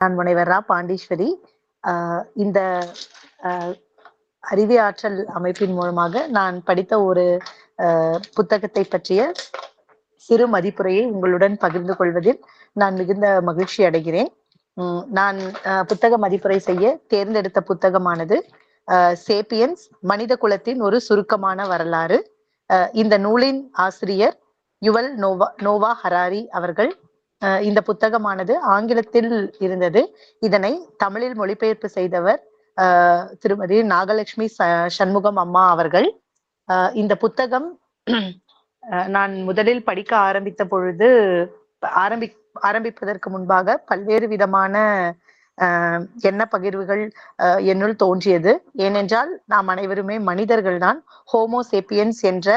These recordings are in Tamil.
நான் முனைவர் ரா பாண்டீஸ்வரி. இந்த அறிவியாற்றல் அமைப்பின் மூலமாக நான் படித்த ஒரு புத்தகத்தை பற்றிய சிறு மதிப்புரையை உங்களுடன் பகிர்ந்து கொள்வதில் நான் மிகுந்த மகிழ்ச்சி அடைகிறேன். நான் புத்தக மதிப்புரை செய்ய தேர்ந்தெடுத்த புத்தகமானது சேப்பியன்ஸ், மனித குலத்தின் ஒரு சுருக்கமான வரலாறு. இந்த நூலின் ஆசிரியர் யுவல் நோவா ஹராரி அவர்கள். இந்த புத்தகமானது ஆங்கிலத்தில் இருந்தது. இதனை தமிழில் மொழிபெயர்ப்பு செய்தவர் திருமதி நாகலட்சுமி சண்முகம் அம்மா அவர்கள். இந்த புத்தகம் நான் முதலில் படிக்க ஆரம்பித்த பொழுது ஆரம்பிப்பதற்கு முன்பாக பல்வேறு விதமான எண்ண பகிர்வுகள் என்னுள் தோன்றியது. ஏனென்றால் நாம் அனைவருமே மனிதர்கள் தான். ஹோமோசேப்பியன்ஸ் என்ற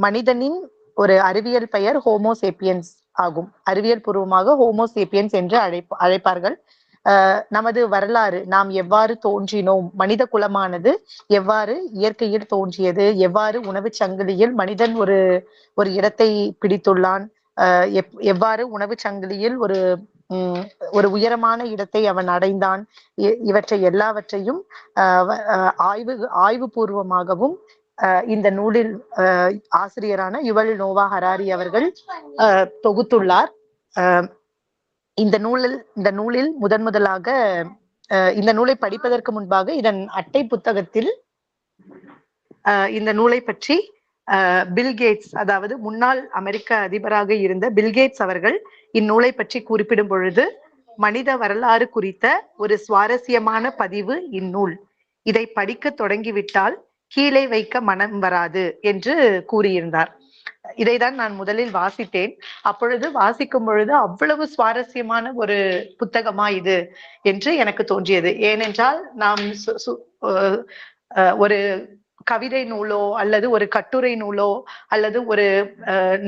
மனிதனின் ஒரு அறிவியல் பெயர் ஹோமோசேப்பியன்ஸ் ஆகும். அறிவியல் பூர்வமாக ஹோமோசேப்பியன்ஸ் என்று அழைப்பார்கள். நமது வரலாறு, நாம் எவ்வாறு தோன்றினோம், மனித குலமானது எவ்வாறு இயற்கையில் தோன்றியது, எவ்வாறு உணவு சங்கிலியில் மனிதன் ஒரு இடத்தை பிடித்துள்ளான், எவ்வாறு உணவு சங்கிலியில் ஒரு உயரமான இடத்தை அவன் அடைந்தான், இவற்றை எல்லாவற்றையும் ஆய்வு பூர்வமாகவும் இந்த நூலில் ஆசிரியரான யுவல் நோவா ஹராரி அவர்கள் தொகுத்துள்ளார். இந்த நூலில் முதலாக இந்த நூலை படிப்பதற்கு முன்பாக இதன் அட்டை புத்தகத்தில் இந்த நூலை பற்றி பில்கேட்ஸ், அதாவது முன்னாள் அமெரிக்க அதிபராக இருந்த பில்கேட்ஸ் அவர்கள் இந்நூலை பற்றி குறிப்பிடும் பொழுது, மனித வரலாறு குறித்த ஒரு சுவாரஸ்யமான பதிவு இந்நூல். இதை படிக்க தொடங்கிவிட்டால் கீழே வைக்க மனம் வராது என்று கூறியிருந்தார். இதைதான் நான் முதலில் வாசித்தேன். அப்பொழுது வாசிக்கும் பொழுது அவ்வளவு சுவாரஸ்யமான ஒரு புத்தகமா இது என்று எனக்கு தோன்றியது. ஏனென்றால் நாம் ஒரு கவிதை நூலோ அல்லது ஒரு கட்டுரை நூலோ அல்லது ஒரு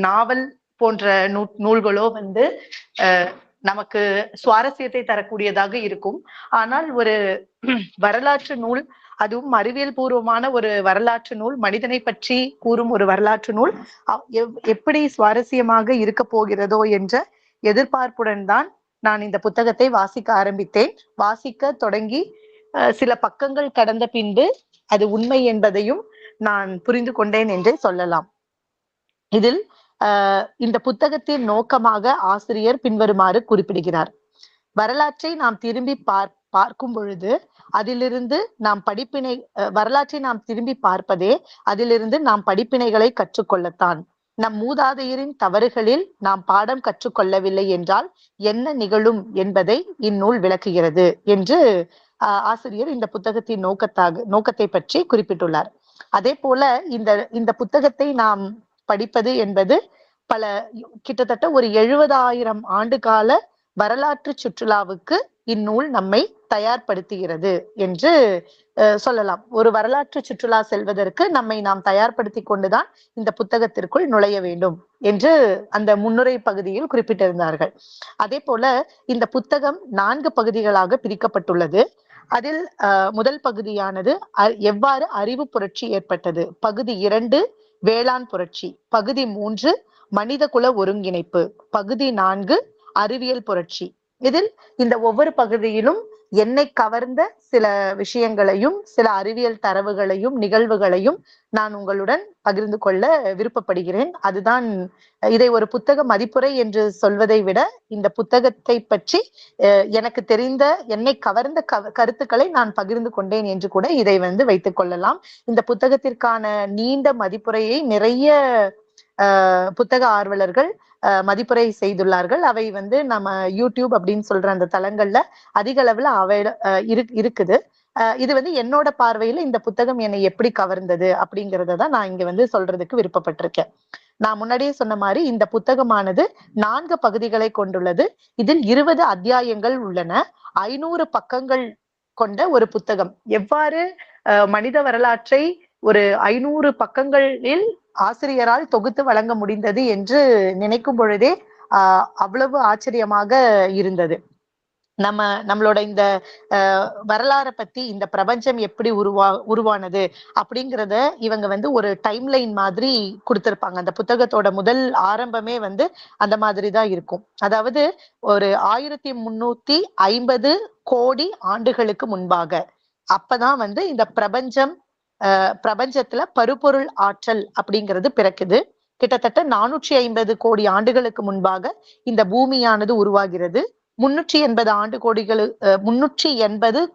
நாவல் போன்ற நூல்களோ நமக்கு சுவாரஸ்யத்தை தரக்கூடியதாக இருக்கும். ஆனால் ஒரு வரலாற்று நூல், அதுவும் அறிவியல் பூர்வமான ஒரு வரலாற்று நூல், மனிதனை பற்றி கூறும் ஒரு வரலாற்று நூல் எப்படி சுவாரஸ்யமாக இருக்க போகிறதோ என்ற எதிர்பார்ப்புடன் தான் நான் இந்த புத்தகத்தை வாசிக்க ஆரம்பித்தேன். வாசிக்க தொடங்கி சில பக்கங்கள் கடந்த பின்பு அது உண்மை என்பதையும் நான் புரிந்து கொண்டேன் என்றே சொல்லலாம். இதில் இந்த புத்தகத்தின் நோக்கமாக ஆசிரியர் பின்வருமாறு குறிப்பிடுகிறார். வரலாற்றை நாம் திரும்பி பார்க்கும் பொழுது அதிலிருந்து நாம் வரலாற்றை நாம் திரும்பி பார்ப்பதே அதிலிருந்து நாம் படிப்பினைகளை கற்றுக்கொள்ளத்தான். நம் மூதாதையரின் தவறுகளில் நாம் பாடம் கற்றுக்கொள்ளவில்லை என்றால் என்ன நிகழும் என்பதை இந்நூல் விளக்குகிறது என்று ஆசிரியர் இந்த புத்தகத்தின் நோக்கத்தை பற்றி குறிப்பிட்டுள்ளார். அதே போல இந்த புத்தகத்தை நாம் படிப்பது என்பது கிட்டத்தட்ட ஒரு 70,000 ஆண்டு கால வரலாற்று சுற்றுலாவுக்கு இந்நூல் நம்மை தயார்படுத்துகிறது என்று சொல்லலாம். ஒரு வரலாற்று சுற்றுலா செல்வதற்கு நம்மை நாம் தயார்படுத்தி கொண்டுதான் இந்த புத்தகத்திற்குள் நுழைய வேண்டும் என்று அந்த முன்னுரை பகுதியில் குறிப்பிட்டிருந்தார்கள். அதே போல இந்த புத்தகம் 4 பகுதிகளாக பிரிக்கப்பட்டுள்ளது. அதில் முதல் பகுதியானது எவ்வாறு அறிவு புரட்சி ஏற்பட்டது, பகுதி 2 வேளாண் புரட்சி, பகுதி 3 மனித குல ஒருங்கிணைப்பு, பகுதி 4 அறிவியல் புரட்சி. இதில் இந்த ஒவ்வொரு பகுதியிலும் என்னை கவர்ந்த சில விஷயங்களையும் சில அறிவியல் தரவுகளையும் நிகழ்வுகளையும் நான் உங்களுடன் பகிர்ந்து கொள்ள விருப்பப்படுகிறேன். அதுதான் இதை ஒரு புத்தக மதிப்புரை என்று சொல்வதை விட இந்த புத்தகத்தை பற்றி எனக்கு தெரிந்த என்னை கவர்ந்த கருத்துக்களை நான் பகிர்ந்து கொண்டேன் என்று கூட இதை வைத்துக் கொள்ளலாம். இந்த புத்தகத்திற்கான நீண்ட மதிப்புரையை நிறைய புத்தக ஆர்வலர்கள் மதிப்புரை செய்துள்ளார்கள். அவை நம்ம யூடியூப் அப்படின்னு சொல்ற அந்த தளங்கள்ல அதிக அளவுல இருக்குது. இது என்னோட பார்வையில இந்த புத்தகம் என்னை எப்படி கவர்ந்தது அப்படிங்கறத தான் நான் இங்க சொல்றதுக்கு விருப்பப்பட்டிருக்கேன். நான் முன்னாடியே சொன்ன மாதிரி இந்த புத்தகமானது 4 பகுதிகளை கொண்டுள்ளது. இதில் 20 அத்தியாயங்கள் உள்ளன. 500 பக்கங்கள் கொண்ட ஒரு புத்தகம். எவ்வாறு மனித வரலாற்றை ஒரு 500 பக்கங்களில் ஆசிரியரால் தொகுத்து வழங்க முடிந்தது என்று நினைக்கும் பொழுதே அவ்வளவு ஆச்சரியமாக இருந்தது. நம்மளோட இந்த வரலாறை பத்தி, இந்த பிரபஞ்சம் எப்படி உருவானது அப்படிங்கிறத இவங்க வந்து ஒரு டைம் லைன் மாதிரி கொடுத்திருப்பாங்க. அந்த புத்தகத்தோட முதல் ஆரம்பமே வந்து அந்த மாதிரி தான் இருக்கும். அதாவது ஒரு 1350 கோடி ஆண்டுகளுக்கு முன்பாக அப்பதான் வந்து இந்த பிரபஞ்சத்துல பருப்பொருள் ஆற்றல் அப்படிங்கிறது பிறக்குது. கிட்டத்தட்ட 450 கோடி ஆண்டுகளுக்கு முன்பாக இந்த பூமியானது உருவாகிறது. 380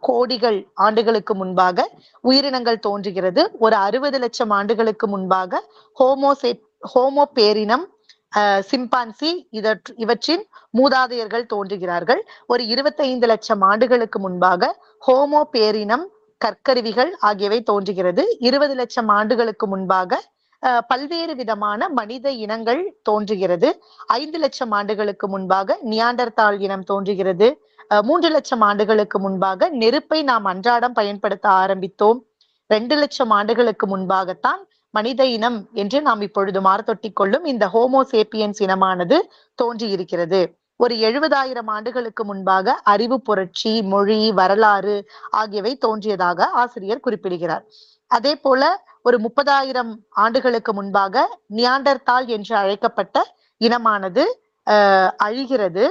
கோடிகள் ஆண்டுகளுக்கு முன்பாக உயிரினங்கள் தோன்றுகிறது. ஒரு 60 லட்சம் ஆண்டுகளுக்கு முன்பாக ஹோமோ பேரினம், சிம்பான்சி இவற்றின் மூதாதையர்கள் தோன்றுகிறார்கள். ஒரு 25 லட்சம் ஆண்டுகளுக்கு முன்பாக ஹோமோ பேரினம், கற்கருவிகள் ஆகியவை தோன்றுகிறது. 20 லட்சம் ஆண்டுகளுக்கு முன்பாக பல்வேறு விதமான மனித இனங்கள் தோன்றுகிறது. 5 லட்சம் ஆண்டுகளுக்கு முன்பாக நியாண்டர்தால் இனம் தோன்றுகிறது. 3 லட்சம் ஆண்டுகளுக்கு முன்பாக நெருப்பை நாம் அன்றாடம் பயன்படுத்த ஆரம்பித்தோம். 2 லட்சம் ஆண்டுகளுக்கு முன்பாகத்தான் மனித இனம் என்று நாம் இப்பொழுது மார்த்தொட்டிக் கொள்ளும் இந்த ஹோமோசேப்பியன்ஸ் இனமானது தோன்றி இருக்கிறது. ஒரு 70,000 ஆண்டுகளுக்கு முன்பாக அறிவு புரட்சி, மொழி, வரலாறு ஆகியவை தோன்றியதாக ஆசிரியர் குறிப்பிடுகிறார். அதே போல ஒரு 30,000 ஆண்டுகளுக்கு முன்பாக நியாண்டர்தால் என்று அழைக்கப்பட்ட இனமானது அழிகிறது.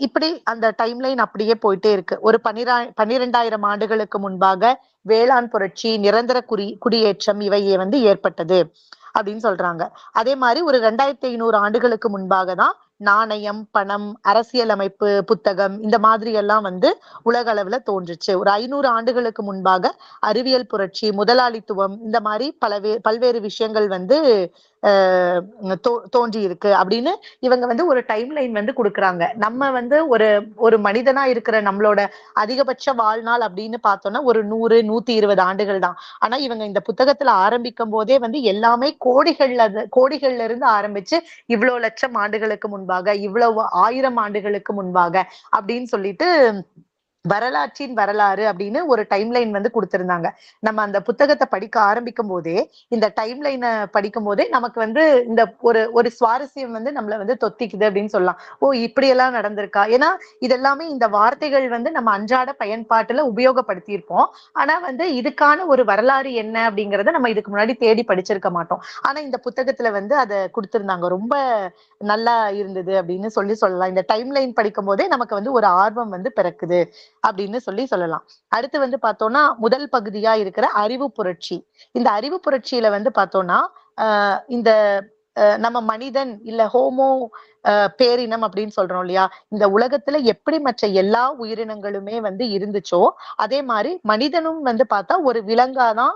இப்படி அந்த டைம்லைன் அப்படியே போயிட்டே இருக்கு. ஒரு 12,000 ஆண்டுகளுக்கு முன்பாக வேளாண் புரட்சி, நிரந்தர குடியேற்றம் இவை வந்து ஏற்பட்டது அப்படின்னு சொல்றாங்க. அதே மாதிரி ஒரு 2500 ஆண்டுகளுக்கு முன்பாக தான் நாணயம், பணம், அரசியலமைப்பு, புத்தகம் இந்த மாதிரி எல்லாம் வந்து உலக அளவுல தோன்றுச்சு. ஒரு 500 ஆண்டுகளுக்கு முன்பாக அறிவியல் புரட்சி, முதலாளித்துவம் இந்த மாதிரி பல்வேறு விஷயங்கள் வந்து தோன்றி இருக்கு அப்படின்னு இவங்க வந்து ஒரு டைம் லைன் வந்து கொடுக்குறாங்க. நம்ம வந்து ஒரு மனிதனா இருக்கிற நம்மளோட அதிகபட்ச வாழ்நாள் அப்படின்னு பார்த்தோம்னா ஒரு 100-120 ஆண்டுகள் தான். ஆனா இவங்க இந்த புத்தகத்துல ஆரம்பிக்கும் போதே வந்து எல்லாமே கோடிகள்ல இருந்து ஆரம்பிச்சு இவ்வளவு லட்சம் ஆண்டுகளுக்கு முன்பாக, இவ்வளவு 1000 ஆண்டுகளுக்கு முன்பாக அப்படின்னு சொல்லிட்டு வரலாற்றின் வரலாறு அப்படின்னு ஒரு டைம்லைன் வந்து கொடுத்திருந்தாங்க. நம்ம அந்த புத்தகத்தை படிக்க ஆரம்பிக்கும் போதே இந்த டைம்லைனை படிக்கும் போதே நமக்கு வந்து இந்த ஒரு சுவாரஸ்யம் வந்து நம்மள வந்து தொத்திக்குது அப்படின்னு சொல்லலாம். ஓ இப்படி எல்லாம் நடந்திருக்கா? ஏன்னா இதெல்லாமே இந்த வார்த்தைகள் வந்து நம்ம அன்றாட பயன்பாட்டுல உபயோகப்படுத்தி இருப்போம். ஆனா வந்து இதுக்கான ஒரு வரலாறு என்ன அப்படிங்கறத நம்ம இதுக்கு முன்னாடி தேடி படிச்சிருக்க மாட்டோம். ஆனா இந்த புத்தகத்துல வந்து அதை கொடுத்திருந்தாங்க. ரொம்ப நல்லா இருந்தது அப்படின்னு சொல்லலாம். இந்த டைம்லைன் படிக்கும் போதே நமக்கு வந்து ஒரு ஆர்வம் வந்து பிறக்குது அப்படின்னு சொல்லலாம். அடுத்து வந்து பார்த்தோம்னா முதல் பகுதியா இருக்கிற அறிவு புரட்சி. இந்த அறிவு புரட்சியில வந்து பார்த்தோம்னா இந்த நம்ம மனிதன் இல்ல ஹோமோ பேரினம் அப்படின்னு சொல்றோம் இல்லையா, இந்த உலகத்துல எப்படி மற்ற எல்லா உயிரினங்களுமே வந்து இருந்துச்சோ அதே மாதிரி மனிதனும் வந்து பார்த்தா ஒரு விலங்காதான்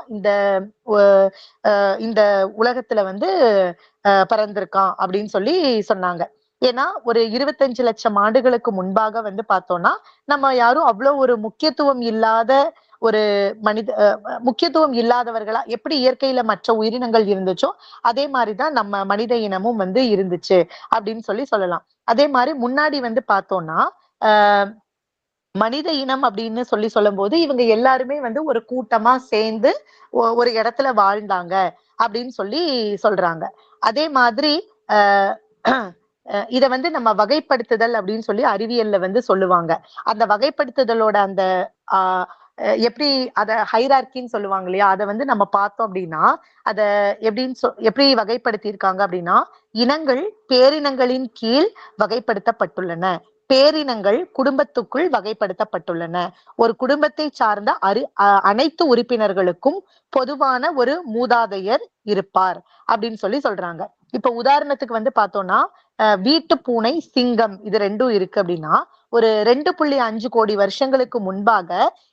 இந்த உலகத்துல வந்து பிறந்திருக்கான் அப்படின்னு சொன்னாங்க. ஏன்னா ஒரு 25 லட்சம் ஆண்டுகளுக்கு முன்பாக வந்து பார்த்தோம்னா நம்ம யாரும் அவ்வளவு ஒரு ஒரு முக்கியத்துவம் இல்லாதவர்களா எப்படி இயற்கையில மற்ற உயிரினங்கள் இருந்துச்சோ அதே மாதிரிதான் நம்ம மனித இனமும் வந்து இருந்துச்சு அப்படின்னு சொல்லலாம். அதே மாதிரி முன்னாடி வந்து பார்த்தோம்னா ஆஹ் மனித இனம் அப்படின்னு சொல்லும் போது இவங்க எல்லாருமே வந்து ஒரு கூட்டமா சேர்ந்து ஒரு இடத்துல வாழ்ந்தாங்க அப்படின்னு சொல்றாங்க. அதே மாதிரி ஆஹ் இத வந்து நம்ம வகைப்படுத்துதல் அப்படின்னு சொல்லி அறிவியல்ல வந்து சொல்லுவாங்க. அந்த வகைப்படுத்துதலோட அந்த ஆஹ் எப்படி அத ஹைரார்கின்னு சொல்லுவாங்க இல்லையா, அதை வந்து நம்ம பார்த்தோம் அப்படின்னா அத எப்படி வகைப்படுத்தி இருக்காங்க அப்படின்னா இனங்கள் பேரினங்களின் கீழ் வகைப்படுத்தப்பட்டுள்ளன. பேரினங்கள் குடும்பத்துக்குள் வகைப்படுத்தப்பட்டுள்ளன. ஒரு குடும்பத்தை சார்ந்த அனைத்து உறுப்பினர்களுக்கும் பொதுவான ஒரு மூதாதையர் இருப்பார் அப்படின்னு சொல்றாங்க. இப்ப உதாரணத்துக்கு வந்து பார்த்தோம்னா வீட்டு பூனை, சிங்கம் இது ரெண்டும் இருக்கு அப்படின்னா ஒரு 2.5 கோடி வருஷங்களுக்கு முன்பாக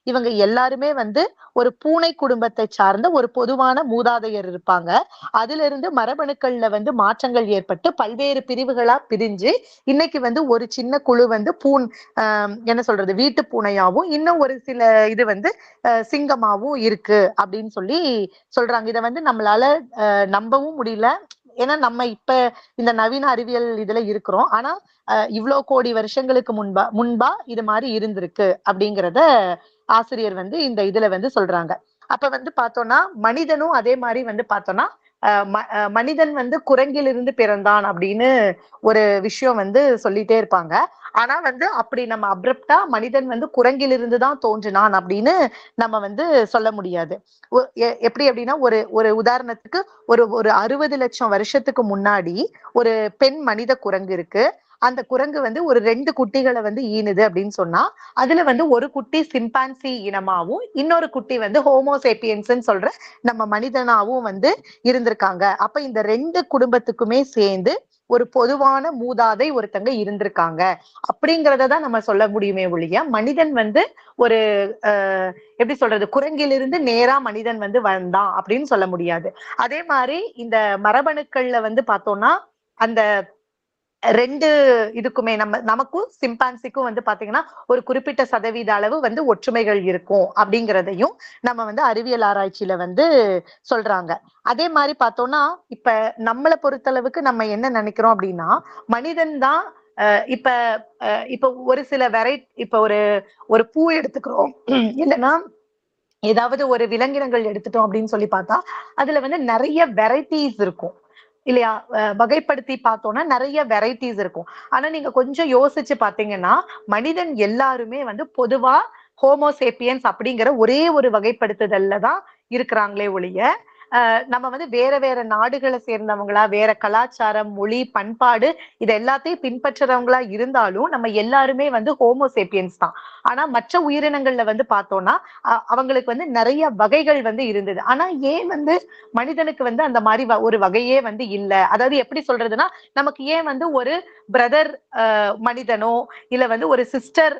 இவங்க எல்லாருமே வந்து ஒரு பூனை குடும்பத்தை சார்ந்த ஒரு பொதுவான மூதாதையர் இருப்பாங்க. அதுல இருந்து மரபணுக்கள்ல வந்து மாற்றங்கள் ஏற்பட்டு பல்வேறு பிரிவுகளா பிரிஞ்சு இன்னைக்கு வந்து ஒரு சின்ன குழு வந்து என்ன சொல்றது வீட்டு பூனையாவும் இன்னும் ஒரு சில இது வந்து சிங்கமாவும் இருக்கு அப்படின்னு சொல்றாங்க. இதை வந்து நம்மளால நம்பவும் முடியல. ஏன்னா நம்ம இப்ப இந்த நவீன அறிவியல் இதுல இருக்கிறோம். ஆனா இவ்வளவு கோடி வருஷங்களுக்கு முன்பா இது மாதிரி இருந்திருக்கு அப்படிங்கிறத ஆசிரியர் வந்து இந்த இதுல வந்து சொல்றாங்க. அப்ப வந்து பார்த்தோம்னா மனிதனும் அதே மாதிரி வந்து பார்த்தோம்னா மனிதன் வந்து குரங்கிலிருந்து பிறந்தான் அப்படின்னு ஒரு விஷயம் வந்து சொல்லிட்டே இருப்பாங்க. ஆனா வந்து அப்படி நம்ம அப்ரப்டா மனிதன் வந்து குரங்கிலிருந்து தான் தோன்றினான் அப்படின்னு நம்ம வந்து சொல்ல முடியாது. எப்படி அப்படின்னா ஒரு ஒரு உதாரணத்துக்கு ஒரு ஒரு 60 லட்சம் வருஷத்துக்கு முன்னாடி ஒரு பெண் மனித குரங்கு இருக்கு. அந்த குரங்கு வந்து ஒரு 2 குட்டிகளை வந்து ஈனுது அப்படின்னு சொன்னா, அதுல வந்து ஒரு குட்டி சிம்பான்சி இனமாவும், இன்னொரு குட்டி வந்து ஹோமோசேப்பியன்ஸ்ன்னு சொல்ற நம்ம மனிதனாவும் வந்து இருந்திருக்காங்க. அப்ப இந்த 2 குடும்பத்துக்குமே சேர்ந்து ஒரு பொதுவான மூதாதை ஒருத்தங்க இருந்திருக்காங்க. அப்படிங்கிறத தான் நம்ம சொல்ல முடியுமே ஒழிய, மனிதன் வந்து ஒரு எப்படி சொல்றது? குரங்கிலிருந்து நேரா மனிதன் வந்து வந்தான் அப்படின்னு சொல்ல முடியாது. அதே மாரி இந்த மரபணுக்கள்ல வந்து பார்த்தோம்னா, அந்த 2 இதுக்குமே நமக்கும் சிம்பான்சிக்கும் வந்து பாத்தீங்கன்னா, ஒரு குறிப்பிட்ட சதவீத அளவு வந்து ஒற்றுமைகள் இருக்கும் அப்படிங்கிறதையும் நம்ம வந்து அறிவியல் ஆராய்ச்சியில வந்து சொல்றாங்க. அதே மாரி பார்த்தோம்னா, இப்ப நம்மள பொறுத்தளவுக்கு நம்ம என்ன நெனைக்கிறோம் அப்படின்னா, மனிதன் தான் அ இப்ப இப்ப ஒரு சில இப்ப ஒரு ஒரு பூ எடுத்துக்கிறோம். இல்லன்னா ஏதாவது ஒரு விலங்கினங்கள் எடுத்துட்டோம் அப்படின்னு சொல்லி பார்த்தா, அதுல வந்து நெறைய வெரைட்டீஸ் இருக்கும். இல்லையா? வகைப்படுத்தி பார்த்தோம்னா நெறைய வெரைட்டீஸ் இருக்கும். ஆனா நீங்க கொஞ்சம் யோசிச்சு பார்த்தீங்கன்னா, மனிதன் எல்லாருமே வந்து பொதுவா ஹோமோசேப்பியன்ஸ் அப்படிங்கிற ஒரே ஒரு வகைப்படுத்துதல்ல தான் இருக்கிறாங்களே ஒழிய, நம்ம வந்து வேற வேற நாடுகள சேர்ந்தவங்களா, வேற கலாச்சாரம், மொழி, பண்பாடு இது எல்லாத்தையும் பின்பற்றுறவங்களா இருந்தாலும், நம்ம எல்லாருமே வந்து ஹோமோசேப்பியன்ஸ் தான். ஆனா மற்ற உயிரினங்கள்ல வந்து பார்த்தோம்னா, அவங்களுக்கு வந்து நெறைய வகைகள் வந்து இருந்தது. ஆனா ஏன் வந்து மனிதனுக்கு வந்து அந்த மாரி ஒரு வகையே வந்து இல்ல. அதாவது எப்படி சொல்றதுன்னா, நமக்கு ஏன் வந்து ஒரு பிரதர் மனிதனோ, இல்ல வந்து ஒரு சிஸ்டர்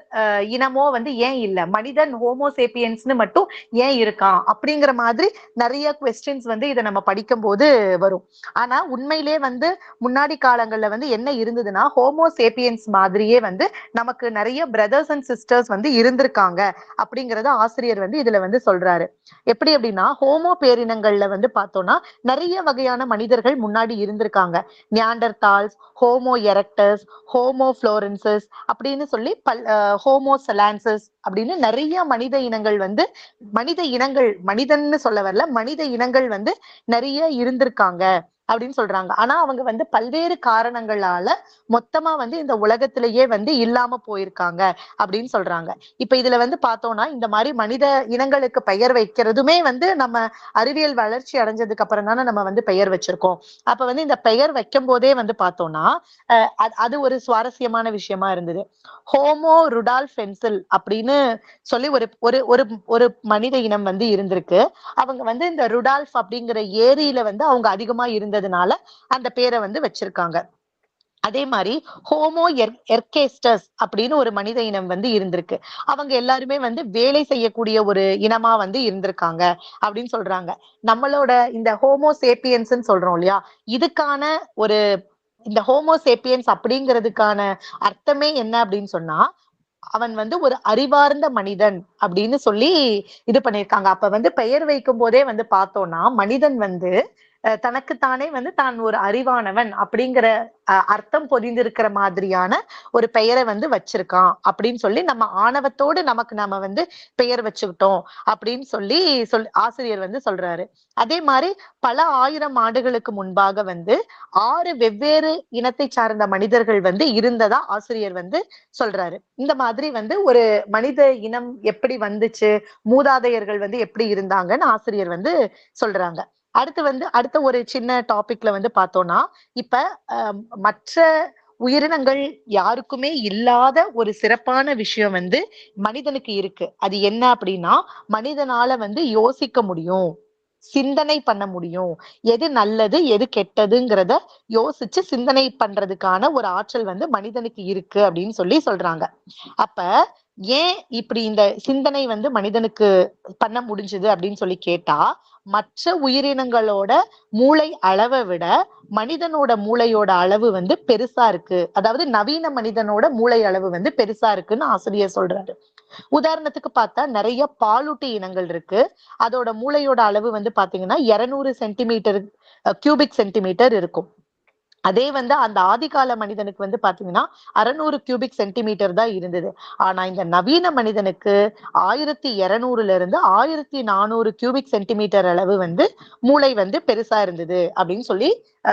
இனமோ வந்து ஏன் இல்ல? மனிதன் ஹோமோசேப்பியன்ஸ்ன்னு மட்டும் ஏன் இருக்கான்? அப்படிங்கிற மாதிரி நெறைய கொஸ்டின்ஸ் வந்து இத நம்ம படிக்கும்போது வரும். ஆனா உண்மையிலேயே வந்து முன்னாடி காலங்கள்ல வந்து என்ன இருந்ததுன்னா, ஹோமோசேப்பியன்ஸ் மாதிரியே வந்து நமக்கு நெறைய பிரதர்ஸ் அண்ட் சிஸ்டர்ஸ் வந்து இருந்திருக்காங்க. அப்படிங்கிறத ஆசிரியர் வந்து இதுல வந்து சொல்றாரு. எப்படி அப்படின்னா, ஹோமோ பேரினங்கள்ல வந்து பார்த்தோம்னா, நெறைய வகையான மனிதர்கள் முன்னாடி இருந்திருக்காங்க. நியாண்டர்தால்ஸ், ஹோமோ எரெக்டஸ், ஹோமோ புளோரன்சிஸ் அப்படின்னு சொல்லி ஹோமோ செலான்சிஸ் அப்படின்னு நெறைய மனித இனங்கள் வந்து மனிதன்னு சொல்ல வரல, மனித இனங்கள் வந்து நெறைய இருந்திருக்காங்க அப்படின்னு சொல்றாங்க. ஆனா அவங்க வந்து பல்வேறு காரணங்களால மொத்தமா வந்து இந்த உலகத்திலேயே வந்து இல்லாம போயிருக்காங்க அப்படின்னு சொல்றாங்க. இப்ப இதுல வந்து பார்த்தோம்னா, இந்த மாரி மனித இனங்களுக்கு பெயர் வைக்கிறதுமே வந்து நம்ம அறிவியல் வளர்ச்சி அடைஞ்சதுக்கு அப்புறம் தானே நம்ம வந்து பெயர் வச்சிருக்கோம். அப்ப வந்து இந்த பெயர் வைக்கும்போதே வந்து பார்த்தோம்னா, அது ஒரு சுவாரஸ்யமான விஷயமா இருந்தது. ஹோமோ ருடால்ஃபென்சில் அப்படின்னு சொல்லி ஒரு ஒரு ஒரு ஒரு மனித இனம் வந்து இருந்திருக்கு. அவங்க வந்து இந்த ருடால்ஃப் அப்படிங்கிற ஏரியில வந்து அவங்க அதிகமா இருந்ததுனால அந்த பேரை வந்து வச்சிருக்காங்க. அதே மாரி ஹோமோ எர்கேஸ்டஸ் அப்படின்னு ஒரு மனித இனம் வந்து இருந்திருக்கு. அவங்க எல்லாருமே வந்து வேலை செய்யக்கூடிய ஒரு இனமா வந்து இருந்திருக்காங்க அப்படின்னு சொல்றாங்க. நம்மளோட இந்த ஹோமோ சேப்பியன்ஸ்ன்னு சொல்றோம் இல்லையா? இதுக்கான ஒரு இந்த ஹோமோ சேப்பியன்ஸ் அப்படிங்கிறதுக்கான அர்த்தமே என்ன அப்படின்னு சொன்னா, அவன் வந்து ஒரு அறிவார்ந்த மனிதன் அப்படின்னு சொல்லி இது பண்ணியிருக்காங்க. அப்ப வந்து பெயர் வைக்கும்போதே வந்து பார்த்தோம்னா, மனிதன் வந்து தனக்குத்தானே வந்து தான் ஒரு அறிவானவன் அப்படிங்கிற அர்த்தம் பொதிந்திருக்கிற மாதிரியான ஒரு பெயரை வந்து வச்சிருக்கான் அப்படின்னு சொல்லி நம்ம ஆணவத்தோடு நமக்கு நாம வந்து பெயர் வச்சுக்கிட்டோம் அப்படின்னு ஆசிரியர் வந்து சொல்றாரு. அதே மாதிரி பல ஆயிரம் ஆண்டுகளுக்கு முன்பாக வந்து 6 வெவ்வேறு இனத்தை சார்ந்த மனிதர்கள் வந்து இருந்ததா ஆசிரியர் வந்து சொல்றாரு. இந்த மாதிரி வந்து ஒரு மனித இனம் எப்படி வந்துச்சு, மூதாதையர்கள் வந்து எப்படி இருந்தாங்கன்னு ஆசிரியர் வந்து சொல்றாங்க. அடுத்த ஒரு சின்ன டாபிக்ல வந்து பார்த்தோம்னா, இப்ப மற்ற உயிரினங்கள் யாருக்குமே இல்லாத ஒரு சிறப்பான விஷயம் வந்து மனிதனுக்கு இருக்கு. அது என்ன அப்படின்னா, மனிதனால வந்து யோசிக்க முடியும். சிந்தனை பண்ண முடியும். எது நல்லது, எது கெட்டதுங்கிறத யோசிச்சு சிந்தனை பண்றதுக்கான ஒரு ஆற்றல் வந்து மனிதனுக்கு இருக்கு அப்படின்னு சொல்றாங்க. அப்ப ஏன் இப்படி இந்த சிந்தனை வந்து மனிதனுக்கு பண்ண முடிஞ்சது அப்படின்னு சொல்லி கேட்டா, மற்ற உயிரினங்களோட மூளை அளவ விட மனிதனோட மூளையோட அளவு வந்து பெருசா இருக்கு. அதாவது நவீன மனிதனோட மூளை அளவு வந்து பெருசா இருக்குன்னு ஆசிரியர் சொல்றாரு. உதாரணத்துக்கு பார்த்தா நெறைய பாலூட்டி இனங்கள் இருக்கு. அதோட மூளையோட அளவு வந்து பார்த்தீங்கன்னா 200 சென்டிமீட்டர் கியூபிக் சென்டிமீட்டர் இருக்கும். அதே வந்து அந்த ஆதிகால மனிதனுக்கு வந்து பாத்தீங்கன்னா 600 கியூபிக் சென்டிமீட்டர் தான் இருந்தது. ஆனா இந்த நவீன மனிதனுக்கு 1200 இருந்து 1400 கியூபிக் சென்டிமீட்டர் அளவு வந்து மூளை வந்து பெருசா இருந்தது அப்படின்னு சொல்லி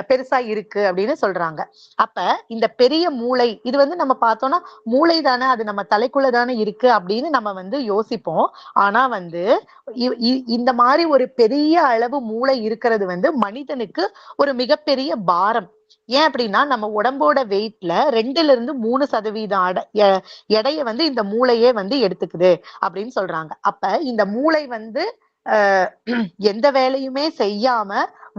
பெருசா இருக்கு அப்படின்னு சொல்றாங்க. அப்ப இந்த பெரிய மூளை இது வந்து நம்ம பார்த்தோம்னா மூளை தானே, அது நம்ம தலைக்குள்ள தானே இருக்கு அப்படின்னு நம்ம வந்து யோசிப்போம். ஆனா வந்து இந்த மாதிரி ஒரு பெரிய அளவு மூளை இருக்கிறது வந்து மனிதனுக்கு ஒரு மிகப்பெரிய பாரம். ஏன் அப்படின்னா நம்ம உடம்போட வெயிட்ல 2-3% எடைய வந்து இந்த மூளையே வந்து எடுத்துக்குது அப்படின்னு சொல்றாங்க. அப்ப இந்த மூளை வந்து அஹ் எந்த வேலையுமே செய்யாம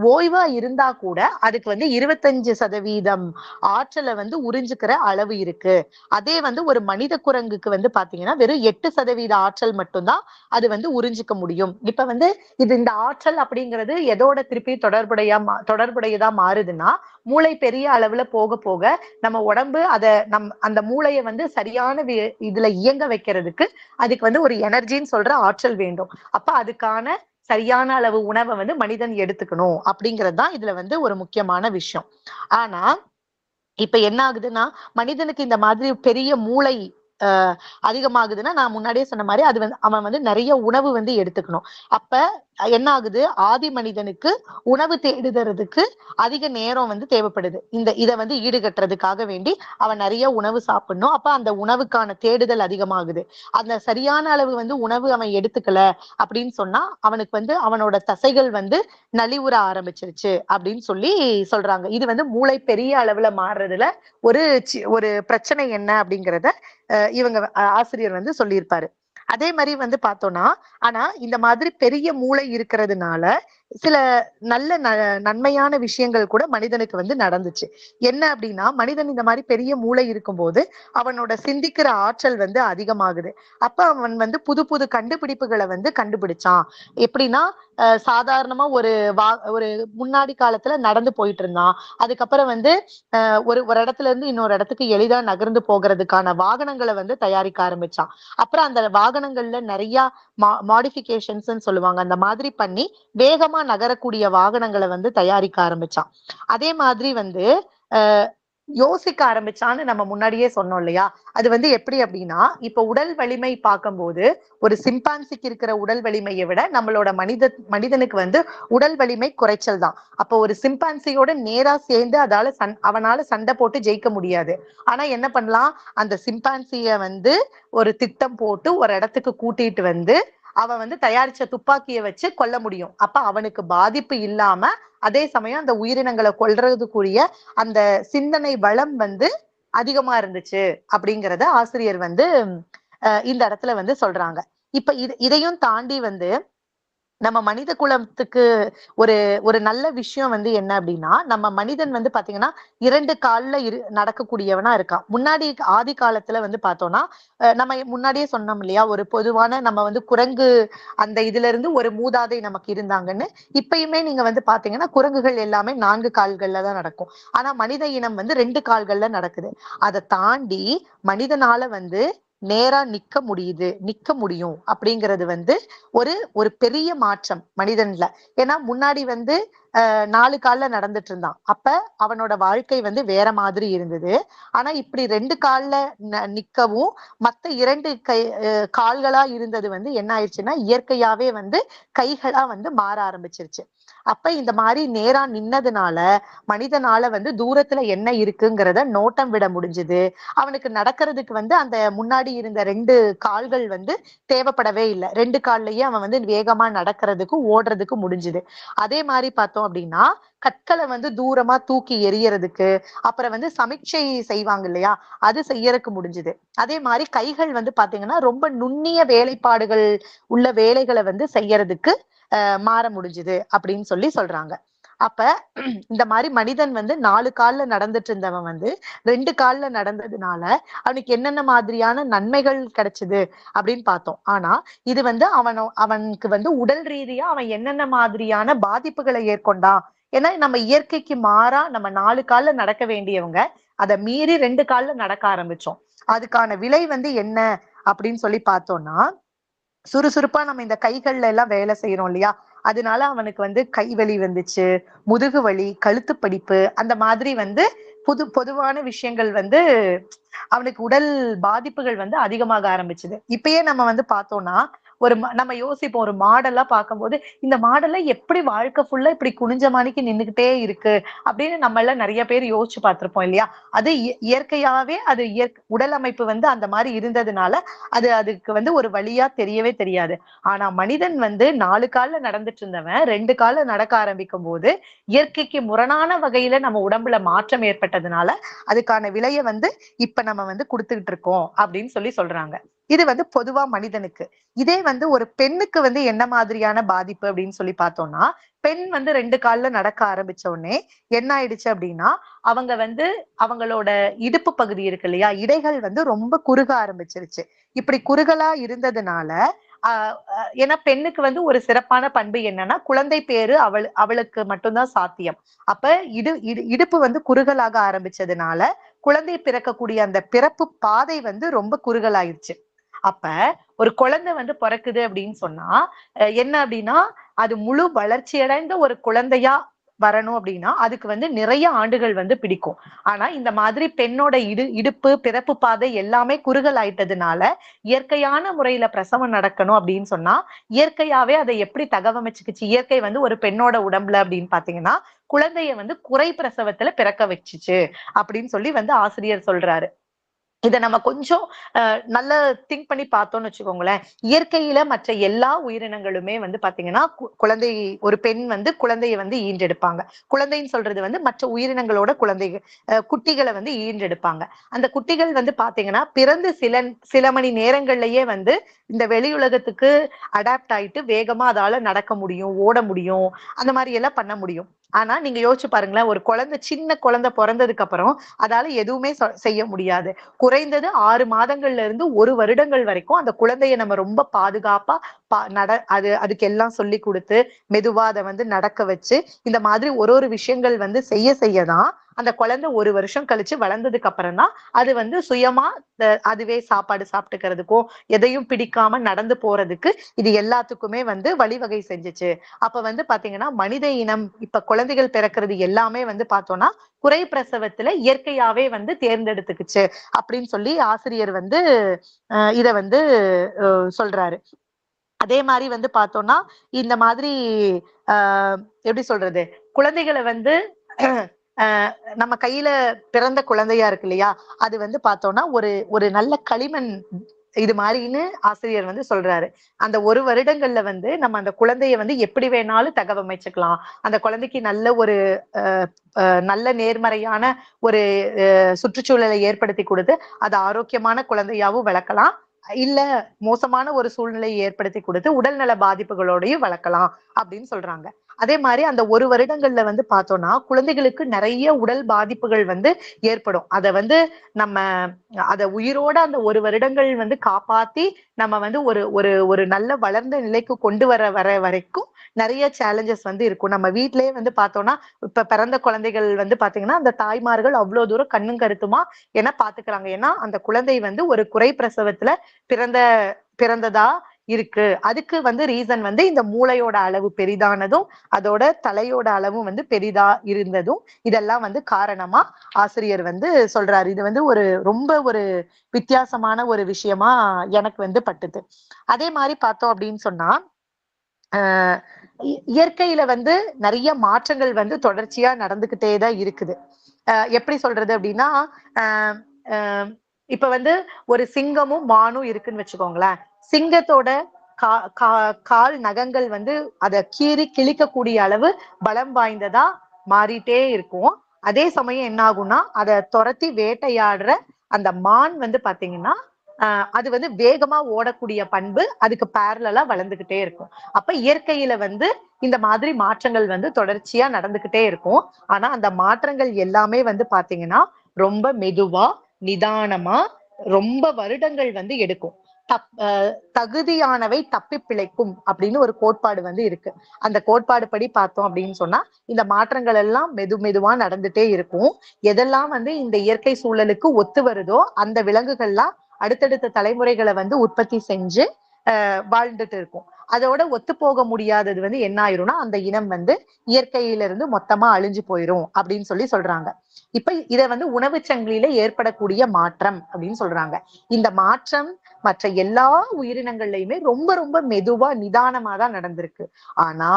ஓய்வா இருந்தா கூட அதுக்கு வந்து 25% ஆற்றலை வந்து உறிஞ்சுக்கிற அளவு இருக்கு. அதே வந்து ஒரு மனித குரங்குக்கு வந்து பாத்தீங்கன்னா வெறும் 8% ஆற்றல் மட்டும்தான் அது வந்து உறிஞ்சிக்க முடியும். இப்ப வந்து இந்த ஆற்றல் அப்படிங்கிறது எதோட திருப்பி தொடர்புடையதா மாறுதுன்னா மூளை பெரிய அளவுல போக போக நம்ம உடம்பு அந்த மூளையை வந்து சரியான இதுல இயங்க வைக்கிறதுக்கு அதுக்கு வந்து ஒரு எனர்ஜின்னு சொல்ற ஆற்றல் வேண்டும். அப்ப அதுக்கான சரியான அளவு உணவை வந்து மனிதன் எடுத்துக்கணும் அப்படிங்கிறது தான் இதுல வந்து ஒரு முக்கியமான விஷயம். ஆனா இப்ப என்ன ஆகுதுன்னா மனிதனுக்கு இந்த மாதிரி பெரிய மூளை அதிகமாகுதுன்னா நான் முன்னாடியே சொன்ன மாதிரி அது வந்து அவன் வந்து நிறைய உணவு வந்து எடுத்துக்கணும். அப்ப என்ன ஆகுது, ஆதி மனிதனுக்கு உணவு தேடுதறதுக்கு அதிக நேரம் வந்து தேவைப்படுது. இதை வந்து ஈடுகட்டுறதுக்காக வேண்டி அவன் நிறைய உணவு சாப்பிடணும். அப்ப அந்த உணவுக்கான தேடுதல் அதிகமாகுது. அந்த சரியான அளவு வந்து உணவு அவன் எடுத்துக்கல அப்படின்னு சொன்னா அவனுக்கு வந்து அவனோட தசைகள் வந்து நலிவுற ஆரம்பிச்சிருச்சு அப்படின்னு சொல்லி சொல்றாங்க. இது வந்து மூளை பெரிய அளவுல மாறுறதுல ஒரு ஒரு பிரச்சனை என்ன அப்படிங்கிறத இவங்க ஆசிரியர் வந்து சொல்லியிருப்பாரு. அதே மாதிரி வந்து பார்த்தோம்னா ஆனா இந்த மாதிரி பெரிய மூளை இருக்கிறதுனால சில நல்ல நன்மையான விஷயங்கள் கூட மனிதனுக்கு வந்து நடந்துச்சு. என்ன அப்படின்னா மனிதன் இந்த மாதிரி பெரிய மூளை இருக்கும்போது அவனோட சிந்திக்கிற ஆற்றல் வந்து அதிகமாகுது. அப்ப அவன் வந்து புது புது கண்டுபிடிப்புகளை வந்து கண்டுபிடிச்சான். எப்படின்னா சாதாரணமா ஒரு முன்னாடி காலத்துல நடந்து போயிட்டு இருந்தான். அதுக்கப்புறம் வந்து ஒரு ஒரு இடத்துல இருந்து இன்னொரு இடத்துக்கு எளிதா நகர்ந்து போகிறதுக்கான வாகனங்களை வந்து தயாரிக்க ஆரம்பிச்சான். அப்புறம் அந்த வாகனங்கள்ல நிறைய மாடிஃபிகேஷன்ஸ் சொல்லுவாங்க, அந்த மாதிரி பண்ணி வேகமா நகரக்கூடிய வாகனங்களை வந்து தயாரிக்க ஆரம்பிச்சான். அதே மாதிரி வந்து அஹ் யோசிக்க ஆரம்பிச்சான்னு நம்ம முன்னாடியே சொன்னோம் இல்லையா. அது வந்து எப்படி அப்படின்னா இப்ப உடல் வலிமை பார்க்கும்போது ஒரு சிம்பான்சிக்கு இருக்கிற உடல் வலிமையை விட நம்மளோட மனிதனுக்கு வந்து உடல் வலிமை குறைச்சல் தான். அப்போ ஒரு சிம்பான்சியோட நேரா சேர்ந்து அவனால சண்டை போட்டு ஜெயிக்க முடியாது. ஆனா என்ன பண்ணலாம், அந்த சிம்பான்சிய வந்து ஒரு திட்டம் போட்டு ஒரு இடத்துக்கு கூட்டிட்டு வந்து அவன் வந்து தயாரிச்ச துப்பாக்கியை வச்சு கொல்ல முடியும். அப்ப அவனுக்கு பாதிப்பு இல்லாம அதே சமயம் அந்த உயிரினங்களை கொல்றதுக்குரிய அந்த சிந்தனை வளம் வந்து அதிகமா இருந்துச்சு அப்படிங்கறத ஆசிரியர் வந்து இந்த இடத்துல வந்து சொல்றாங்க. இப்ப இதையும் தாண்டி வந்து நம்ம மனித குலத்துக்கு ஒரு ஒரு நல்ல விஷயம் வந்து என்ன அப்படின்னா நம்ம மனிதன் வந்து பாத்தீங்கன்னா 2 கால்ல நடக்கக்கூடியவனா இருக்கான். முன்னாடி ஆதி காலத்துல வந்து பார்த்தோம்னா நம்ம முன்னாடியே சொன்னோம் இல்லையா, ஒரு பொதுவான நம்ம வந்து குரங்கு அந்த இதுல இருந்து ஒரு மூதாதை நமக்கு இருந்தாங்கன்னு. இப்பயுமே நீங்க வந்து பாத்தீங்கன்னா குரங்குகள் எல்லாமே 4 கால்கள்ல தான் நடக்கும். ஆனா மனித இனம் வந்து 2 கால்கள்ல நடக்குது. அதை தாண்டி மனிதனால வந்து நேரா நிக்க முடியும் அப்படிங்கிறது வந்து ஒரு ஒரு பெரிய மாற்றம் மனிதன்ல. ஏன்னா முன்னாடி வந்து 4 கால்ல நடந்துட்டு இருந்தான். அப்ப அவனோட வாழ்க்கை வந்து வேற மாதிரி இருந்தது. ஆனா இப்படி 2 கால்ல நிக்கவும் மத்த 2 கால்களா இருந்தது வந்து என்ன ஆயிடுச்சுன்னா இயற்கையாவே வந்து கைகளா வந்து மாற ஆரம்பிச்சிருச்சு. அப்ப இந்த மாதிரி நேரா நின்னதுனால மனிதனால வந்து தூரத்துல என்ன இருக்குங்கிறத நோட்டம் விட முடிஞ்சது. அவனுக்கு நடக்கிறதுக்கு வந்து அந்த முன்னாடி இருந்த 2 கால்கள் வந்து தேவைப்படவே இல்லை. 2 கால்லயே அவன் வந்து வேகமா நடக்கிறதுக்கு ஓடுறதுக்கு முடிஞ்சுது. அதே மாதிரி பார்த்தோம் அப்படின்னா கற்களை வந்து தூரமா தூக்கி எறியறதுக்கு அப்புறம் வந்து சமீட்சை செய்வாங்க இல்லையா, அது செய்யறதுக்கு முடிஞ்சுது. அதே மாதிரி கைகள் வந்து பாத்தீங்கன்னா ரொம்ப நுண்ணிய வேலைப்பாடுகள் உள்ள வேலைகளை வந்து செய்யறதுக்கு மாற முடிஞ்சுது அப்படின்னு சொல்லி சொல்றாங்க. அப்ப இந்த மாதிரி மனிதன் வந்து 4 கால்ல நடந்துட்டு இருந்தவன் வந்து 2 கால்ல நடந்ததுனால அவனுக்கு என்னென்ன மாதிரியான நன்மைகள் கிடைச்சது அப்படின்னு பார்த்தோம். ஆனா இது வந்து அவனுக்கு வந்து உடல் ரீதியா அவன் என்னென்ன மாதிரியான பாதிப்புகளை ஏற்கொண்டான். ஏன்னா நம்ம இயற்கைக்கு மாறா நம்ம 4 கால்ல நடக்க வேண்டியவங்க அதை மீறி 2 கால்ல நடக்க ஆரம்பிச்சோம். அதுக்கான விலை வந்து என்ன அப்படின்னு சொல்லி பார்த்தோம்னா சுறுசுறுப்பா நம்ம இந்த கைகள்ல எல்லாம் வேலை செய்யறோம் இல்லையா, அதனால அவனுக்கு வந்து கை வலி வந்துச்சு, முதுகு வலி, கழுத்து படிப்பு, அந்த மாதிரி வந்து பொதுவான விஷயங்கள் வந்து அவனுக்கு உடல் பாதிப்புகள் வந்து அதிகமாக ஆரம்பிச்சது. இப்பயே நம்ம வந்து பார்த்தோம்னா, நம்ம யோசிப்போம், ஒரு மாடெல்லாம் பார்க்கும்போது, இந்த மாடெல்லாம் எப்படி வாழ்க்கை ஃபுல்லா இப்படி குனிஞ்ச மாணிக்கு நின்னுகிட்டே இருக்கு அப்படின்னு நம்ம எல்லாம் நிறைய பேர் யோசிச்சு பார்த்திருப்போம் இல்லையா? அது இயற்கையாவே அது உடல் அமைப்பு வந்து அந்த மாதிரி இருந்ததுனால அதுக்கு வந்து ஒரு வழியா தெரியவே தெரியாது. ஆனா மனிதன் வந்து 4 கால்ல நடந்துட்டு இருந்தவன் 2 கால்ல நடக்க ஆரம்பிக்கும் போது இயற்கைக்கு முரணான வகையில நம்ம உடம்புல மாற்றம் ஏற்பட்டதுனால அதுக்கான விலையை வந்து இப்ப நம்ம வந்து கொடுத்துக்கிட்டு இருக்கோம் அப்படின்னு சொல்லி சொல்றாங்க. இது வந்து பொதுவா மனிதனுக்கு. இதே வந்து ஒரு பெண்ணுக்கு வந்து என்ன மாதிரியான பாதிப்பு அப்படின்னு சொல்லி பார்த்தோம்னா, பெண் வந்து 2 கால்ல நடக்க ஆரம்பிச்ச உடனே என்ன ஆயிடுச்சு அப்படின்னா, அவங்க வந்து அவங்களோட இடுப்பு பகுதி இருக்கு இல்லையா, இடைகள் வந்து ரொம்ப குறுக ஆரம்பிச்சிருச்சு. இப்படி குறுகலா இருந்ததுனால ஏன்னா பெண்ணுக்கு வந்து ஒரு சிறப்பான பண்பு என்னன்னா, குழந்தை பேரு அவளுக்கு மட்டும்தான் சாத்தியம். அப்ப இடுப்பு வந்து குறுகலாக ஆரம்பிச்சதுனால குழந்தை பிறக்கக்கூடிய அந்த பிறப்பு பாதை வந்து ரொம்ப குறுகலாயிருச்சு. அப்ப ஒரு குழந்தை வந்து பிறக்குது அப்படின்னு சொன்னா என்ன அப்படின்னா, அது முழு வளர்ச்சியடைந்த ஒரு குழந்தையா வரணும் அப்படின்னா அதுக்கு வந்து நிறைய ஆண்டுகள் வந்து பிடிக்கும். ஆனா இந்த மாதிரி பெண்ணோட இடுப்பு பிறப்பு பாதை எல்லாமே குறுகல் ஆயிட்டதுனால இயற்கையான முறையில பிரசவம் நடக்கணும் அப்படின்னு சொன்னா இயற்கையாவே அதை எப்படி தகவமைச்சுக்குச்சு, இயற்கை வந்து ஒரு பெண்ணோட உடம்புல அப்படின்னு பாத்தீங்கன்னா குழந்தைய வந்து குறை பிரசவத்துல பிறக்க வச்சுச்சு அப்படின்னு சொல்லி வந்து ஆசிரியர் சொல்றாரு. இத நம்ம கொஞ்சம் நல்லா திங்க் பண்ணி பார்த்தோம்னு வச்சுக்கோங்களேன். இயற்கையில மற்ற எல்லா உயிரினங்களுமே வந்து பாத்தீங்கன்னா, குழந்தை ஒரு பெண் வந்து குழந்தைய வந்து ஈன்றெடுப்பாங்க. குழந்தைன்னு சொல்றது வந்து மற்ற உயிரினங்களோட குழந்தைகள் குட்டிகள வந்து ஈன்றெடுப்பாங்க. அந்த குட்டிகள் வந்து பாத்தீங்கன்னா, பிறந்து சில மணி நேரங்கள்லயே வந்து இந்த வெளி உலகத்துக்கு அடாப்ட் ஆயிட்டு வேகமா அதால நடக்க முடியும், ஓட முடியும், அந்த மாரி எல்லாம் பண்ண முடியும். ஆனா நீங்க யோசிச்சு பாருங்களேன், ஒரு சின்ன குழந்தை பொறந்ததுக்கு அப்புறம் அதால எதுவுமே செய்ய முடியாது. குறைந்தது 6 மாதங்கள்ல இருந்து 1 வருடங்கள் வரைக்கும் அந்த குழந்தைய நம்ம ரொம்ப பாதுகாப்பா அதுக்கு எல்லாம் சொல்லிக் கொடுத்து மெதுவா அதை வந்து நடக்க வச்சு இந்த மாதிரி ஒரு விஷயங்கள் வந்து செய்யதான் அந்த குழந்தை 1 வருஷம் கழிச்சு வளர்ந்ததுக்கு அப்புறம் தான் அது வந்து சுயமா அதுவே சாப்பாடு சாப்பிட்டுக்கிறதுக்கும் எதையும் பிடிக்காம நடந்து போறதுக்கு இது எல்லாத்துக்குமே வந்து வழிவகை செஞ்சுச்சு. அப்ப வந்து பாத்தீங்கன்னா மனித இனம் இப்ப குழந்தைகள் பிறக்கிறது எல்லாமே வந்து பார்த்தோம்னா குறை பிரசவத்துல இயற்கையாவே வந்து தேர்ந்தெடுத்துக்குச்சு அப்படின்னு சொல்லி ஆசிரியர் வந்து இத வந்து சொல்றாரு. அதே மாதிரி வந்து பார்த்தோம்னா இந்த மாதிரி எப்படி சொல்றது, குழந்தைகளை வந்து நம்ம கையில பிறந்த குழந்தையா இருக்கு இல்லையா, அது வந்து பார்த்தோம்னா ஒரு ஒரு நல்ல களிமண் இது மாதிரின்னு ஆசிரியர் வந்து சொல்றாரு. அந்த 1 வருடங்கள்ல வந்து நம்ம அந்த குழந்தைய வந்து எப்படி வேணாலும் தகவமைச்சுக்கலாம். அந்த குழந்தைக்கு நல்ல ஒரு நல்ல நேர்மறையான ஒரு சுற்றுச்சூழலை ஏற்படுத்தி கொடுத்து அது ஆரோக்கியமான குழந்தையாவும் வளர்க்கலாம். இல்ல மோசமான ஒரு சூழ்நிலையை ஏற்படுத்தி கொடுத்து உடல்நல பாதிப்புகளோடையும் வளர்க்கலாம் அப்படின்னு சொல்றாங்க. அதே மாதிரி அந்த 1 வருடங்கள்ல வந்து பார்த்தோம்னா குழந்தைகளுக்கு நிறைய உடல் பாதிப்புகள் வந்து ஏற்படும். அத வந்து நம்ம உயிரோட அந்த 1 வருடங்கள் வந்து காப்பாத்தி நம்ம வந்து ஒரு ஒரு ஒரு நல்ல வளர்ந்த நிலைக்கு கொண்டு வர வரைக்கும் நிறைய சேலஞ்சஸ் வந்து இருக்கும். நம்ம வீட்டிலேயே வந்து பார்த்தோம்னா இப்ப பிறந்த குழந்தைகள் வந்து பாத்தீங்கன்னா அந்த தாய்மார்கள் அவ்வளவு தூரம் கண்ணும் கருத்துமா என்ன பாத்துக்கிறாங்க. ஏன்னா அந்த குழந்தை வந்து ஒரு குறை பிரசவத்துல பிறந்ததா இருக்கு. அதுக்கு வந்து ரீசன் வந்து இந்த மூளையோட அளவு பெரிதானதும் அதோட தலையோட அளவும் வந்து பெரிதா இருந்ததும் இதெல்லாம் வந்து காரணமா ஆசிரியர் வந்து சொல்றாரு. இது வந்து ரொம்ப ஒரு வித்தியாசமான ஒரு விஷயமா எனக்கு வந்து பட்டுது. அதே மாதிரி பார்த்தோம் அப்படின்னு சொன்னா ஆஹ் இயற்கையில வந்து நிறைய மாற்றங்கள் வந்து தொடர்ச்சியா நடந்துகிட்டே தான் இருக்குது. எப்படி சொல்றது அப்படின்னா ஆஹ் ஆஹ் இப்ப வந்து ஒரு சிங்கமும் மானும் இருக்குன்னு வச்சுக்கோங்களேன். சிங்கத்தோட கால் நகங்கள் வந்து அதை கீறி கிழிக்கக்கூடிய அளவு பலம் வாய்ந்ததா மாறிட்டே இருக்கும். அதே சமயம் என்ன ஆகும்னா அதை துரத்தி வேட்டையாடுற அந்த மான் வந்து பாத்தீங்கன்னா அது வந்து வேகமா ஓடக்கூடிய பண்பு அதுக்கு பேரலா வளர்ந்துகிட்டே இருக்கும். அப்ப இயற்கையில வந்து இந்த மாதிரி மாற்றங்கள் வந்து தொடர்ச்சியா நடந்துகிட்டே இருக்கும். ஆனா அந்த மாற்றங்கள் எல்லாமே வந்து பாத்தீங்கன்னா ரொம்ப மெதுவா நிதானமா ரொம்ப வருடங்கள் வந்து எடுக்கும். தகுதியானவை தப்பி பிழைக்கும் அப்படின்னு ஒரு கோட்பாடு வந்து இருக்கு. அந்த கோட்பாடு படி பார்த்தோம் அப்படின்னு சொன்னா இந்த மாற்றங்கள் எல்லாம் மெதுவா நடந்துட்டே இருக்கும். எதெல்லாம் வந்து இந்த இயற்கை சூழலுக்கு ஒத்து வருதோ அந்த விலங்குகள்லாம் அடுத்தடுத்த தலைமுறைகளை வந்து உற்பத்தி செஞ்சு வாழ்ந்துட்டு இருக்கும். அதோட ஒத்து போக முடியாதது வந்து என்ன ஆயிரும்னா அந்த இனம் வந்து இயற்கையிலிருந்து மொத்தமா அழிஞ்சு போயிரும் அப்படின்னு சொல்றாங்க. இப்ப இத வந்து உணவு சங்கிலியில ஏற்படக்கூடிய மாற்றம் அப்படின்னு சொல்றாங்க. இந்த மாற்றம் மற்ற எல்லா உயிரினங்கள்லயுமே ரொம்ப ரொம்ப மெதுவா நிதானமா தான் நடந்திருக்கு. ஆனா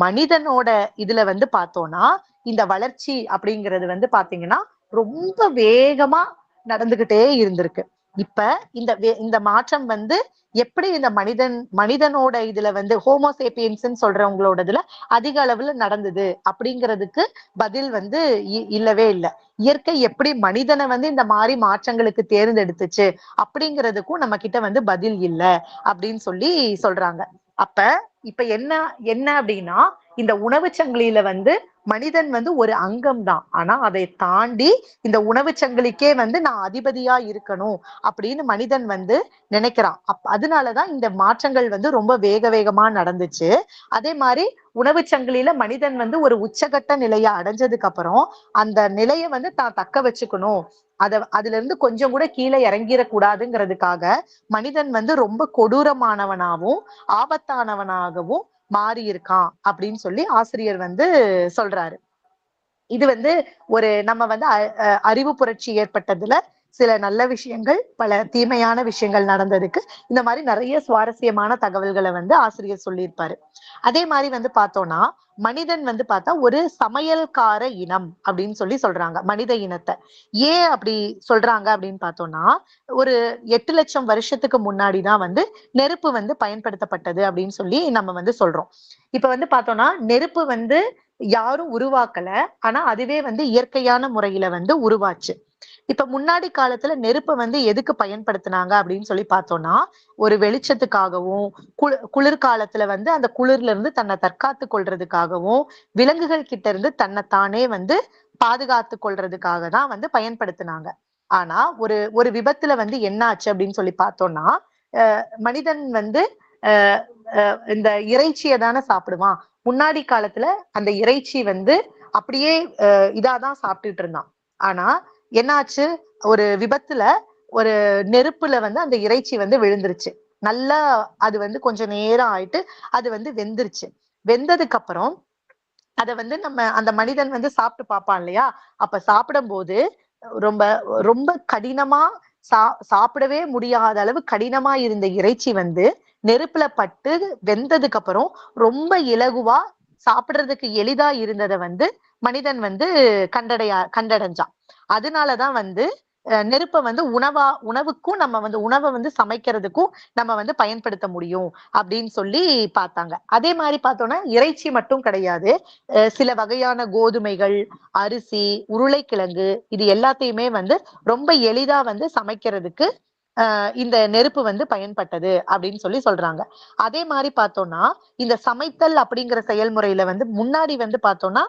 மனிதனோட இதுல வந்து பார்த்தோம்னா இந்த வளர்ச்சி அப்படிங்கிறது வந்து பாத்தீங்கன்னா ரொம்ப வேகமா நடந்துகிட்டே இருந்திருக்கு. இப்ப இந்த மாற்றம் வந்து எப்படி இந்த மனிதனோட இதுல வந்து ஹோமோசேபியன்ஸ் சொல்றவங்களோட இதுல அதிக அளவுல நடந்தது அப்படிங்கிறதுக்கு பதில் வந்து இல்லவே இல்லை. இயற்கை எப்படி மனிதனை வந்து இந்த மாதிரி மாற்றங்களுக்கு தேர்ந்தெடுத்துச்சு அப்படிங்கிறதுக்கும் நம்ம கிட்ட வந்து பதில் இல்லை அப்படின்னு சொல்றாங்க. அப்ப இப்ப என்ன என்ன அப்படின்னா இந்த உணவு சங்கிலியில வந்து மனிதன் வந்து ஒரு அங்கம் தான். ஆனா அதை தாண்டி இந்த உணவு சங்கிலிக்கே வந்து நான் அதிபதியா இருக்கணும் அப்படின்னு மனிதன் வந்து நினைக்கிறான். அதனாலதான் இந்த மாற்றங்கள் வந்து ரொம்ப வேக வேகமா நடந்துச்சு. அதே மாதிரி உணவு சங்கிலியில மனிதன் வந்து ஒரு உச்சகட்ட நிலையை அடைஞ்சதுக்கு அப்புறம் அந்த நிலையை வந்து தான் தக்க வச்சுக்கணும், அதுல இருந்து கொஞ்சம் கூட கீழே இறங்கிடக்கூடாதுங்கிறதுக்காக மனிதன் வந்து ரொம்ப கொடூரமானவனாகவும் ஆபத்தானவனாகவும் மாறி இருக்கான் அப்படின்னு ஆசிரியர் வந்து சொல்றாரு. இது வந்து ஒரு நம்ம வந்து அறிவு புரட்சி ஏற்பட்டதுல சில நல்ல விஷயங்கள், பல தீமையான விஷயங்கள் நடந்ததுக்கு இந்த மாதிரி நிறைய சுவாரஸ்யமான தகவல்களை வந்து ஆசிரியர் சொல்லியிருப்பாரு. அதே மாதிரி வந்து பார்த்தோம்னா மனிதன் வந்து பார்த்தா ஒரு சமையல்கார இனம் அப்படின்னு சொல்றாங்க மனித இனத்தை. ஏன் அப்படி சொல்றாங்க அப்படின்னு பார்த்தோம்னா ஒரு 8 லட்சம் வருஷத்துக்கு முன்னாடிதான் வந்து நெருப்பு வந்து பயன்படுத்தப்பட்டது அப்படின்னு நம்ம வந்து சொல்றோம். இப்ப வந்து பார்த்தோம்னா நெருப்பு வந்து யாரும் உருவாக்கல, ஆனா அதுவே வந்து இயற்கையான முறையில வந்து உருவாச்சு. இப்ப முன்னாடி காலத்துல நெருப்பை வந்து எதுக்கு பயன்படுத்தினாங்க அப்படின்னு பார்த்தோம்னா ஒரு வெளிச்சத்துக்காகவும் குளிர்காலத்துல வந்து அந்த குளிர்ல இருந்து தன்னை தற்காத்து கொள்றதுக்காகவும் விலங்குகள் கிட்ட இருந்து தன்னைத்தானே வந்து பாதுகாத்து கொள்றதுக்காக தான் வந்து பயன்படுத்தினாங்க. ஆனா ஒரு ஒரு விபத்துல வந்து என்ன ஆச்சு அப்படின்னு பார்த்தோம்னா மனிதன் வந்து இந்த இறைச்சியை தானே சாப்பிடுவான். முன்னாடி காலத்துல அந்த இறைச்சி வந்து அப்படியே இதாதான் சாப்பிட்டுட்டு இருந்தான். ஆனா என்னாச்சு, ஒரு விபத்துல ஒரு நெருப்புல வந்து அந்த இறைச்சி வந்து விழுந்துருச்சு. நல்லா அது வந்து கொஞ்சம் நேரம் ஆயிட்டு அது வந்து வெந்துருச்சு. வெந்ததுக்கு அப்புறம் அத வந்து அந்த மனிதன் வந்து சாப்பிட்டு பார்ப்பான் இல்லையா? அப்ப சாப்பிடும்போது ரொம்ப ரொம்ப கடினமா சாப்பிடவே முடியாத அளவு கடினமா இருந்த இறைச்சி வந்து நெருப்புல பட்டு வெந்ததுக்கு அப்புறம் ரொம்ப இலகுவா சாப்பிடுறதுக்கு எளிதா இருந்ததை வந்து மனிதன் வந்து கண்டடைஞ்சான். அதனாலதான் வந்து நெருப்பை வந்து உணவுக்கும் நம்ம வந்து உணவை வந்து சமைக்கிறதுக்கும் நம்ம வந்து பயன்படுத்த முடியும் அப்படின்னு பார்த்தாங்க. அதே மாதிரி பார்த்தோம்னா இறைச்சி மட்டும் கிடையாது. சில வகையான கோதுமைகள், அரிசி, உருளைக்கிழங்கு இது எல்லாத்தையுமே வந்து ரொம்ப எளிதா வந்து சமைக்கிறதுக்கு இந்த நெருப்பு வந்து பயன்பட்டது அப்படின்னு சொல்றாங்க. அதே மாதிரி பார்த்தோம்னா இந்த சமைத்தல் அப்படிங்கிற செயல்முறையில வந்து முன்னாடி வந்து பார்த்தோம்னா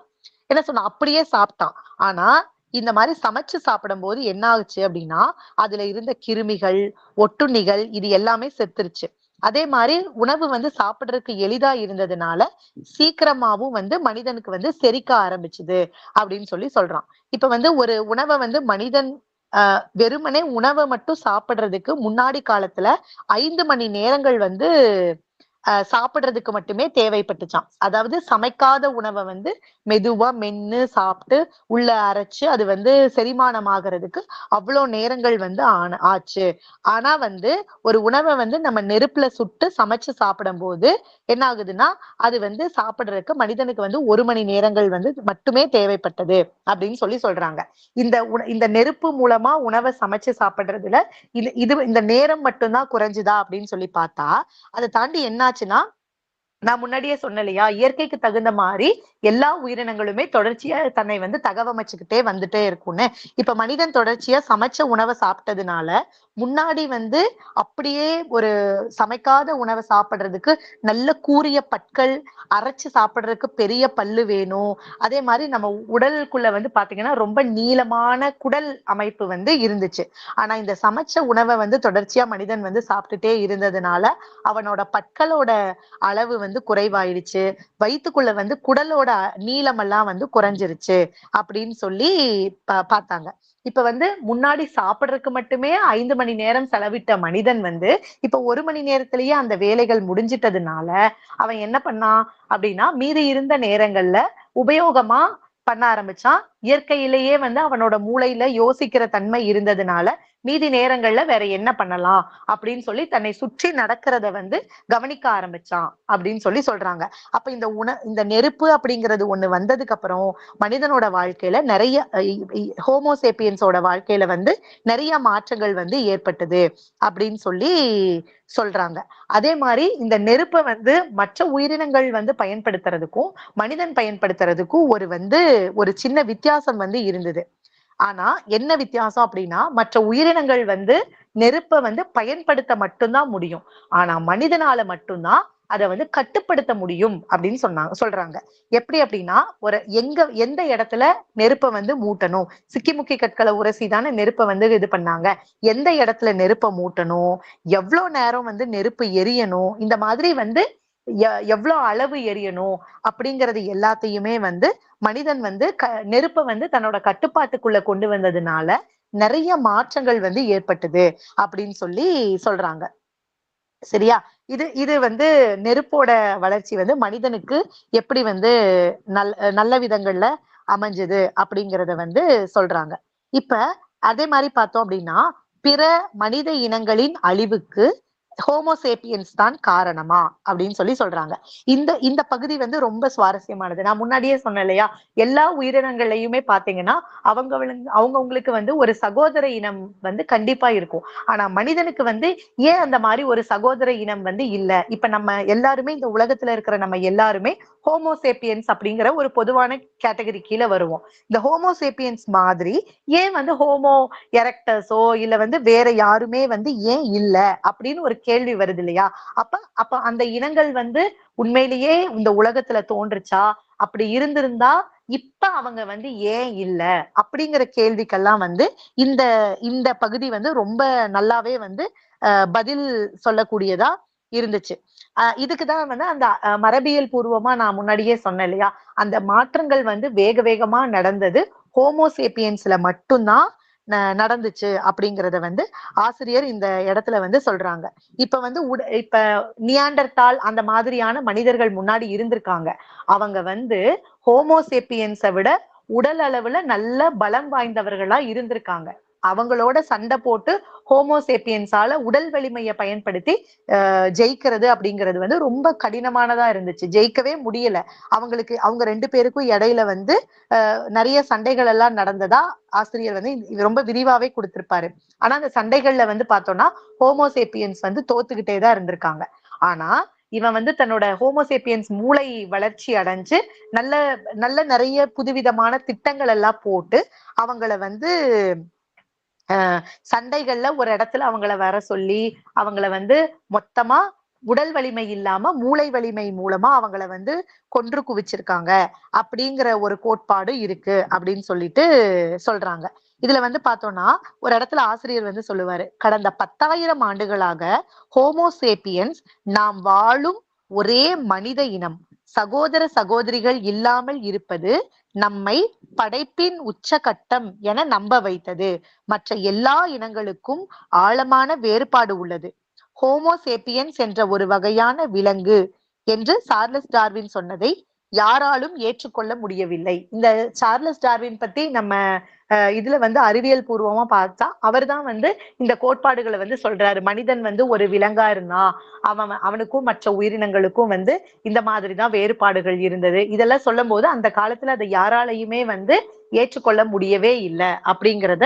என்ன சொன்னா அப்படியே சாப்பிட்டான். ஆனா இந்த மாதிரி சமைச்சு சாப்பிடும் போது என்ன ஆகுச்சு அப்படின்னா அதுல இருந்த கிருமிகள், ஒட்டுண்ணிகள் இது எல்லாமே செத்துருச்சு. அதே மாதிரி உணவு வந்து சாப்பிடுறதுக்கு எளிதா இருந்ததுனால சீக்கிரமாவும் வந்து மனிதனுக்கு வந்து செரிக்க ஆரம்பிச்சுது அப்படின்னு சொல்றான். இப்ப வந்து ஒரு உணவை வந்து மனிதன் வெறுமனே உணவை மட்டும் சாப்பிடுறதுக்கு முன்னாடி காலத்துல 5 மணி நேரங்கள் வந்து சாப்பிடுறதுக்கு மட்டுமே தேவைப்பட்டுச்சாம். அதாவது சமைக்காத உணவை வந்து மெதுவா மென்னு சாப்பிட்டு உள்ள அரைச்சு அது வந்து செரிமானம் ஆகிறதுக்கு அவ்வளவு நேரங்கள் வந்து ஆச்சு. ஆனா வந்து ஒரு உணவை வந்து நம்ம நெருப்புல சுட்டு சமைச்சு சாப்பிடும் போது என்ன ஆகுதுன்னா அது வந்து சாப்பிடுறதுக்கு மனிதனுக்கு வந்து 1 மணி நேரங்கள் வந்து மட்டுமே தேவைப்பட்டது அப்படின்னு சொல்றாங்க. இந்த நெருப்பு மூலமா உணவை சமைச்சு சாப்பிடுறதுல இந்த நேரம் மட்டும்தான் குறைஞ்சுதா அப்படின்னு பார்த்தா அதை தாண்டி என்னாச்சுன்னா நான் முன்னாடியே சொன்னேன் இல்லையா, இயற்கைக்கு தகுந்த மாதிரி எல்லா உயிரினங்களுமே தொடர்ச்சியா தன்னை வந்து தகவமைச்சுக்கிட்டே வந்துட்டே இருக்கும்னு. இப்ப மனிதன் தொடர்ச்சியா சமைச்ச உணவை சாப்பிட்டதுனால முன்னாடி வந்து அப்படியே ஒரு சமைக்காத உணவை சாப்பிடுறதுக்கு நல்ல கூரிய பற்கள், அரைச்சு சாப்பிடுறதுக்கு பெரிய பல்லு வேணும். அதே மாதிரி நம்ம உடலுக்குள்ள வந்து பாத்தீங்கன்னா ரொம்ப நீளமான குடல் அமைப்பு வந்து இருந்துச்சு. ஆனா இந்த சமைச்ச உணவை வந்து தொடர்ச்சியா மனிதன் வந்து சாப்பிட்டுட்டே இருந்ததுனால அவனோட பற்களோட அளவு வந்து குறைவாயிடுச்சு. வயித்துக்குள்ள வந்து குடலோட நீளமெல்லாம் வந்து குறைஞ்சிருச்சு அப்படின்னு பார்த்தாங்க. இப்ப வந்து முன்னாடி சாப்பிடறதுக்கு மட்டுமே 5 மணி நேரம் செலவிட்ட மனிதன் வந்து இப்ப 1 மணி நேரத்திலேயே அந்த வேலைகள் முடிஞ்சிட்டதுனால அவன் என்ன பண்ணான் அப்படின்னா மீதி இருந்த நேரங்கள்ல உபயோகமா பண்ண ஆரம்பிச்சான். இயற்கையிலேயே வந்து அவனோட மூளையில யோசிக்கிற தன்மை இருந்ததுனால மீதி நேரங்கள்ல வேற என்ன பண்ணலாம் அப்படின்னு சொல்லி தன்னை சுற்றி நடக்கிறத வந்து கவனிக்க ஆரம்பிச்சான் அப்படின்னு சொல்லி சொல்றாங்க. அப்ப இந்த நெருப்பு அப்படிங்கிறது ஒண்ணு வந்ததுக்கு அப்புறம் மனிதனோட வாழ்க்கையில நிறைய ஹோமோசேப்பியன்ஸோட வாழ்க்கையில வந்து நிறைய மாற்றங்கள் வந்து ஏற்பட்டது அப்படின்னு சொல்லி சொல்றாங்க. அதே மாதிரி இந்த நெருப்பை வந்து மற்ற உயிரினங்கள் வந்து பயன்படுத்துறதுக்கும் மனிதன் பயன்படுத்துறதுக்கும் ஒரு சின்ன வித்தியாசம் வந்து இருந்தது. ஆனா என்ன வித்தியாசம் அப்படின்னா மற்ற உயிரினங்கள் வந்து நெருப்பை வந்து பயன்படுத்த மட்டும்தான் முடியும். ஆனா மனிதனால மட்டும்தான் அதை வந்து கட்டுப்படுத்த முடியும் அப்படின்னு சொல்றாங்க. எப்படி அப்படின்னா எந்த இடத்துல நெருப்பை வந்து மூட்டணும், சிக்கிமுக்கி கற்களை உரசி தானே நெருப்பை வந்து இது பண்ணாங்க. எந்த இடத்துல நெருப்பை மூட்டணும், எவ்வளவு நேரம் வந்து நெருப்பு எரியணும், இந்த மாதிரி வந்து எவ்வளவு அளவு எரியணும் அப்படிங்கறது எல்லாத்தையுமே வந்து மனிதன் வந்து நெருப்பை வந்து தன்னோட கட்டுப்பாட்டுக்குள்ள கொண்டு வந்ததுனால நிறைய மாற்றங்கள் வந்து ஏற்பட்டது அப்படின்னு சொல்லி சொல்றாங்க. சரியா? இது வந்து நெருப்போட வளர்ச்சி வந்து மனிதனுக்கு எப்படி வந்து நல்ல விதங்கள்ல அமைஞ்சது அப்படிங்கறத வந்து சொல்றாங்க. இப்ப அதே மாதிரி பார்த்தோம் அப்படின்னா பிற மனித இனங்களின் அழிவுக்கு ஹோமோசேப்பியன்ஸ் தான் காரணமா அப்படின்னு சொல்லி சொல்றாங்க. இந்த பகுதி வந்து ரொம்ப சுவாரஸ்யமானது. நான் முன்னாடியே சொன்னேன் இல்லையா, எல்லா உயிரினங்களையுமே பாத்தீங்கன்னா அவங்கவுங்களுக்கு வந்து ஒரு சகோதர இனம் வந்து கண்டிப்பா இருக்கும். ஆனா மனிதனுக்கு வந்து ஏன் அந்த மாதிரி ஒரு சகோதர இனம் வந்து இல்ல? இப்ப நம்ம எல்லாருமே இந்த உலகத்துல இருக்கிற நம்ம எல்லாருமே ஹோமோசேப்பியன்ஸ் அப்படிங்கிற ஒரு பொதுவான கேட்டகரி கீழே வருவோம். இந்த ஹோமோசேப்பியன்ஸ் மாதிரி ஏன் வந்து ஹோமோ எரக்டர்ஸோ இல்ல வந்து வேற யாருமே வந்து ஏன் இல்ல அப்படின்னு ஒரு கேள்வி வருது இல்லையா? அப்ப அப்ப அந்த இனங்கள் வந்து உண்மையிலேயே இந்த உலகத்துல தோன்றுச்சா? அப்படி இருந்திருந்தா இப்ப அவங்க வந்து ஏன் இல்ல அப்படிங்கிற கேள்விக்கெல்லாம் வந்து இந்த இந்த பகுதி வந்து ரொம்ப நல்லாவே வந்து பதில் சொல்லக்கூடியதா இருந்துச்சு. இதுக்குதான் வந்து அந்த மரபியல் பூர்வமா நான் முன்னாடியே சொன்னேன் இல்லையா, அந்த மாற்றங்கள் வந்து வேக வேகமா நடந்தது ஹோமோசேப்பியன்ஸ்ல மட்டும்தான் நடந்துச்சு அப்படிங்கறத வந்து ஆசிரியர் இந்த இடத்துல வந்து சொல்றாங்க. இப்ப வந்து இப்ப நியாண்டர்தால் அந்த மாதிரியான மனிதர்கள் முன்னாடி இருந்திருக்காங்க. அவங்க வந்து ஹோமோசேப்பியன்ஸை விட உடல் அளவுல நல்ல பலம் வாய்ந்தவர்களா இருந்திருக்காங்க. அவங்களோட சண்டை போட்டு ஹோமோசேப்பியன்ஸால உடல் வலிமையை பயன்படுத்தி ஜெயிக்கிறது அப்படிங்கிறது வந்து ரொம்ப கடினமானதா இருந்துச்சு. ஜெயிக்கவே முடியல. அவங்க 2 பேருக்கும் இடையில வந்து நிறைய சண்டைகள் எல்லாம் நடந்ததா ஆசிரியர் வந்து ரொம்ப விரிவாவே கொடுத்திருப்பாரு. ஆனா அந்த சண்டைகள்ல வந்து பார்த்தோம்னா ஹோமோசேப்பியன்ஸ் வந்து தோத்துக்கிட்டே தான் இருந்திருக்காங்க. ஆனா இவன் வந்து தன்னோட ஹோமோசேப்பியன்ஸ் மூளை வளர்ச்சி அடைஞ்சு நல்ல நல்ல நிறைய புதுவிதமான திட்டங்கள் எல்லாம் போட்டு அவங்கள வந்து சண்டைகள்ல ஒரு இடத்துல அவங்கள வர சொல்லி அவங்கள வந்து மொத்தமா உடல் வலிமை இல்லாம மூளை வலிமை மூலமா அவங்கள வந்து கொன்று குவிச்சிருக்காங்க அப்படிங்கிற ஒரு கோட்பாடு இருக்கு அப்படின்னு சொல்லிட்டு சொல்றாங்க. இதுல வந்து பார்த்தோம்னா ஒரு இடத்துல ஆசிரியர் வந்து சொல்லுவாரு, கடந்த 10,000 ஆண்டுகளாக ஹோமோசேப்பியன்ஸ் நாம் வாழும் ஒரே மனித இனம், சகோதர சகோதரிகள் இல்லாமல் இருப்பது நம்மை படைப்பின் உச்சகட்டம் என நம்ப வைத்தது. மற்ற எல்லா இனங்களுக்கும் ஆழமான வேறுபாடு உள்ளது. ஹோமோசேப்பியன்ஸ் என்ற ஒரு வகையான விலங்கு என்று சார்லஸ் டார்வின் சொன்னதை யாராலும் ஏற்றுக்கொள்ள முடியவில்லை. இந்த சார்லஸ் டார்வின் பத்தி நம்ம இதுல வந்து அறிவியல் பூர்வமா பார்த்தா அவர் தான் வந்து இந்த கோட்பாடுகளை வந்து சொல்றாரு. மனிதன் வந்து ஒரு விலங்கா இருந்தான், அவனுக்கும் மற்ற உயிரினங்களுக்கும் வந்து இந்த மாதிரிதான் வேறுபாடுகள் இருந்தது. இதெல்லாம் சொல்லும் போது அந்த காலத்துல அதை யாராலையுமே வந்து ஏற்றுக்கொள்ள முடியவே இல்லை அப்படிங்கிறத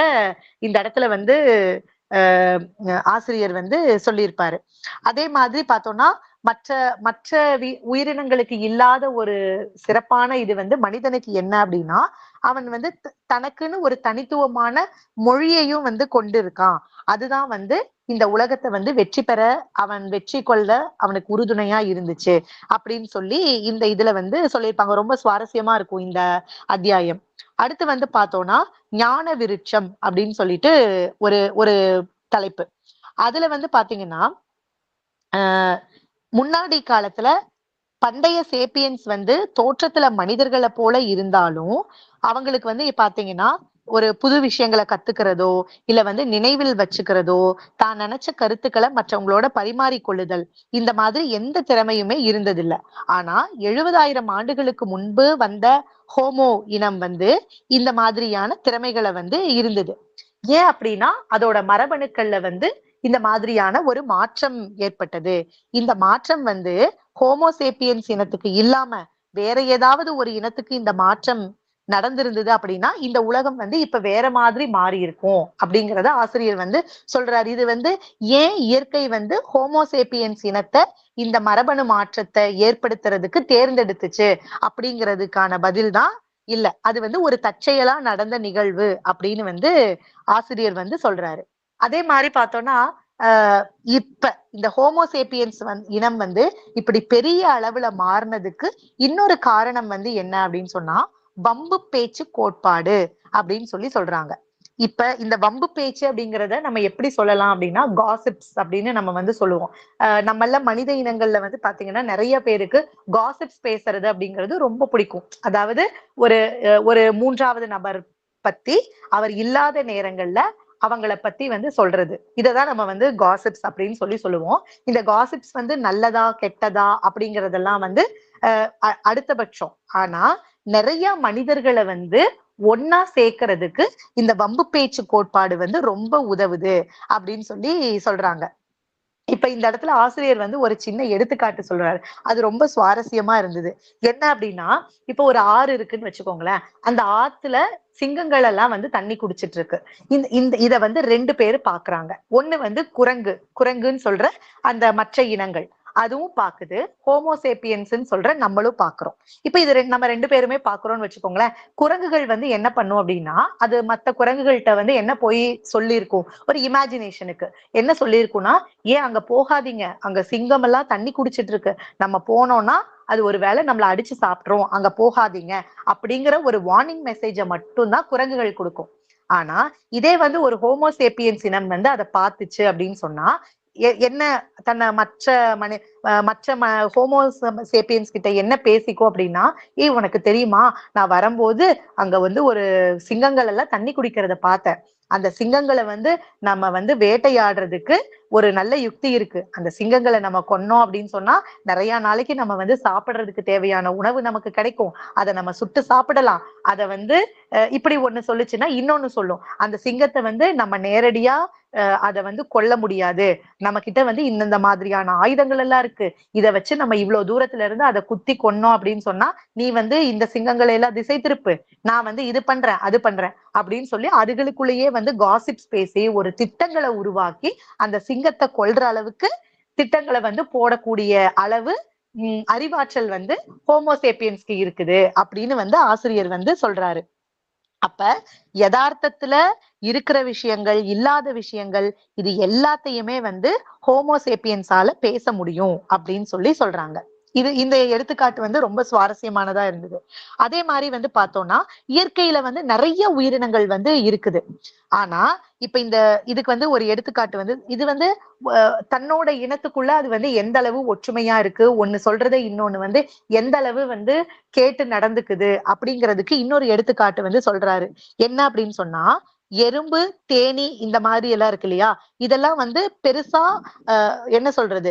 இந்த இடத்துல வந்து ஆசிரியர் வந்து சொல்லியிருப்பாரு. அதே மாதிரி பார்த்தோம்னா மற்ற மற்ற உயிரினங்களுக்கு இல்லாத ஒரு சிறப்பான இது வந்து மனிதனுக்கு என்ன அப்படின்னா அவன் வந்து தனக்குன்னு ஒரு தனித்துவமான மொழியையும் வந்து கொண்டு இருக்கான். அதுதான் வந்து இந்த உலகத்தை வந்து வெற்றி கொள்ள அவனுக்கு உறுதுணையா இருந்துச்சு அப்படின்னு சொல்லி இந்த இதுல வந்து சொல்லியிருப்பாங்க. ரொம்ப சுவாரஸ்யமா இருக்கும் இந்த அத்தியாயம். அடுத்து வந்து பார்த்தோம்னா ஞான விருட்சம் அப்படின்னு சொல்லிட்டு ஒரு ஒரு தலைப்பு. அதுல வந்து பாத்தீங்கன்னா முன்னாடி காலத்துல பண்டைய சேப்பியன்ஸ் வந்து தோற்றத்துல மனிதர்களை போல இருந்தாலும் அவங்களுக்கு வந்து பாத்தீங்கன்னா ஒரு புது விஷயங்களை கத்துக்கிறதோ இல்ல வந்து நினைவில் வச்சுக்கிறதோ தான் நினைச்ச கருத்துக்களை மற்றவங்களோட பரிமாறிக்கொள்ளுதல் இந்த மாதிரி எந்த திறமையுமே இருந்ததில்ல. ஆனா 70,000 ஆண்டுகளுக்கு முன்பு வந்த ஹோமோ இனம் வந்து இந்த மாதிரியான திறமைகளை வந்து இருந்தது. ஏன் அப்படின்னா அதோட மரபணுக்கள்ல வந்து இந்த மாதிரியான ஒரு மாற்றம் ஏற்பட்டது. இந்த மாற்றம் வந்து ஹோமோசேப்பியன்ஸ் இனத்துக்கு இல்லாம வேற ஏதாவது ஒரு இனத்துக்கு இந்த மாற்றம் நடந்திருந்தது அப்படின்னா இந்த உலகம் வந்து இப்ப வேற மாதிரி மாறி இருக்கும் அப்படிங்கறத ஆசிரியர் வந்து சொல்றாரு. இது வந்து ஏன் இயற்கை வந்து ஹோமோசேப்பியன்ஸ் இனத்தை இந்த மரபணு மாற்றத்தை ஏற்படுத்துறதுக்கு தேர்ந்தெடுத்துச்சு அப்படிங்கிறதுக்கான பதில் தான் இல்ல. அது வந்து ஒரு தற்செயலா நடந்த நிகழ்வு அப்படின்னு வந்து ஆசிரியர் வந்து சொல்றாரு. அதே மாதிரி பார்த்தோம்னா இப்ப இந்த ஹோமோசேப்பியன்ஸ் இனம் வந்து இப்படி பெரிய அளவுல மாறினதுக்கு இன்னொரு காரணம் வந்து என்ன அப்படின்னு சொன்னா வம்பு பேச்சு கோட்பாடு அப்படின்னு சொல்றாங்க. இப்ப இந்த வம்பு பேச்சு அப்படிங்கிறத நம்ம எப்படி சொல்லலாம் அப்படின்னா காசிப்ஸ் அப்படின்னு நம்ம வந்து சொல்லுவோம். நம்மள மனித இனங்கள்ல வந்து பாத்தீங்கன்னா நிறைய பேருக்கு காசிப்ஸ் பேசுறது அப்படிங்கிறது ரொம்ப பிடிக்கும். அதாவது ஒரு ஒரு மூன்றாவது நபர் பத்தி அவர் இல்லாத நேரங்கள்ல அவங்கள பத்தி வந்து சொல்றது. இததான் நம்ம வந்து காசிப்ஸ் அப்படின்னு சொல்லுவோம். இந்த காசிப்ஸ் வந்து நல்லதா கெட்டதா அப்படிங்கறதெல்லாம் வந்து அடுத்த பட்சம். ஆனா நிறைய மனிதர்களை வந்து ஒன்னா சேர்க்கறதுக்கு இந்த வம்பு பேச்சு கோட்பாடு வந்து ரொம்ப உதவுது அப்படின்னு சொல்றாங்க. இப்ப இந்த இடத்துல ஆசிரியர் வந்து ஒரு சின்ன எடுத்துக்காட்டு சொல்றாரு. அது ரொம்ப சுவாரஸ்யமா இருந்தது. என்ன அப்படின்னா இப்ப ஒரு ஆறு இருக்குன்னு வச்சுக்கோங்களேன். அந்த ஆத்துல சிங்கங்கள் எல்லாம் வந்து தண்ணி குடிச்சிட்டு இருக்கு. இத வந்து 2 பேரு பாக்குறாங்க. ஒண்ணு வந்து குரங்குன்னு சொல்ற அந்த மற்ற இனங்கள் அதுவும் பாக்குது. ஹோமோசேப்பியன்ஸ்ன்னு சொல்ற நம்மளும் பாக்குறோம். இப்ப இது நம்ம 2 பேருமே பாக்குறோம்னு வச்சுக்கோங்களேன். குரங்குகள் வந்து என்ன பண்ணும் அப்படின்னா அது மத்த குரங்குகள்கிட்ட வந்து என்ன போய் சொல்லியிருக்கும் ஒரு இமேஜினேஷனுக்கு என்ன சொல்லியிருக்கும்னா ஏன் அங்க போகாதீங்க, அங்க சிங்கம் எல்லாம் தண்ணி குடிச்சிட்டு இருக்கு, நம்ம போனோம்னா அது ஒரு வேளை நம்மள அடிச்சு சாப்பிட்டுரும், அங்க போகாதீங்க அப்படிங்கிற ஒரு வார்னிங் மெசேஜ மட்டும் தான் குரங்குகள் கொடுக்கும். ஆனா இதே வந்து ஒரு ஹோமோசேப்பியன்ஸ் இனம் வந்து அதை பார்த்துச்சு அப்படின்னு சொன்னா என்ன தன்னை மற்ற ஹோமோசேப்பியன்ஸ் கிட்ட என்ன பேசிக்கும் அப்படின்னா உனக்கு தெரியுமா நான் வரும்போது அங்க வந்து ஒரு சிங்கங்கள் எல்லாம் தண்ணி குடிக்கிறத பார்த்தேன். அந்த சிங்கங்களை வந்து நம்ம வந்து வேட்டையாடுறதுக்கு ஒரு நல்ல யுக்தி இருக்கு. அந்த சிங்கங்களை நம்ம கொன்னோம் அப்படின்னு சொன்னா நிறைய நாளைக்கு நம்ம வந்து சாப்பிடுறதுக்கு தேவையான உணவு நமக்கு கிடைக்கும். அதை நம்ம சுட்டு சாப்பிடலாம். அதை வந்து இப்படி ஒண்ணு சொல்லுச்சுன்னா இன்னொன்னு சொல்லும். அந்த சிங்கத்தை வந்து நம்ம நேரடியா அதை வந்து கொல்ல முடியாது. நம்ம கிட்ட வந்து இந்த மாதிரியான ஆயுதங்கள் எல்லாம் இருக்கு. இதை வச்சு நம்ம இவ்வளவு தூரத்துல இருந்து அதை குத்தி கொன்னோம் அப்படின்னு சொன்னா நீ வந்து இந்த சிங்கங்களை எல்லாம் திசை திருப்பு, நான் வந்து இது பண்றேன் அது பண்றேன் அப்படின்னு அதுகளுக்குள்ளேயே வந்து காசிப்ஸ் பேசி ஒரு திட்டங்களை உருவாக்கி அந்த சிங்கத்தை கொல்ற அளவுக்கு திட்டங்களை வந்து போடக்கூடிய அளவு அறிவாற்றல் வந்து ஹோமோசேப்பியன்ஸ்க்கு இருக்குது அப்படின்னு வந்து ஆசிரியர் வந்து சொல்றாரு. அப்ப யதார்த்தத்துல இருக்கிற விஷயங்கள் இல்லாத விஷயங்கள் இது எல்லாத்தையுமே வந்து ஹோமோசேப்பியன்ஸால பேச முடியும் அப்படின்னு சொல்றாங்க. இந்த எடுத்துக்காட்டு வந்து ரொம்ப சுவாரஸ்யமானதா இருந்தது. அதே மாதிரி வந்து பார்த்தோம்னா இயற்கையில வந்து நிறைய உயிரினங்கள் வந்து இருக்குது. ஆனா இப்ப இதுக்கு வந்து ஒரு எடுத்துக்காட்டு வந்து இது வந்து தன்னோட இனத்துக்குள்ள அது வந்து எந்த அளவு ஒற்றுமையா இருக்கு, ஒண்ணு சொல்றதை இன்னொன்னு வந்து எந்த அளவு வந்து கேட்டு நடந்துக்குது அப்படிங்கிறதுக்கு இன்னொரு எடுத்துக்காட்டு வந்து சொல்றாரு. என்ன அப்படின்னு சொன்னா எறும்பு, தேனி இந்த மாதிரி எல்லாம் இருக்கு இல்லையா, இதெல்லாம் வந்து பெருசா என்ன சொல்றது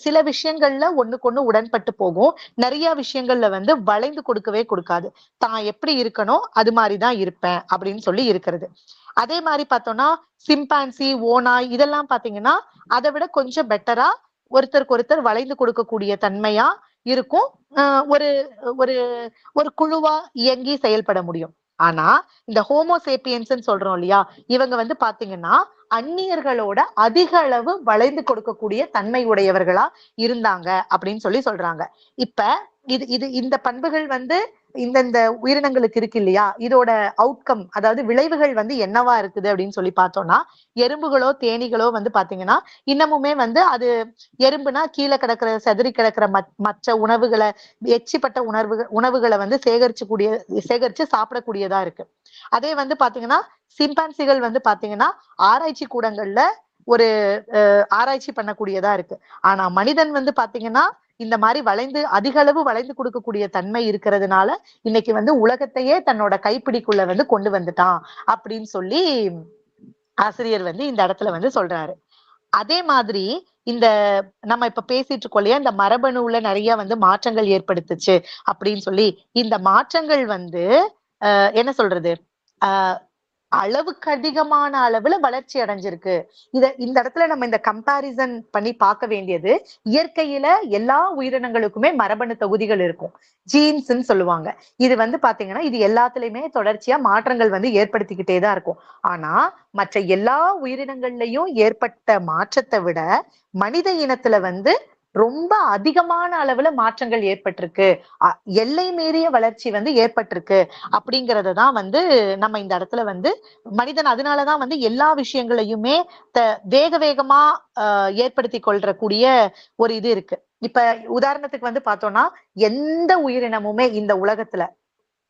சில விஷயங்கள்ல ஒண்ணுக்கு உடன்பட்டு போகும். நிறைய விஷயங்கள்ல வந்து வளைந்து கொடுக்கவே கொடுக்காது. தான் எப்படி இருக்கணும் அது மாதிரிதான் இருப்பேன் அப்படின்னு இருக்கிறது. அதே மாதிரி பார்த்தோம்னா சிம்பான்சி, ஓனாய் இதெல்லாம் பாத்தீங்கன்னா அதை விட கொஞ்சம் பெட்டரா ஒருத்தருக்கு ஒருத்தர் வளைந்து கொடுக்கக்கூடிய தன்மையா இருக்கும். ஒரு ஒரு ஒரு குழுவா இயங்கி செயல்பட முடியும். ஆனா இந்த ஹோமோசேப்பியன்ஸ் சொல்றோம் இல்லையா, இவங்க வந்து பாத்தீங்கன்னா அந்நியர்களோட அதிக அளவு வளைந்து கொடுக்கக்கூடிய தன்மை உடையவர்களா இருந்தாங்க அப்படின்னு சொல்றாங்க. இப்ப இந்த பண்புகள் வந்து இந்த உயிரினங்களுக்கு இருக்கு இல்லையா, இதோட அவுட்கம் அதாவது விளைவுகள் வந்து என்னவா இருக்குது அப்படின்னு பார்த்தோம்னா எறும்புகளோ தேனீகளோ வந்து பாத்தீங்கன்னா இன்னமுமே வந்து அது எறும்புனா கீழே கிடக்கிற செதறி கிடக்கிற மற்ற உணவுகளை எச்சிப்பட்ட உணவுகளை வந்து சேகரிச்சு சாப்பிடக்கூடியதா இருக்கு. அதே வந்து பாத்தீங்கன்னா சிம்பான்சிகள் வந்து பாத்தீங்கன்னா ஆராய்ச்சி கூடங்கள்ல ஒரு ஆராய்ச்சி பண்ணக்கூடியதா இருக்கு. ஆனா மனிதன் வந்து பாத்தீங்கன்னா இந்த மாதிரி அதிக அளவு வளைந்து கொடுக்கக்கூடிய தன்மை இருக்கிறதுனால இன்னைக்கு வந்து உலகத்தையே தன்னோட கைப்பிடிக்குள்ள வந்து கொண்டு வந்துட்டான் அப்படின்னு சொல்லி ஆசிரியர் வந்து இந்த இடத்துல வந்து சொல்றாரு. அதே மாதிரி இந்த நம்ம இப்ப பேசிட்டு இருக்கோம் இல்லையா, இந்த மரபணுல நிறைய வந்து மாற்றங்கள் ஏற்படுத்துச்சு அப்படின்னு சொல்லி, இந்த மாற்றங்கள் வந்து என்ன சொல்றது, ஆஹ் அளவுக்கு அதிகமான அளவுல வளர்ச்சி அடைஞ்சிருக்கு. இந்த இடத்துல நம்ம இந்த கம்பாரிசன் பண்ணி பார்க்க வேண்டியது, இயற்கையில எல்லா உயிரினங்களுக்குமே மரபணு தொகுதிகள் இருக்கும், ஜீன்ஸ்ன்னு சொல்லுவாங்க. இது வந்து பாத்தீங்கன்னா இது எல்லாத்துலயுமே தொடர்ச்சியா மாற்றங்கள் வந்து ஏற்படுத்திக்கிட்டே தான் இருக்கும். ஆனா மற்ற எல்லா உயிரினங்கள்லயும் ஏற்பட்ட மாற்றத்தை விட மனித இனத்துல வந்து ரொம்ப அதிகமான அளவுல மாற்றங்கள் ஏற்பட்டிருக்கு, எல்லை மீறிய வளர்ச்சி வந்து ஏற்பட்டிருக்கு அப்படிங்கறதான் வந்து நம்ம இந்த இடத்துல வந்து மனிதன் அதனாலதான் வந்து எல்லா விஷயங்களையுமே வேக வேகமா ஏற்படுத்தி கொள்றக்கூடிய ஒரு இது இருக்கு. இப்ப உதாரணத்துக்கு வந்து பார்த்தோம்னா எந்த உயிரினமுமே இந்த உலகத்துல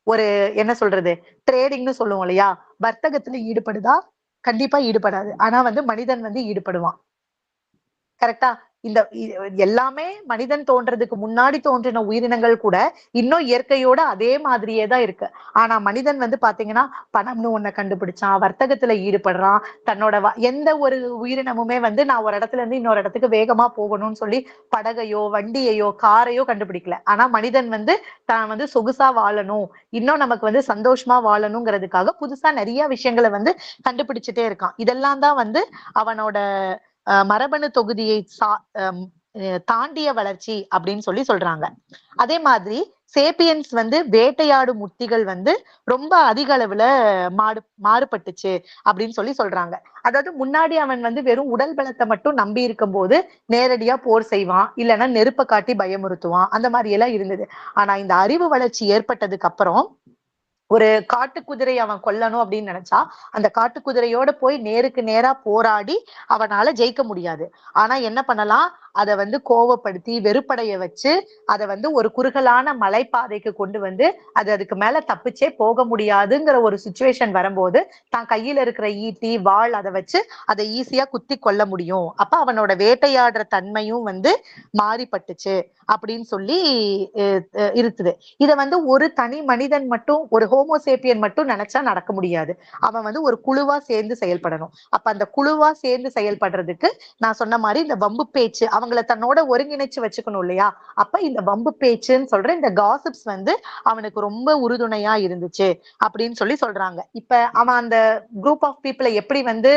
ஒரு என்ன சொல்றது, ட்ரேடிங்னு சொல்லுவோம் இல்லையா, வர்த்தகத்துல ஈடுபடுதா? கண்டிப்பா ஈடுபடாது. ஆனா வந்து மனிதன் வந்து ஈடுபடுவான். கரெக்டா? இந்த எல்லாமே மனிதன் தோன்றதுக்கு முன்னாடி தோன்றின உயிரினங்கள் கூட இன்னும் இயற்கையோட அதே மாதிரியே தான் இருக்கு. ஆனா மனிதன் வந்து பாத்தீங்கன்னா பணம்னு ஒண்ண கண்டுபிடிச்சான், வர்த்தகத்துல ஈடுபடுறான். தன்னோட எந்த ஒரு உயிரினமுமே வந்து நான் ஒரு இடத்துல இருந்து இன்னொரு இடத்துக்கு வேகமா போகணும்னு சொல்லி படகையோ வண்டியையோ காரையோ கண்டுபிடிக்கல. ஆனா மனிதன் வந்து தான் வந்து சொகுசா வாழணும், இன்னும் நமக்கு வந்து சந்தோஷமா வாழணுங்கிறதுக்காக புதுசா நிறைய விஷயங்களை வந்து கண்டுபிடிச்சிட்டே இருக்கான். இதெல்லாம் தான் வந்து அவனோட மரபணு தொகுதியை தாண்டிய வளர்ச்சி அப்படின்னு சொல்லி சொல்றாங்க. அதே மாதிரி சேப்பியன்ஸ் வந்து வேட்டையாடும் உத்திகள் வந்து ரொம்ப அதிக அளவுல மாறுபட்டுச்சு அப்படின்னு சொல்லி சொல்றாங்க. அதாவது முன்னாடி அவன் வந்து வெறும் உடல் பலத்தை மட்டும் நம்பி இருக்கும் போது நேரடியா போர் செய்வான், இல்லைன்னா நெருப்பை காட்டி பயமுறுத்துவான், அந்த மாதிரி எல்லாம் இருந்தது. ஆனா இந்த அறிவு வளர்ச்சி ஏற்பட்டதுக்கு அப்புறம் ஒரு காட்டு குதிரை அவன் கொல்லணும் அப்படின்னு நினைச்சா அந்த காட்டு குதிரையோட போய் நேருக்கு நேரா போராடி அவனால ஜெயிக்க முடியாது. ஆனா என்ன பண்ணலாம், அதை வந்து கோவப்படுத்தி வெறுப்படைய வச்சு அதை வந்து ஒரு குறுகலான மலைப்பாதைக்கு கொண்டு வந்து அதுக்கு மேல தப்பிச்சே போக முடியாதுங்கிற ஒரு சுச்சுவேஷன் வரும்போது தான் கையில இருக்கிற ஈட்டி வாள் அதை வச்சு அதை ஈஸியா குத்தி கொள்ள முடியும். அப்ப அவனோட வேட்டையாடுற தன்மையும் வந்து மாறிப்பட்டுச்சு அப்படின்னு சொல்லி இருக்குது. இத வந்து ஒரு தனி மனிதன் மட்டும், ஒரு ஹோமோசேப்பியன் மட்டும் நினைச்சா நடக்க முடியாது. அவன் வந்து ஒரு குழுவா சேர்ந்து செயல்படணும். அப்ப அந்த குழுவா சேர்ந்து செயல்படுறதுக்கு நான் சொன்ன மாதிரி இந்த வம்பு பேச்சு அவங்கள தன்னோட ஒருங்கிணைச்சு வச்சுக்கணும் இல்லையா. அப்ப இந்த வம்பு பேச்சுன்னு சொல்ற இந்த காசிப்ஸ் வந்து அவனுக்கு ரொம்ப உறுதுணையா இருந்துச்சு அப்படின்னு சொல்லி சொல்றாங்க. இப்ப அவன் அந்த குரூப் ஆஃப் பீப்புளை எப்படி வந்து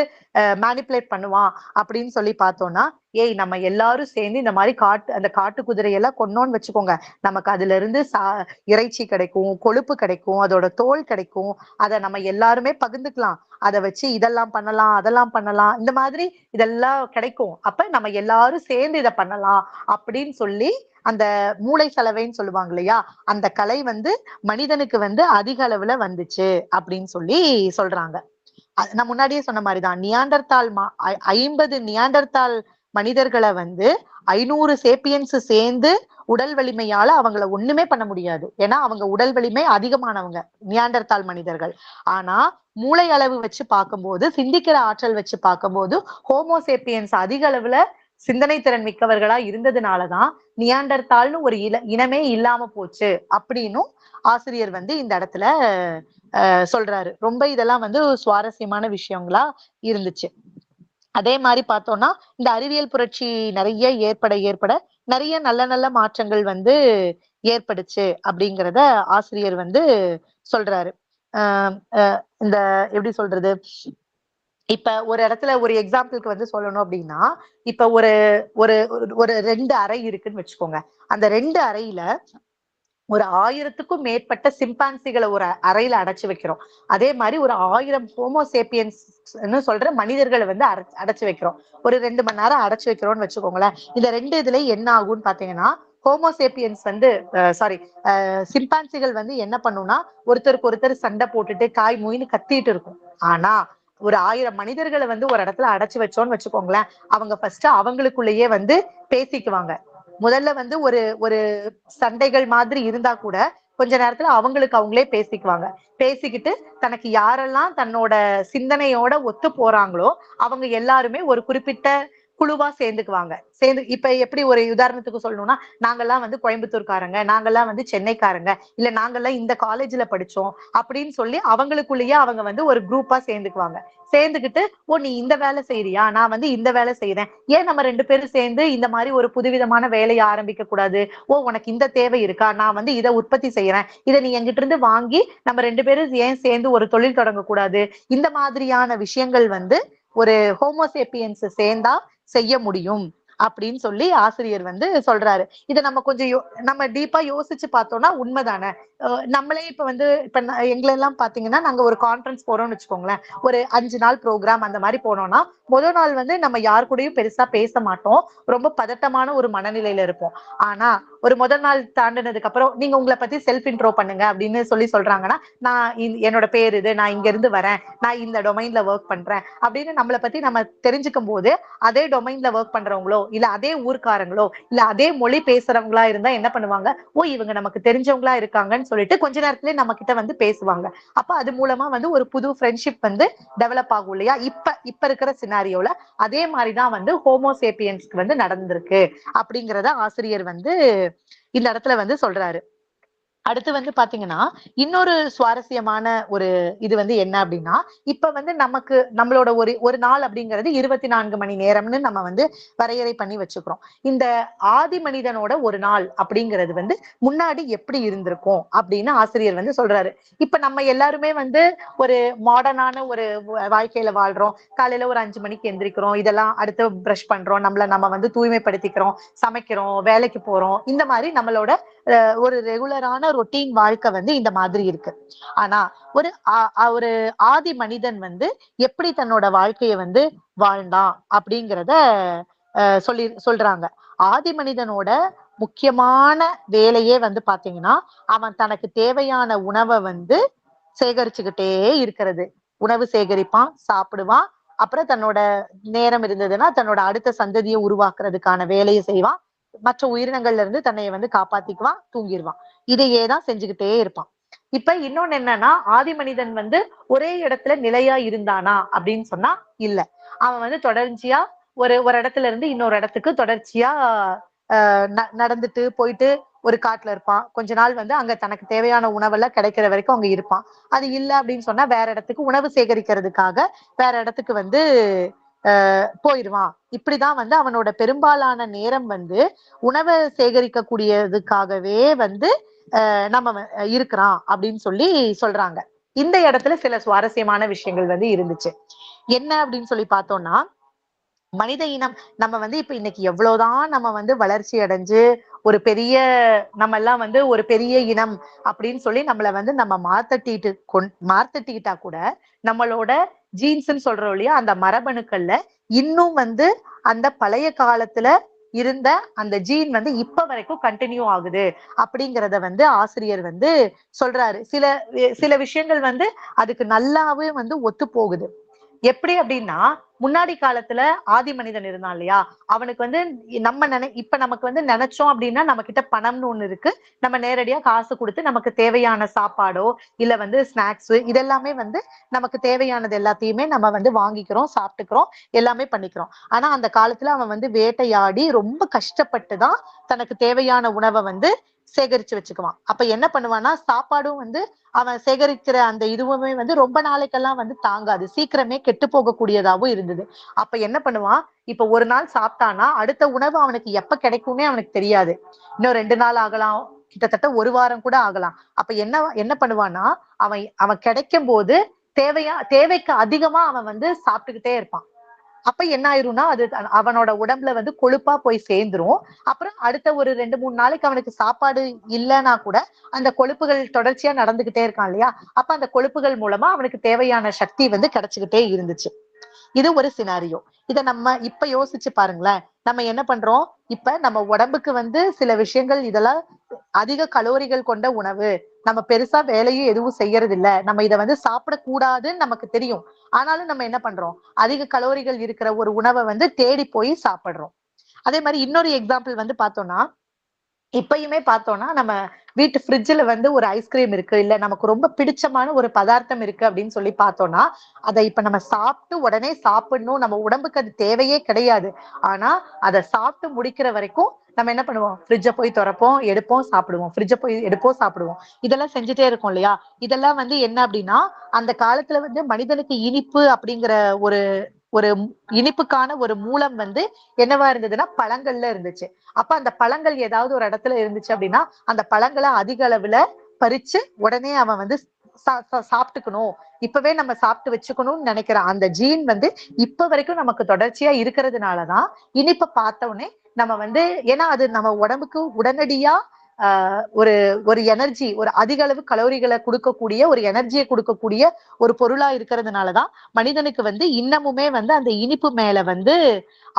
மேனிப்புலேட் பண்ணுவான் அப்படின்னு சொல்லி பார்த்தோம்னா, ஏய் நம்ம எல்லாரும் சேர்ந்து இந்த மாதிரி அந்த காட்டு குதிரையெல்லாம் கொன்னோன்னு வச்சுக்கோங்க, நமக்கு அதுல இருந்து இறைச்சி கிடைக்கும், கொழுப்பு கிடைக்கும், அதோட தோல் கிடைக்கும், அதை நம்ம எல்லாருமே பகிர்ந்துக்கலாம், அதை வச்சு இதெல்லாம் பண்ணலாம் அதெல்லாம் பண்ணலாம், இந்த மாதிரி இதெல்லாம் கிடைக்கும், அப்ப நம்ம எல்லாரும் சேர்ந்து இதை பண்ணலாம் அப்படின்னு சொல்லி அந்த மூளை சலவைன்னு சொல்லுவாங்க இல்லையா, அந்த கலை வந்து மனிதனுக்கு வந்து அதிக அளவுல வந்துச்சு அப்படின்னு சொல்லி சொல்றாங்க. நான் முன்னாடியே சொன்ன மாதிரிதான் நியாண்டர்தால் 50 நியாண்டர்தால் மனிதர்களை வந்து 500 சேப்பியன்ஸ் சேர்ந்து உடல் வலிமையால அவங்கள ஒண்ணுமே பண்ண முடியாது. ஏன்னா அவங்க உடல் வலிமை அதிகமானவங்க நியாண்டர்தால் மனிதர்கள். ஆனா மூளை அளவு வச்சு பார்க்கும்போது, சிந்திக்கிற ஆற்றல் வச்சு பார்க்கும்போது ஹோமோசேப்பியன்ஸ் அதிக அளவுல சிந்தனை திறன் மிக்கவர்களா இருந்ததுனாலதான் நியாண்டர்தால்னு ஒரு இனமே இல்லாம போச்சு அப்படின்னு ஆசிரியர் வந்து இந்த இடத்துல சொல்றாரு. ரொம்ப இதெல்லாம் வந்து சுவாரஸ்யமான விஷயங்களா இருந்துச்சு. அதே மாதிரி பார்த்தோம்னா இந்த அறிவியல் புரட்சி நிறைய ஏற்பட நிறைய நல்ல நல்ல மாற்றங்கள் வந்து ஏற்படுச்சு அப்படிங்கிறத ஆசிரியர் வந்து சொல்றாரு. இந்த எப்படி சொல்றது, இப்ப ஒரு இடத்துல ஒரு எக்ஸாம்பிளுக்கு வந்து சொல்லணும் அப்படின்னா, இப்ப ஒரு ஒரு ஒரு 2 அறை இருக்குன்னு வச்சுக்கோங்க. அந்த 2 அறையில ஒரு 1000க்கும் மேற்பட்ட சிம்பான்சிகளை ஒரு அறையில அடைச்சு வைக்கிறோம். அதே மாதிரி ஒரு 1000 ஹோமோசேப்பியன்ஸ் சொல்ற மனிதர்களை வந்து அடைச்சு வைக்கிறோம். ஒரு 2 மணி நேரம் அடைச்சு வைக்கிறோம்னு வச்சுக்கோங்களேன். இந்த 2 இதுல என்ன ஆகும்னு பாத்தீங்கன்னா, ஹோமோசேப்பியன்ஸ் வந்து சாரி சிம்பான்சிகள் வந்து என்ன பண்ணும்னா ஒருத்தருக்கு ஒருத்தர் சண்டை போட்டுட்டு காய் மூயின்னு கத்திட்டு இருக்கும். ஆனா ஒரு 1000 மனிதர்களை வந்து ஒரு இடத்துல அடைச்சு வச்சோம்னு வச்சுக்கோங்களேன், அவங்க ஃபர்ஸ்ட் அவங்களுக்குள்ளேயே வந்து பேசிக்குவாங்க. முதல்ல வந்து ஒரு ஒரு சண்டைகள் மாதிரி இருந்தா கூட கொஞ்ச நேரத்துல அவங்களுக்கு அவங்களே பேசிக்குவாங்க. பேசிக்கிட்டு தனக்கு யாரெல்லாம் தன்னோட சிந்தனையோட ஒத்து போறாங்களோ அவங்க எல்லாருமே ஒரு குறிப்பிட்ட குழுவா சேர்ந்துக்குவாங்க. சேர்ந்து இப்ப எப்படி ஒரு உதாரணத்துக்கு சொல்லணும்னா, நாங்கலாம் வந்து கோயம்புத்தூர்காரங்க, நாங்கலாம் வந்து சென்னைக்காரங்க, இல்ல நாங்கலாம் இந்த காலேஜ்ல படிச்சோம் அப்படின்னு சொல்லி அவங்களுக்குள்ளேயே அவங்க வந்து ஒரு குரூப்பா சேர்ந்துக்குவாங்க. சேர்ந்துகிட்டு, ஓ நீ இந்த வேலை செய்றியா? நான் வந்து இந்த வேலை செய்றேன். ஏன் நம்ம 2 பேரும் சேர்ந்து இந்த மாரி ஒரு புதுவிதமான வேலைய ஆரம்பிக்க கூடாது? ஓ உனக்கு இந்த தேவை இருக்கா? நான் வந்து இத உற்பத்தி செய்றேன். இத நீ என்கிட்ட இருந்து வாங்கி நம்ம 2 பேரும் ஏன் சேர்ந்து ஒரு தொழில் தொடங்கக்கூடாது? இந்த மாதிரியான விஷயங்கள் வந்து ஒரு ஹோமோசேப்பியன்ஸ் சேர்ந்தா செய்ய முடியும் அப்படின்னு சொல்லி ஆசிரியர் வந்து சொல்றாரு. இத நம்ம கொஞ்சம் நம்ம டீப்பா யோசிச்சு பார்த்தோம்னா உண்மைதானே. நம்மளே இப்ப வந்து இப்ப எங்களெல்லாம் பாத்தீங்கன்னா நாங்க ஒரு கான்ஃபரன்ஸ் போறோம்னு வச்சுக்கோங்களேன். ஒரு 5 நாள் ப்ரோக்ராம் அந்த மாதிரி போனோம்னா முதல் நாள் வந்து நம்ம யார் கூடயும் பெருசா பேச மாட்டோம். ரொம்ப பதட்டமான ஒரு மனநிலையில இருப்போம். ஆனா ஒரு முதல் நாள் தாண்டினதுக்கு அப்புறம் நீங்க உங்களை பத்தி செல்ஃப் இன்ட்ரோ பண்ணுங்க அப்படின்னு சொல்றாங்கன்னா, நான் என்னோட பேர் இது, நான் இங்க இருந்து வரேன், நான் இந்த டொமைன்ல ஒர்க் பண்றேன் அப்படின்னு நம்மளை பத்தி நம்ம தெரிஞ்சுக்கும் போது அதே டொமைன்ல ஒர்க் பண்றவங்களோ இல்ல அதே ஊர்க்காரங்களோ இல்ல அதே மொழி பேசுறவங்களா இருந்தா என்ன பண்ணுவாங்க, ஓ இவங்க நமக்கு தெரிஞ்சவங்களா இருக்காங்கன்னு சொல்லிட்டு கொஞ்ச நேரத்திலே நம்ம கிட்ட வந்து பேசுவாங்க. அப்ப அது மூலமா வந்து ஒரு புது ஃப்ரெண்ட்ஷிப் வந்து டெவலப் ஆகும் இல்லையா. இப்ப இருக்கிற சினாரியோல அதே மாதிரிதான் வந்து ஹோமோசேப்பியன்ஸ்க்கு வந்து நடந்திருக்கு அப்படிங்கறத ஆசிரியர் வந்து இந்த இடத்துல வந்து சொல்றாரு. அடுத்து வந்து பாத்தீங்கன்னா, இன்னொரு சுவாரஸ்யமான ஒரு இது வந்து என்ன அப்படின்னா, இப்ப வந்து நமக்கு நம்மளோட ஒரு ஒரு நாள் அப்படிங்கிறது 24 மணி நேரம்னு நம்ம வந்து வரையறை பண்ணி வச்சுக்கிறோம். இந்த ஆதி மனிதனோட ஒரு நாள் அப்படிங்கிறது வந்து முன்னாடி எப்படி இருந்திருக்கும் அப்படின்னு ஆசிரியர் வந்து சொல்றாரு. இப்ப நம்ம எல்லாருமே வந்து ஒரு மாடர்னான ஒரு வாழ்க்கையில வாழ்றோம். காலையில ஒரு 5 மணிக்கு எந்திரிக்கிறோம். இதெல்லாம் அடுத்து பிரஷ் பண்றோம். நம்ம வந்து தூய்மைப்படுத்திக்கிறோம், சமைக்கிறோம், வேலைக்கு போறோம். இந்த மாதிரி நம்மளோட ஒரு ரெகுலரான ரொட்டீன் வாழ்க்கை வந்து இந்த மாதிரி இருக்கு. ஆனா ஒரு ஒரு ஆதி மனிதன் வந்து எப்படி தன்னோட வாழ்க்கைய வந்து வாழ்ந்தான் அப்படிங்கிறத சொல்றாங்க. ஆதி மனிதனோட முக்கியமான வேலையே வந்து பாத்தீங்கன்னா, அவன் தனக்கு தேவையான உணவை வந்து சேகரிச்சுக்கிட்டே இருக்கிறது. உணவு சேகரிப்பான், சாப்பிடுவான். அப்புறம் தன்னோட நேரம் இருந்ததுன்னா தன்னோட அடுத்த சந்ததியை உருவாக்குறதுக்கான வேலையை செய்வான். மற்ற உயிரினங்கள்ல இருந்து தன்னைய வந்து காப்பாத்திக்குவான், தூங்கிருவான். இதையே தான் செஞ்சுக்கிட்டே இருப்பான். இப்ப இன்னொன்னு என்னன்னா, ஆதி மனிதன் வந்து ஒரே இடத்துல நிலையா இருந்தானா அப்படின்னு சொன்னா இல்ல. அவன் வந்து தொடர்ச்சியா ஒரு ஒரு இடத்துல இருந்து இன்னொரு இடத்துக்கு தொடர்ச்சியா நடந்துட்டு போயிட்டு ஒரு காட்டுல இருப்பான். கொஞ்ச நாள் வந்து அங்க தனக்கு தேவையான உணவெல்லாம் கிடைக்கிற வரைக்கும் அங்க இருப்பான். அது இல்ல அப்படின்னு சொன்னா வேற இடத்துக்கு உணவு சேகரிக்கிறதுக்காக வேற இடத்துக்கு வந்து போயிருவான். இப்படிதான் வந்து அவனோட பெரும்பாலான நேரம் வந்து உணவை சேகரிக்கக்கூடியதுக்காகவே வந்து நம்ம இருக்கிறான் அப்படின்னு சொல்லி சொல்றாங்க. இந்த இடத்துல சில சுவாரஸ்யமான விஷயங்கள் வந்து இருந்துச்சு. என்ன அப்படின்னு சொல்லி பார்த்தோம்னா, மனித இனம் நம்ம வந்து இப்ப இன்னைக்கு எவ்வளவுதான் நம்ம வந்து வளர்ச்சி அடைஞ்சு ஒரு பெரிய நம்ம எல்லாம் வந்து ஒரு பெரிய இனம் அப்படின்னு சொல்லி நம்மள வந்து நம்ம மார்த்தட்டிக்கிட்டா கூட நம்மளோட ஜீன்ஸ்ன்னு சொல்றோம் இல்லையா, அந்த மரபணுக்கள்ல இன்னும் வந்து அந்த பழைய காலத்துல இருந்த அந்த ஜீன் வந்து இப்ப வரைக்கும் கண்டினியூ ஆகுது அப்படிங்கறத வந்து ஆசிரியர் வந்து சொல்றாரு. சில விஷயங்கள் வந்து அதுக்கு நல்லாவே வந்து ஒத்து போகுது. எப்படி அப்படின்னா, முன்னாடி காலத்துல ஆதி மனிதன் இருந்தான் இல்லையா, அவனுக்கு வந்து இப்ப நமக்கு வந்து நினைச்சோம் அப்படின்னா நம்ம கிட்ட பணம்னு ஒண்ணு இருக்கு. நம்ம நேரடியா காசு குடுத்து நமக்கு தேவையான சாப்பாடோ இல்ல வந்து ஸ்நாக்ஸ் இதெல்லாமே வந்து நமக்கு தேவையானது எல்லாத்தையுமே நம்ம வந்து வாங்கிக்கிறோம், சாப்பிட்டுக்கிறோம், எல்லாமே பண்ணிக்கிறோம். ஆனா அந்த காலத்துல அவன் வந்து வேட்டையாடி ரொம்ப கஷ்டப்பட்டு தான் தனக்கு தேவையான உணவை வந்து சேகரிச்சு வச்சுக்குவான். அப்ப என்ன பண்ணுவான்னா, சாப்பாடும் வந்து அவன் சேகரிக்கிற அந்த இதுவுமே வந்து ரொம்ப நாளைக்கெல்லாம் வந்து தாங்காது. சீக்கிரமே கெட்டு போகக்கூடியதாவும் இருந்தது. அப்ப என்ன பண்ணுவான், இப்ப ஒரு நாள் சாப்பிட்டான்னா, அடுத்த உணவு அவனுக்கு எப்ப கிடைக்கும்னே அவனுக்கு தெரியாது. இன்னும் 2 நாள் ஆகலாம். கிட்டத்தட்ட 1 வாரம் கூட ஆகலாம். அப்ப என்ன என்ன பண்ணுவான்னா, அவன் அவன் கிடைக்கும்போது தேவைக்கு அதிகமா அவன் வந்து சாப்பிட்டுக்கிட்டே இருப்பான். அப்ப என்ன ஆயிரும்னா, அது அவனோட உடம்புல வந்து கொழுப்பா போய் சேர்ந்துரும். அப்புறம் அடுத்த ஒரு 2, 3 நாளைக்கு அவனுக்கு சாப்பாடு இல்லன்னா கூட, அந்த கொழுப்புகள் தொடர்ச்சியா நடந்துகிட்டே இருக்கான் இல்லையா? அப்ப அந்த கொழுப்புகள் மூலமா அவனுக்கு தேவையான சக்தி வந்து கிடைச்சுக்கிட்டே இருந்துச்சு. இது ஒரு சினாரியோ. இத நம்ம இப்ப யோசிச்சு பாருங்களேன். நம்ம என்ன பண்றோம்? இப்ப நம்ம உடம்புக்கு வந்து சில விஷயங்கள் இதெல்லாம் அதிக கலோரிகள் கொண்ட உணவு. நம்ம பெருசா வேலையும் எதுவும் செய்யறது இல்ல. நம்ம இத வந்து சாப்பிடக்கூடாதுன்னு நமக்கு தெரியும். ஆனாலும் நம்ம என்ன பண்றோம்? அதிக கலோரிகள் இருக்கிற ஒரு உணவ வந்து தேடி போய் சாப்பிடுறோம். அதே மாரி இன்னொரு எக்ஸாம்பிள் வந்து பார்த்தோம்னா, இப்பயுமே பார்த்தோம்னா நம்ம வீட்டு ஃப்ரிட்ஜ்ல வந்து ஒரு ஐஸ்கிரீம் இருக்கு, இல்ல நமக்கு ரொம்ப பிடிச்சமான ஒரு பதார்த்தம் இருக்கு அப்படின்னு சொல்லி பார்த்தோம்னா, அத இப்ப நம்ம சாப்பிட்டு உடனே சாப்பிடணும். நம்ம உடம்புக்கு அது தேவையே கிடையாது. ஆனா, அத சாப்பிட்டு முடிக்கிற வரைக்கும் நம்ம என்ன பண்ணுவோம்? ஃப்ரிட்ஜ போய் தொறப்போம், எடுப்போம், சாப்பிடுவோம். ஃப்ரிட்ஜ போய் எடுப்போம், சாப்பிடுவோம். இதெல்லாம் செஞ்சுட்டே இருக்கோம் இல்லையா? இதெல்லாம் வந்து என்ன அப்படின்னா, அந்த காலத்துல வந்து மனிதனுக்கு இனிப்பு அப்படிங்கிற ஒரு ஒரு இனிப்புக்கான ஒரு மூலம் வந்து என்னவா இருந்ததுன்னா, பழங்கள்ல இருந்துச்சு. அப்ப அந்த பழங்கள் ஏதாவது ஒரு இடத்துல இருந்துச்சு அப்படின்னா, அந்த பழங்கள அதிக அளவுல பறிச்சு, உடனே அவன் வந்து சாப்பிட்டுக்கணும். இப்பவே நம்ம சாப்பிட்டு வச்சுக்கணும்னு நினைக்கிற அந்த ஜீன் வந்து இப்ப வரைக்கும் நமக்கு தொடர்ச்சியா இருக்கிறதுனால தான், இனிப்ப பார்த்த உடனே நம்ம வந்து ஏன்னா அது நம்ம உடம்புக்கு உடனடியா ஒரு ஒரு எனர்ஜி, ஒரு அதிக அளவு கலோரிகள குடுக்கக்கூடிய, ஒரு எனர்ஜிய குடுக்கக்கூடிய ஒரு பொருளா இருக்கிறதுனால தான், மனிதனுக்கு வந்து இன்னமுமே வந்து அந்த இனிப்பு மேல வந்து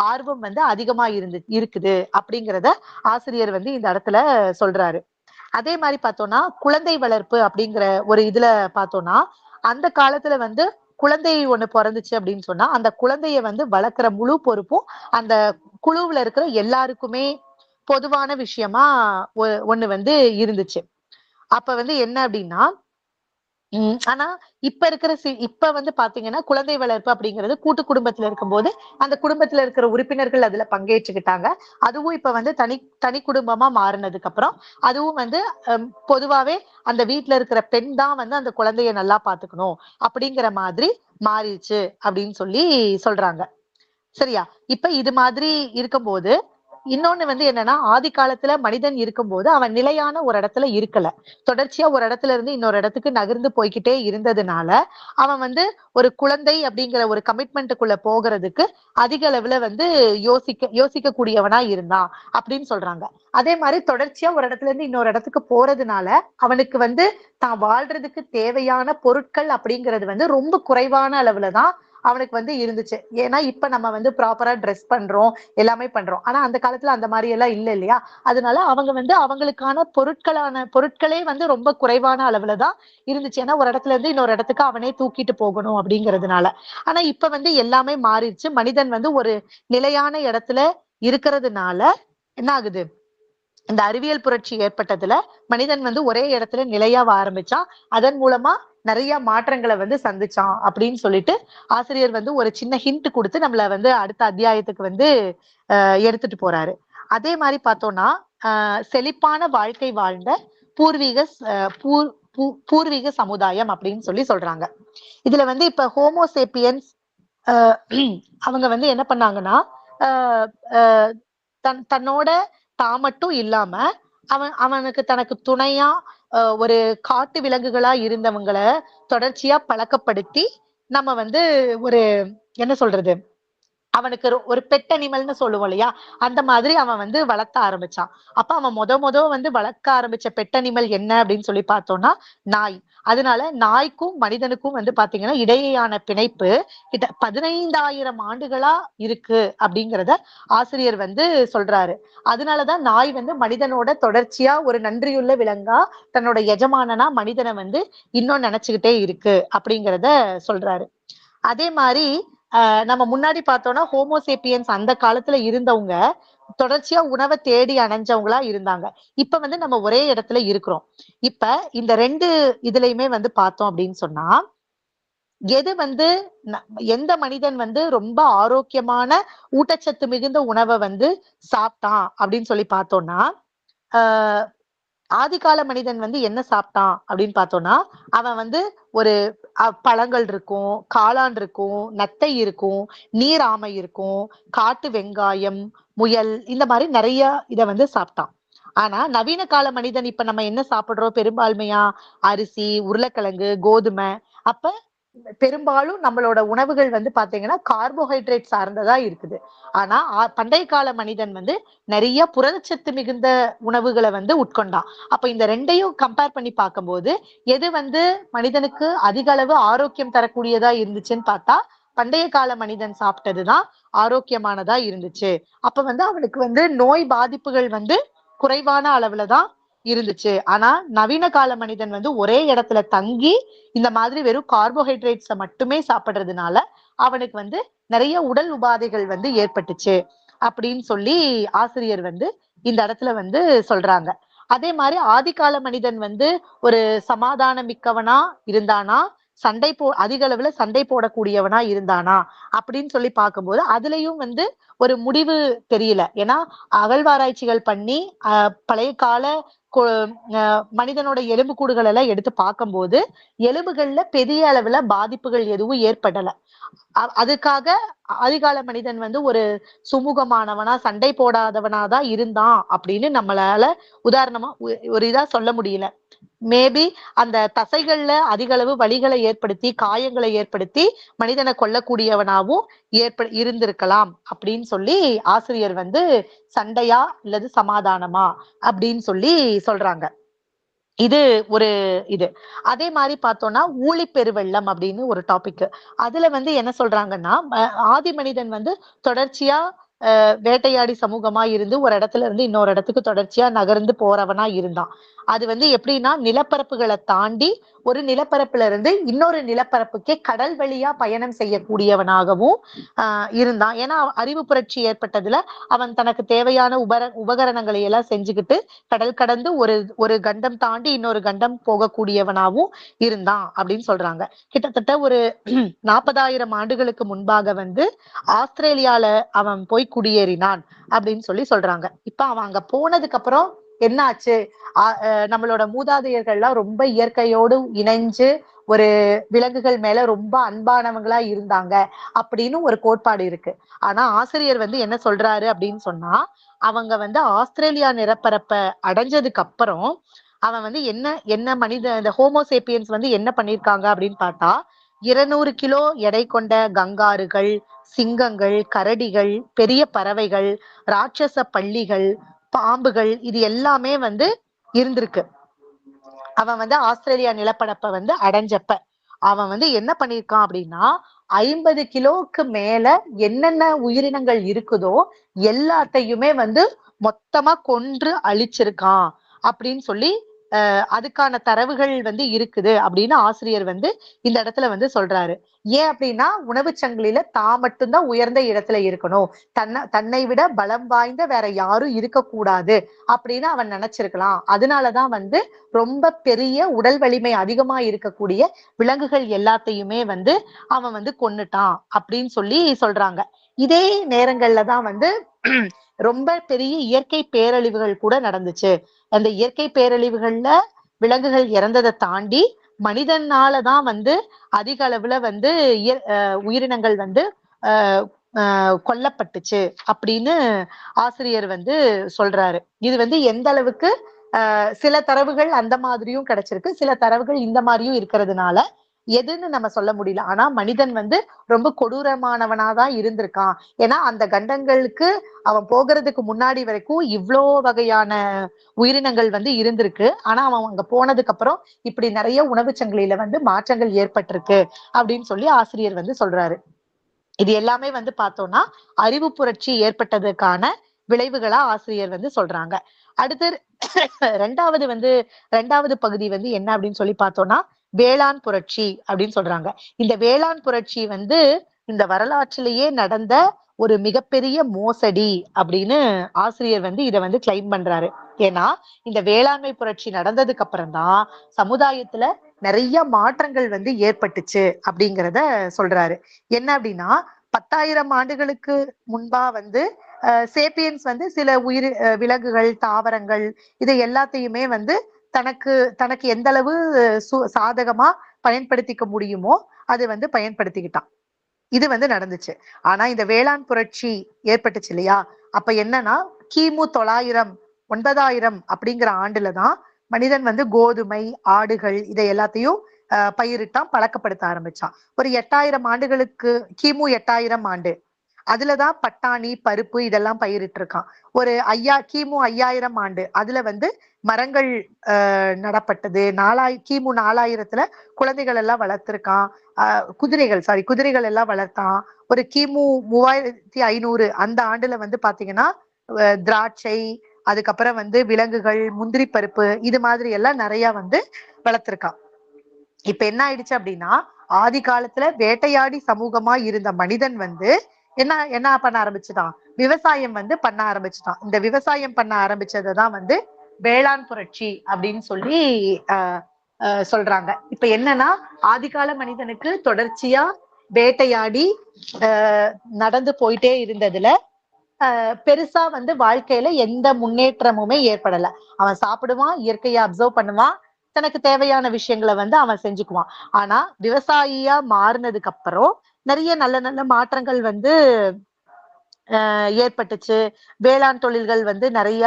ஆர்வம் வந்து அதிகமா இருக்குது அப்படிங்கிறத ஆசிரியர் வந்து இந்த இடத்துல சொல்றாரு. அதே மாரி பார்த்தோம்னா, குழந்தை வளர்ப்பு அப்படிங்கிற ஒரு இதுல பார்த்தோம்னா, அந்த காலத்துல வந்து குழந்தை ஒண்ணு பொறந்துச்சு அப்படின்னு சொன்னா, அந்த குழந்தைய வந்து வளர்க்கிற முழு பொறுப்பும் அந்த குழுவுல இருக்கிற எல்லாருக்குமே பொதுவான விஷயமா ஒண்ணு வந்து இருந்துச்சு. அப்ப வந்து என்ன அப்படின்னா, ஆனா இப்ப இருக்கிற இப்ப வந்து பாத்தீங்கன்னா, குழந்தை வளர்ப்பு அப்படிங்கிறது கூட்டு குடும்பத்துல இருக்கும்போது, அந்த குடும்பத்துல இருக்கிற உறுப்பினர்கள் அதுல பங்கேற்றுக்கிட்டாங்க. அதுவும் இப்ப வந்து தனி தனி குடும்பமா மாறுனதுக்கு அப்புறம், அதுவும் வந்து பொதுவாவே அந்த வீட்ல இருக்கிற பெண் தான் வந்து அந்த குழந்தைய நல்லா பாத்துக்கணும், அப்படிங்கிற மாதிரி மாறிடுச்சு அப்படின்னு சொல்லி சொல்றாங்க. சரியா? இப்ப இது மாதிரி இருக்கும்போது, இன்னொன்னு வந்து என்னன்னா, ஆதி காலத்துல மனிதன் இருக்கும்போது, அவன் நிலையான ஒரு இடத்துல இருக்கல. தொடர்ச்சியா ஒரு இடத்துல இருந்து இன்னொரு இடத்துக்கு நகர்ந்து போய்க்கிட்டே இருந்ததுனால, அவன் வந்து ஒரு குழந்தை அப்படிங்கிற ஒரு கமிட்மெண்ட்டுக்குள்ள போகறதுக்கு அதிக அளவுல வந்து யோசிக்கக்கூடியவனா இருந்தான், அப்படின்னு சொல்றாங்க. அதே மாரி தொடர்ச்சியா ஒரு இடத்துல இருந்து இன்னொரு இடத்துக்கு போறதுனால, அவனுக்கு வந்து தான் வாழ்றதுக்கு தேவையான பொருட்கள் அப்படிங்கிறது வந்து ரொம்ப குறைவான அளவுல தான் அவனுக்கு வந்து இருந்துச்சு. ஏன்னா, இப்ப நம்ம வந்து ப்ராப்பரா டிரெஸ் பண்றோம், எல்லாமே பண்றோம். ஆனா, அந்த காலத்துல அந்த மாரி எல்லாம் இல்ல இல்லையா? அதனால அவங்க வந்து அவங்களுக்கான பொருட்களே வந்து ரொம்ப குறைவான அளவுல தான் இருந்துச்சு. ஏன்னா, ஒரு இடத்துல இருந்து இன்னொரு இடத்துக்கு அவனே தூக்கிட்டு போகணும் அப்படிங்கிறதுனால. ஆனா, இப்ப வந்து எல்லாமே மாறிடுச்சு. மனிதன் வந்து ஒரு நிலையான இடத்துல இருக்கிறதுனால என்ன ஆகுது? இந்த அறிவியல் புரட்சி ஏற்பட்டதுல மனிதன் வந்து ஒரே இடத்துல நிலையா ஆரம்பிச்சான். அதன் மூலமா நெறைய மாற்றங்கள வந்து சந்திச்சான் அப்படின்னு சொல்லிட்டு, ஆசிரியர் வந்து ஒரு சின்ன ஹிண்ட் குடுத்து நம்மள வந்து அடுத்த அத்தியாயத்துக்கு வந்து எடுத்துட்டு போறாரு. அதே மாரி பார்த்தோம்னா, செழிப்பான வாழ்க்கை வாழ்ந்த பூர்வீக ஸ் அ பூர் பூ பூர்வீக சமுதாயம் அப்படின்னு சொல்லி சொல்றாங்க. இதுல வந்து இப்ப ஹோமோ சேப்பியன்ஸ் அ அவங்க வந்து என்ன பண்ணாங்கன்னா, அ அ தன்னோட தான் மட்டும் இல்லாம, அவனுக்கு தனக்கு துணையா ஒரு காட்டு விலங்குகளா இருந்தவங்கள தொடர்ச்சியா பழக்கப்படுத்தி, நம்ம வந்து ஒரு என்ன சொல்றது? அவனுக்கு ஒரு பெட் அனிமல்ன்னு சொல்லுவோம் இல்லையா? அந்த மாதிரி அவன் வந்து வளர்த்த ஆரம்பிச்சான். அப்ப அவன் மொத வந்து வளர்க்க ஆரம்பிச்ச பெட் அனிமல் என்ன அப்படின்னு சொல்லி பார்த்தோம்னா, நாய். அதனால நாய்க்கும், மனிதனுக்கும் வந்து பார்த்தீங்கன்னா, இடையேயான பிணைப்பு 15,000 ஆண்டுகளா இருக்கு அப்படிங்கிறத ஆசிரியர் வந்து சொல்றாரு. அதனால தான் நாய் வந்து மனிதனோட தொடர்ச்சியா ஒரு நன்றியுள்ள விலங்கா, தன்னோட எஜமானனா மனிதன வந்து இன்னும் நெனச்சுக்கிட்டே இருக்கு அப்படிங்கிறத சொல்றாரு. அதே மாரி, நம்ம முன்னாடி பார்த்தோம்னா, ஹோமோசேப்பியன்ஸ் அந்த காலத்துல இருந்தவங்க, தொடர்ச்சியா உணவ தேடி அலைஞ்சவங்களா இருந்தாங்க. இப்ப வந்து நம்ம ஒரே இடத்துல இருக்கிறோம். இப்ப இந்த 2 இதுலயுமே வந்து பார்த்தோம் அப்படின்னு சொன்னா, எது வந்து ந எந்த மனிதன் வந்து ரொம்ப ஆரோக்கியமான, ஊட்டச்சத்து மிகுந்த உணவ வந்து சாப்பிட்டான் அப்படின்னு சொல்லி பார்த்தோம்னா, ஆ ஆதிகால மனிதன் வந்து என்ன சாப்பிட்டான் அப்படின்னு பார்த்தோம்னா, அவன் வந்து ஒரு பழங்கள் இருக்கும், காளான் இருக்கும், நத்தை இருக்கும், நீர் ஆமை இருக்கும், காட்டு வெங்காயம், முயல் இந்த மாரி நெறைய இத வந்து சாப்பிட்டான். ஆனா, நவீன கால மனிதன் இப்ப நம்ம என்ன சாப்பிடுறோம் பெரும்பான்மையா? அரிசி, உருளைக்கிழங்கு, கோதுமை. அப்ப பெரும்பாலும் நம்மளோட உணவுகள் வந்து பாத்தீங்கன்னா, கார்போஹைட்ரேட் சார்ந்ததா இருக்குது. ஆனா, பண்டைய கால மனிதன் வந்து நெறைய புரதச்சத்து மிகுந்த உணவுகள வந்து உட்கொண்டான். அப்ப இந்த 2யும் கம்பேர் பண்ணி பார்க்கும்போது, எது வந்து மனிதனுக்கு அதிக அளவு ஆரோக்கியம் தரக்கூடியதா இருந்துச்சுன்னு பார்த்தா, பண்டைய கால மனிதன் சாப்பிட்டது தான் ஆரோக்கியமானதா இருந்துச்சு. அப்ப வந்து அவனுக்கு வந்து நோய் பாதிப்புகள் வந்து குறைவான அளவுல தான் இருந்துச்சு. ஆனா, நவீன கால மனிதன் வந்து ஒரே இடத்துல தங்கி, இந்த மாதிரி வெறும் கார்போஹைட்ரேட்ஸ மட்டுமே சாப்பிடுறதுனால, அவனுக்கு வந்து நெறைய உடல் உபாதைகள் வந்து ஏற்பட்டுச்சு. அப்படின்னு சொல்லி ஆசிரியர் வந்து இந்த இடத்துல வந்து சொல்றாங்க. அதே மாதிரி ஆதிகால மனிதன் வந்து ஒரு சமாதானம் மிக்கவனா இருந்தானா, அதிக அளவுல சண்டை போடக்கூடியவனா இருந்தானா அப்படின்னு சொல்லி பார்க்கும்போது அதுலயும் வந்து ஒரு முடிவு தெரியல. ஏன்னா அகழ்வாராய்ச்சிகள் பண்ணி பழைய கால மனிதனோட எலும்புக்கூடுகள் எல்லாம் எடுத்து பார்க்கும்போது எலும்புகள்ல பெரிய அளவுல பாதிப்புகள் எதுவும் ஏற்படல. அதுக்காக ஆதிகால மனிதன் வந்து ஒரு சுமூகமானவனா, சண்டை போடாதவனா தான் இருந்தான் அப்படின்னு நம்மளால உதாரணமா ஒரு இதா சொல்ல முடியல. மேபி அந்த தசைகள்ல அதிக அளவு வலிகளை ஏற்படுத்தி, காயங்களை ஏற்படுத்தி மனிதனை கொல்லக்கூடியவனாவும் இருந்திருக்கலாம் அப்படின்னு சொல்லி ஆசிரியர் வந்து சண்டையா அல்லது சமாதானமா அப்படின்னு சொல்லி சொல்றாங்க. இது ஒரு இது. அதே மாரி பார்த்தோம்னா, ஊழிப்பெருவெள்ளம் அப்படின்னு ஒரு டாபிக். அதுல வந்து என்ன சொல்றாங்கன்னா, ஆதி மனிதன் வந்து தொடர்ச்சியா வேட்டையாடி சமூகமா இருந்து ஒரு இடத்துல இருந்து இன்னொரு இடத்துக்கு தொடர்ச்சியா நகர்ந்து போறவனா இருந்தான். அது வந்து எப்படின்னா, நிலப்பரப்புகள தாண்டி ஒரு நிலப்பரப்புல இருந்து இன்னொரு நிலப்பரப்புக்கே கடல் வழியா பயணம் செய்யக்கூடியவனாகவும் இருந்தான். ஏன்னா, அறிவு புரட்சி ஏற்பட்டதுல அவன் தனக்கு தேவையான உபகரணங்களை எல்லாம் செஞ்சுகிட்டு கடல் கடந்து ஒரு ஒரு கண்டம் தாண்டி இன்னொரு கண்டம் போகக்கூடியவனாவும் இருந்தான் அப்படின்னு சொல்றாங்க. கிட்டத்தட்ட ஒரு 40,000 ஆண்டுகளுக்கு முன்பாக வந்து ஆஸ்திரேலியால அவன் போய் குடியேறினான் அப்படின்னு சொல்லி சொல்றாங்க. இப்ப அவன் அங்க போனதுக்கு அப்புறம் என்ன ஆச்சு? நம்மளோட மூதாதையர்கள்லாம் ரொம்ப இயற்கையோடு இணைஞ்சு ஒரு விலங்குகள் மேல ரொம்ப அன்பானவங்களா இருந்தாங்க அப்படின்னு ஒரு கோட்பாடு இருக்கு. ஆனா ஆசிரியர் வந்து என்ன சொல்றாரு அப்படின்னு சொன்னா, அவங்க வந்து ஆஸ்திரேலியா நிலப்பரப்ப அடைஞ்சதுக்கு அப்புறம் அவன் வந்து என்ன என்ன இந்த ஹோமோசேப்பியன்ஸ் வந்து என்ன பண்ணிருக்காங்க அப்படின்னு பார்த்தா, 200 கிலோ எடை கொண்ட கங்காருகள், சிங்கங்கள், கரடிகள், பெரிய பறவைகள், ராட்சச பல்லிகள், பாம்புகள் இது எல்லாமே வந்து இருந்திருக்கு. அவன் வந்து ஆஸ்திரேலியா நிலப்பரப்பை வந்து அடைஞ்சப்ப அவன் வந்து என்ன பண்ணிருக்கான் அப்படின்னா 50 கிலோவுக்கு மேல என்னென்ன உயிரினங்கள் இருக்குதோ எல்லாத்தையுமே வந்து மொத்தமா கொன்று அழிச்சிருக்கான் அப்படின்னு சொல்லி அதுக்கான தரவுகள் வந்து இருக்குது அப்படின்னு ஆசிரியர் வந்து இந்த இடத்துல வந்து சொல்றாரு. ஏன் அப்படின்னா உணவு சங்கிலியில தான் மட்டும்தான் உயர்ந்த இடத்துல இருக்கணும், தன்னை விட பலம் வாய்ந்த வேற யாரும் இருக்கக்கூடாது அப்படின்னு அவன் நினைச்சிருக்கலாம். அதனாலதான் வந்து ரொம்ப பெரிய உடல் வலிமை அதிகமா இருக்கக்கூடிய விலங்குகள் எல்லாத்தையுமே வந்து அவன் வந்து கொன்னுட்டான் அப்படின்னு சொல்லி சொல்றாங்க. இதே நேரங்கள்ல தான் வந்து ரொம்ப பெரிய இயற்கை பேரழிவுகள் கூட நடந்துச்சு. அந்த இயற்கை பேரழிவுகள்ல விலங்குகள் இறந்ததை தாண்டி மனிதனாலதான் வந்து அதிக அளவுல வந்து உயிரினங்கள் வந்து கொல்லப்பட்டுச்சு அப்படின்னு ஆசிரியர் வந்து சொல்றாரு. இது வந்து எந்த அளவுக்கு சில தரவுகள் அந்த மாதிரியும் கிடைச்சிருக்கு, சில தரவுகள் இந்த மாதிரியும் இருக்கிறதுனால எதுன்னு நம்ம சொல்ல முடியல. ஆனா மனிதன் வந்து ரொம்ப கொடூரமானவனாதான் இருந்திருக்கான். ஏன்னா அந்த கண்டங்களுக்கு அவன் போகிறதுக்கு முன்னாடி வரைக்கும் இவ்ளோ வகையான உயிரினங்கள் வந்து இருந்திருக்கு. ஆனா அவன் அங்க போனதுக்கு அப்புறம் இப்படி நிறைய உணவு சங்கிலியில வந்து மாற்றங்கள் ஏற்பட்டிருக்கு அப்படின்னு சொல்லி ஆசிரியர் வந்து சொல்றாரு. இது எல்லாமே வந்து பார்த்தோம்னா அறிவு புரட்சி ஏற்பட்டதுக்கான விளைவுகளா ஆசிரியர் வந்து சொல்றாங்க. அடுத்து ரெண்டாவது பகுதி வந்து என்ன அப்படின்னு சொல்லி பார்த்தோம்னா வேளாண் புரட்சி அப்படின்னு சொல்றாங்க. இந்த வேளாண் புரட்சி வந்து இந்த வரலாற்றிலேயே நடந்த ஒரு மிகப்பெரிய மோசடி அப்படின்னு ஆசிரியர் வந்து இதை வந்து கிளைம் பண்றாரு. ஏன்னா இந்த வேளாண்மை புரட்சி நடந்ததுக்கு அப்புறம் தான் சமுதாயத்துல நிறைய மாற்றங்கள் வந்து ஏற்பட்டுச்சு அப்படிங்கிறத சொல்றாரு. என்ன அப்படின்னா 10,000 ஆண்டுகளுக்கு முன்பா வந்து சேப்பியன்ஸ் வந்து சில விலங்குகள், தாவரங்கள் இதை எல்லாத்தையுமே வந்து தனக்கு தனக்கு எந்த அளவு சாதகமா பயன்படுத்திக்க முடியுமோ அது வந்து பயன்படுத்திக்கிட்டான். இது வந்து நடந்துச்சு. ஆனா இந்த வேளாண் புரட்சி ஏற்பட்டுச்சு இல்லையா? அப்ப என்னன்னா கிமு 900 9,000 அப்படிங்கிற ஆண்டுலதான் மனிதன் வந்து கோதுமை, ஆடுகள் இதை எல்லாத்தையும் பயிரிட்டான், பழக்கப்படுத்த ஆரம்பிச்சான். ஒரு 8,000 ஆண்டுகளுக்கு கிமு 8,000 ஆண்டு அதுலதான் பட்டாணி, பருப்பு இதெல்லாம் பயிரிட்டு இருக்கான். ஒரு கிமு 5,000 ஆண்டு அதுல வந்து மரங்கள் நடப்பட்டது. கிமு 4,000 குழந்தைகள் எல்லாம் வளர்த்திருக்கான். குதிரைகள் எல்லாம் வளர்த்தான். ஒரு கிமு 3,500 அந்த ஆண்டுல வந்து பாத்தீங்கன்னா திராட்சை, அதுக்கப்புறம் வந்து விலங்குகள், முந்திரி பருப்பு இது மாதிரி எல்லாம் நிறைய வந்து வளர்த்திருக்கான். இப்ப என்ன ஆயிடுச்சு அப்படின்னா ஆதி காலத்துல வேட்டையாடி சமூகமா இருந்த மனிதன் வந்து என்ன என்ன பண்ண ஆரம்பிச்சுட்டான், விவசாயம் வந்து பண்ண ஆரம்பிச்சுட்டான். இந்த விவசாயம் பண்ண ஆரம்பிச்சதுதான் வந்து வேளாண் புரட்சி அப்படின்னு சொல்லி சொல்றாங்க. இப்ப என்னன்னா, ஆதிகால மனிதனுக்கு தொடர்ச்சியா வேட்டையாடி நடந்து போயிட்டே இருந்ததுல பெருசா வந்து வாழ்க்கையில எந்த முன்னேற்றமுமே ஏற்படல. அவன் சாப்பிடுவான், இயற்கையை அப்சர்வ் பண்ணுவான், தனக்கு தேவையான விஷயங்களை வந்து அவன் செஞ்சுக்குவான். ஆனா விவசாயியா மாறினதுக்கு அப்புறம் நிறைய நல்ல நல்ல மாற்றங்கள் வந்து ஏற்பட்டுச்சு. வேளாண் தொழில்கள் வந்து நிறைய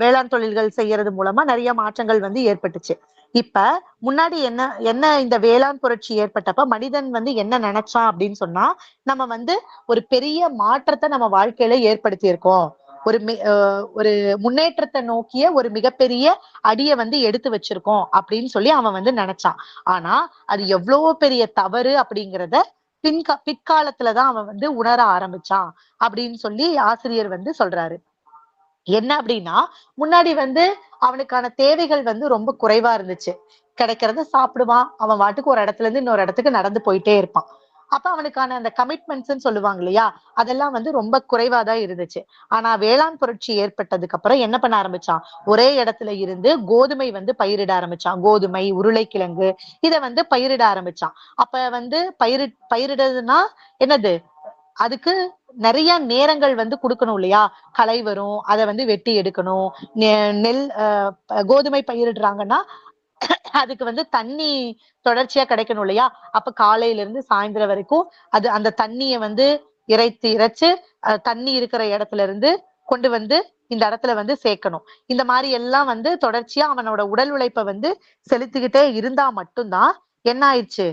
வேளாண் தொழில்கள் செய்யறது மூலமா நிறைய மாற்றங்கள் வந்து ஏற்பட்டுச்சு. இப்ப முன்னாடி என்ன என்ன இந்த வேளாண் புரட்சி ஏற்பட்டப்ப மனிதன் வந்து என்ன நினைச்சான் அப்படின்னு சொன்னா, நம்ம வந்து ஒரு பெரிய மாற்றத்தை நம்ம வாழ்க்கையில ஏற்படுத்தி இருக்கோம். ஒரு முன்னேற்றத்தை நோக்கிய ஒரு மிகப்பெரிய அடியை வந்து எடுத்து வச்சிருக்கோம் அப்படின்னு சொல்லி அவன் வந்து நினைச்சான். ஆனா அது எவ்வளவு பெரிய தவறு அப்படிங்கிறத பிற்காலத்துலதான் அவன் வந்து உணர ஆரம்பிச்சான் அப்படின்னு சொல்லி ஆசிரியர் வந்து சொல்றாரு. என்ன அப்படின்னா, முன்னாடி வந்து அவனுக்கான தேவைகள் வந்து ரொம்ப குறைவா இருந்துச்சு. கிடைக்கிறத சாப்பிடுவான். அவன் பாட்டுக்கு ஒரு இடத்துல இருந்து இன்னொரு இடத்துக்கு நடந்து போயிட்டே இருப்பான். அப்ப அவனுக்கான அந்த கமிட்மெண்ட்ஸ்ன்னு சொல்லுவாங்க இல்லையா? அதெல்லாம் வந்து ரொம்ப குறைவா தான் இருந்துச்சு. ஆனா வேளாண் புரட்சி ஏற்பட்டதுக்கு அப்புறம் என்ன பண்ண ஆரம்பிச்சான்? ஒரே இடத்துல இருந்து கோதுமை வந்து பயிரிட ஆரம்பிச்சான். கோதுமை, உருளைக்கிழங்கு இத வந்து பயிரிட ஆரம்பிச்சான். அப்ப வந்து பயிரிடுறதுன்னா என்னது? அதுக்கு நிறைய நேரங்கள் வந்து கொடுக்கணும் இல்லையா? களை வரும், அதை வந்து வெட்டி எடுக்கணும். நெல் கோதுமை பயிரிடுறாங்கன்னா அதுக்கு வந்து தண்ணி தொடர்ச்சியா கிடைக்கணும் இல்லையா? அப்ப காலையில இருந்து சாயந்தரம் வரைக்கும் அந்த தண்ணிய வந்து இறைச்சு தண்ணி இருக்கிற இடத்துல இருந்து கொண்டு வந்து இந்த இடத்துல வந்து சேர்க்கணும். இந்த மாதிரி எல்லாம் வந்து தொடர்ச்சியா அவனோட உடல் உழைப்பை வந்து செலுத்திக்கிட்டே இருந்தா மட்டும்தான் என்ன ஆயிடுச்சு,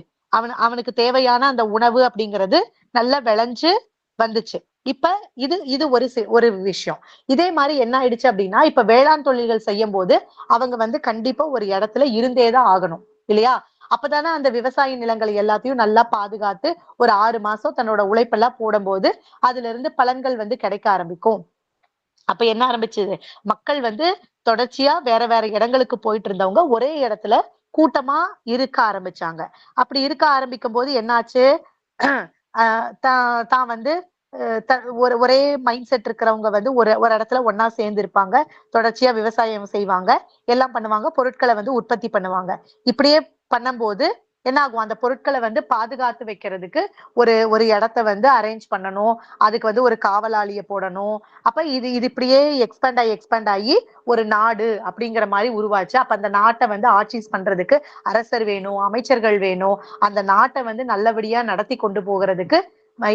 அவனுக்கு தேவையான அந்த உணவு அப்படிங்கிறது நல்லா விளைஞ்சு வந்துச்சு. இப்ப இது இது ஒரு விஷயம். இதே மாதிரி என்ன ஆயிடுச்சு அப்படின்னா, இப்ப வேளாண் தொழில்கள் செய்யும் போது அவங்க வந்து கண்டிப்பா ஒரு இடத்துல இருந்தேதான் ஆகணும் இல்லையா? அப்பதானே அந்த விவசாய நிலங்களை எல்லாத்தையும் நல்லா பாதுகாத்து ஒரு 6 மாசம் தன்னோட உழைப்பெல்லாம் போடும்போது அதுல இருந்து பலன்கள் வந்து கிடைக்க ஆரம்பிக்கும். அப்ப என்ன ஆரம்பிச்சது, மக்கள் வந்து தொடர்ச்சியா வேற வேற இடங்களுக்கு போயிட்டு இருந்தவங்க ஒரே இடத்துல கூட்டமா இருக்க ஆரம்பிச்சாங்க. அப்படி இருக்க ஆரம்பிக்கும் போது என்னாச்சு, தான் வந்து ஒரே மைண்ட் செட் இருக்கிறவங்க வந்து ஒரு ஒரு இடத்துல ஒன்னா சேர்ந்து இருப்பாங்க. தொடர்ச்சியா விவசாயம் செய்வாங்க, எல்லாம் பண்ணுவாங்க, பொருட்களை வந்து உற்பத்தி பண்ணுவாங்க. இப்படியே பண்ணும்போது என்ன ஆகும், அந்த பொருட்களை வந்து பாதுகாத்து வைக்கிறதுக்கு ஒரு ஒரு இடத்த வந்து அரேஞ்ச் பண்ணணும். அதுக்கு வந்து ஒரு காவலாளிய போடணும். அப்ப இது இது இப்படியே எக்ஸ்பேண்ட் ஆகி ஒரு நாடு அப்படிங்கிற மாதிரி உருவாச்சு. அப்ப அந்த நாட்டை வந்து ஆட்சி பண்றதுக்கு அரசர் வேணும், அமைச்சர்கள் வேணும். அந்த நாட்டை வந்து நல்லபடியா நடத்தி கொண்டு போகிறதுக்கு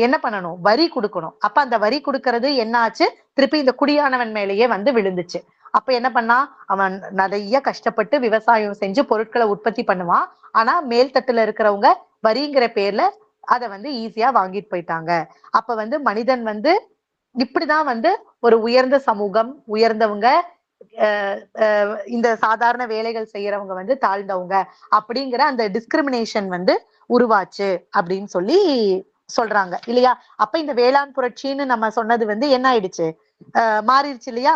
என்ன பண்ணணும், வரி கொடுக்கணும். அப்ப அந்த வரி கொடுக்கறது என்ன ஆச்சு, திருப்பி இந்த குடியானவன் மேலேயே வந்து விழுந்துச்சு. அப்ப என்ன பண்ணா, அவன் நிறைய கஷ்டப்பட்டு விவசாயம் செஞ்சு பொருட்களை உற்பத்தி பண்ணுவான். ஆனா மேல்தட்டுல இருக்கிறவங்க வரிங்கிற பேர்ல அதை வந்து ஈஸியா வாங்கிட்டு போயிட்டாங்க. அப்ப வந்து மனிதன் வந்து இப்படிதான் வந்து ஒரு உயர்ந்த சமூகம், உயர்ந்தவங்க இந்த சாதாரண வேலைகள் செய்யறவங்க வந்து தாழ்ந்தவங்க அப்படிங்கிற அந்த டிஸ்கிரிமினேஷன் வந்து உருவாச்சு அப்படின்னு சொல்லி சொல்றாங்க இல்லையா? அப்ப இந்த வேளாண் புரட்சின்னு நம்ம சொன்னது வந்து என்ன ஆயிடுச்சு, மாறிடுச்சு இல்லையா?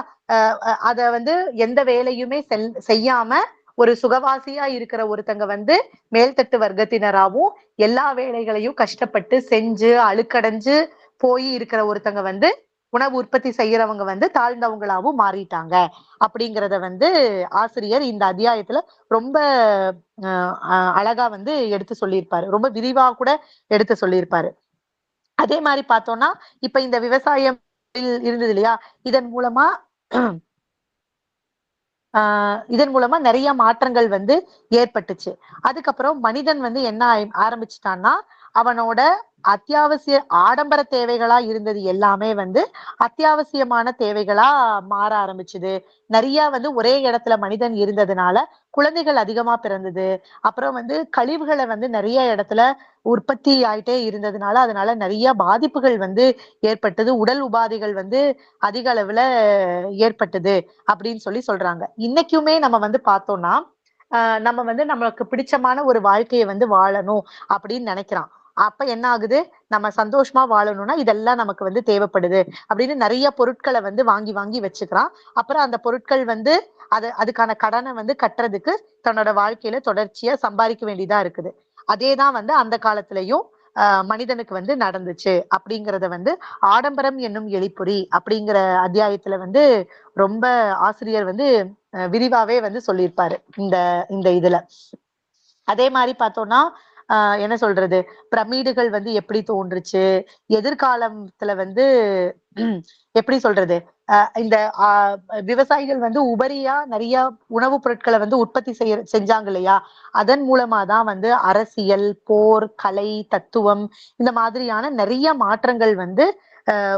அத வந்து எந்த வேலையுமே செய்யாம ஒரு சுகவாசியா இருக்கிற ஒருத்தங்க வந்து மேல்தட்டு வர்க்கத்தினராவும் எல்லா வேலைகளையும் கஷ்டப்பட்டு செஞ்சு அழுக்கடைஞ்சு போய் இருக்கிற ஒருத்தங்க வந்து உணவு உற்பத்தி செய்யறவங்க வந்து தாழ்ந்தவங்களாவும் மாறிட்டாங்க அப்படிங்கிறத வந்து ஆசிரியர் இந்த அத்தியாயத்துல ரொம்ப அழகா வந்து எடுத்து சொல்லியிருப்பாரு. ரொம்ப விரிவா கூட எடுத்து சொல்லியிருப்பாரு. அதே மாதிரி பார்த்தோம்னா, இப்ப இந்த விவசாயம் இருந்தது இல்லையா? இதன் மூலமா இதன் மூலமா நிறைய மாற்றங்கள் வந்து ஏற்பட்டுச்சு. அதுக்கப்புறம் மனிதன் வந்து என்ன ஆரம்பிச்சுட்டான்னா, அவனோட அத்தியாவசிய ஆடம்பர தேவைகளா இருந்தது எல்லாமே வந்து அத்தியாவசியமான தேவைகளா மாற ஆரம்பிச்சுது. நிறைய வந்து ஒரே இடத்துல மனிதன் இருந்ததுனால குழந்தைகள் அதிகமா பிறந்தது. அப்புறம் வந்து கழிவுகளை வந்து நிறைய இடத்துல உற்பத்தி ஆயிட்டே இருந்ததுனால அதனால நிறைய பாதிப்புகள் வந்து ஏற்பட்டது. உடல் உபாதைகள் வந்து அதிக அளவுல ஏற்பட்டது அப்படின்னு சொல்லி சொல்றாங்க. இன்னைக்குமே நம்ம வந்து பார்த்தோம்னா, நம்ம வந்து நம்மளுக்கு பிடிச்சமான ஒரு வாழ்க்கையை வந்து வாழணும் அப்படின்னு நினைக்கிறான். அப்ப என்ன ஆகுது, நம்ம சந்தோஷமா வாழணும்னா இதெல்லாம் நமக்கு வந்து தேவைப்படுது அப்படின்னு நிறைய பொருட்களை வந்து வாங்கி வாங்கி வச்சுக்கிறான். அப்புறம் அந்த பொருட்கள் வந்து அதுக்கான கடனை வந்து கட்டுறதுக்கு தன்னோட வாழ்க்கையில தொடர்ச்சியா சம்பாதிக்க வேண்டியதா இருக்குது. அதேதான் வந்து அந்த காலத்திலயும் மனிதனுக்கு வந்து நடந்துச்சு அப்படிங்கறத வந்து ஆடம்பரம் என்னும் எலிப்பொறி அப்படிங்கிற அத்தியாயத்துல வந்து ரொம்ப ஆசிரியர் வந்து விரிவாவே வந்து சொல்லியிருப்பாரு இந்த இந்த இதுல. அதே மாதிரி பார்த்தோம்னா என்ன சொல்றது, பிரமிடுகள் வந்து எப்படி தோன்றுச்சு, எதிர்காலத்துல வந்து எப்படி சொல்றது, இந்த விவசாயிகள் வந்து உபரியா நிறைய உணவுப் பொருட்களை வந்து உற்பத்தி செஞ்சாங்க இல்லையா, அதன் மூலமா தான் வந்து அரசியல், போர், கலை, தத்துவம் இந்த மாதிரியான நிறைய மாற்றங்கள் வந்து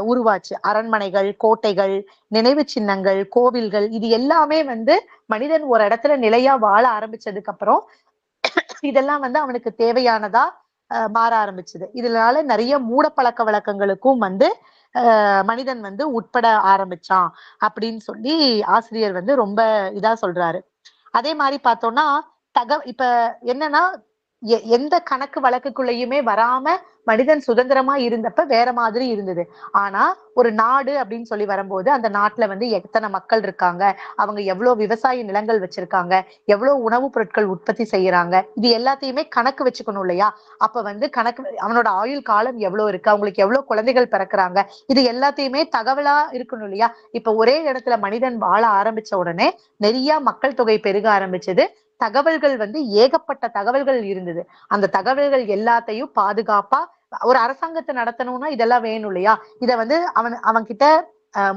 உருவாச்சு. அரண்மனைகள், கோட்டைகள், நினைவு சின்னங்கள், கோவில்கள் இது எல்லாமே வந்து மனிதன் ஒரு இடத்துல நிலையா வாழ ஆரம்பிச்சதுக்கு அப்புறம் இதெல்லாம் வந்து அவனுக்கு தேவையானதா மாற ஆரம்பிச்சது. இதனால நிறைய மூட பழக்க வழக்கங்களுக்கும் வந்து மனிதன் வந்து உட்பட ஆரம்பிச்சான் அப்படின்னு சொல்லி ஆசிரியர் வந்து ரொம்ப இதா சொல்றாரு. அதே மாதிரி பார்த்தோம்னா இப்ப என்னன்னா எந்த கணக்கு வழக்குக்குள்ளயுமே வராம மனிதன் சுதந்திரமா இருந்தப்ப வேற மாதிரி இருந்தது. ஆனா ஒரு நாடு அப்படின்னு சொல்லி வரும்போது அந்த நாட்டுல வந்து எத்தனை மக்கள் இருக்காங்க, அவங்க எவ்வளவு விவசாய நிலங்கள் வச்சிருக்காங்க, எவ்வளவு உணவுப் பொருட்கள் உற்பத்தி செய்யறாங்க, இது எல்லாத்தையுமே கணக்கு வச்சுக்கணும் இல்லையா. அப்ப வந்து கணக்கு அவனோட ஆயுள் காலம் எவ்வளவு இருக்கு, அவங்களுக்கு எவ்வளவு குழந்தைகள் பிறக்குறாங்க, இது எல்லாத்தையுமே தகவலா இருக்கணும் இல்லையா. இப்ப ஒரே இடத்துல மனிதன் வாழ ஆரம்பிச்ச உடனே நிறைய மக்கள் தொகை பெருக ஆரம்பிச்சது. தகவல்கள் வந்து ஏகப்பட்ட தகவல்கள் இருந்தது. அந்த தகவல்கள் எல்லாத்தையும் பாதுகாப்பா ஒரு அரசாங்கத்தை நடத்தணும்னா இதெல்லாம் வேணும் இல்லையா. இத வந்து அவன் கிட்ட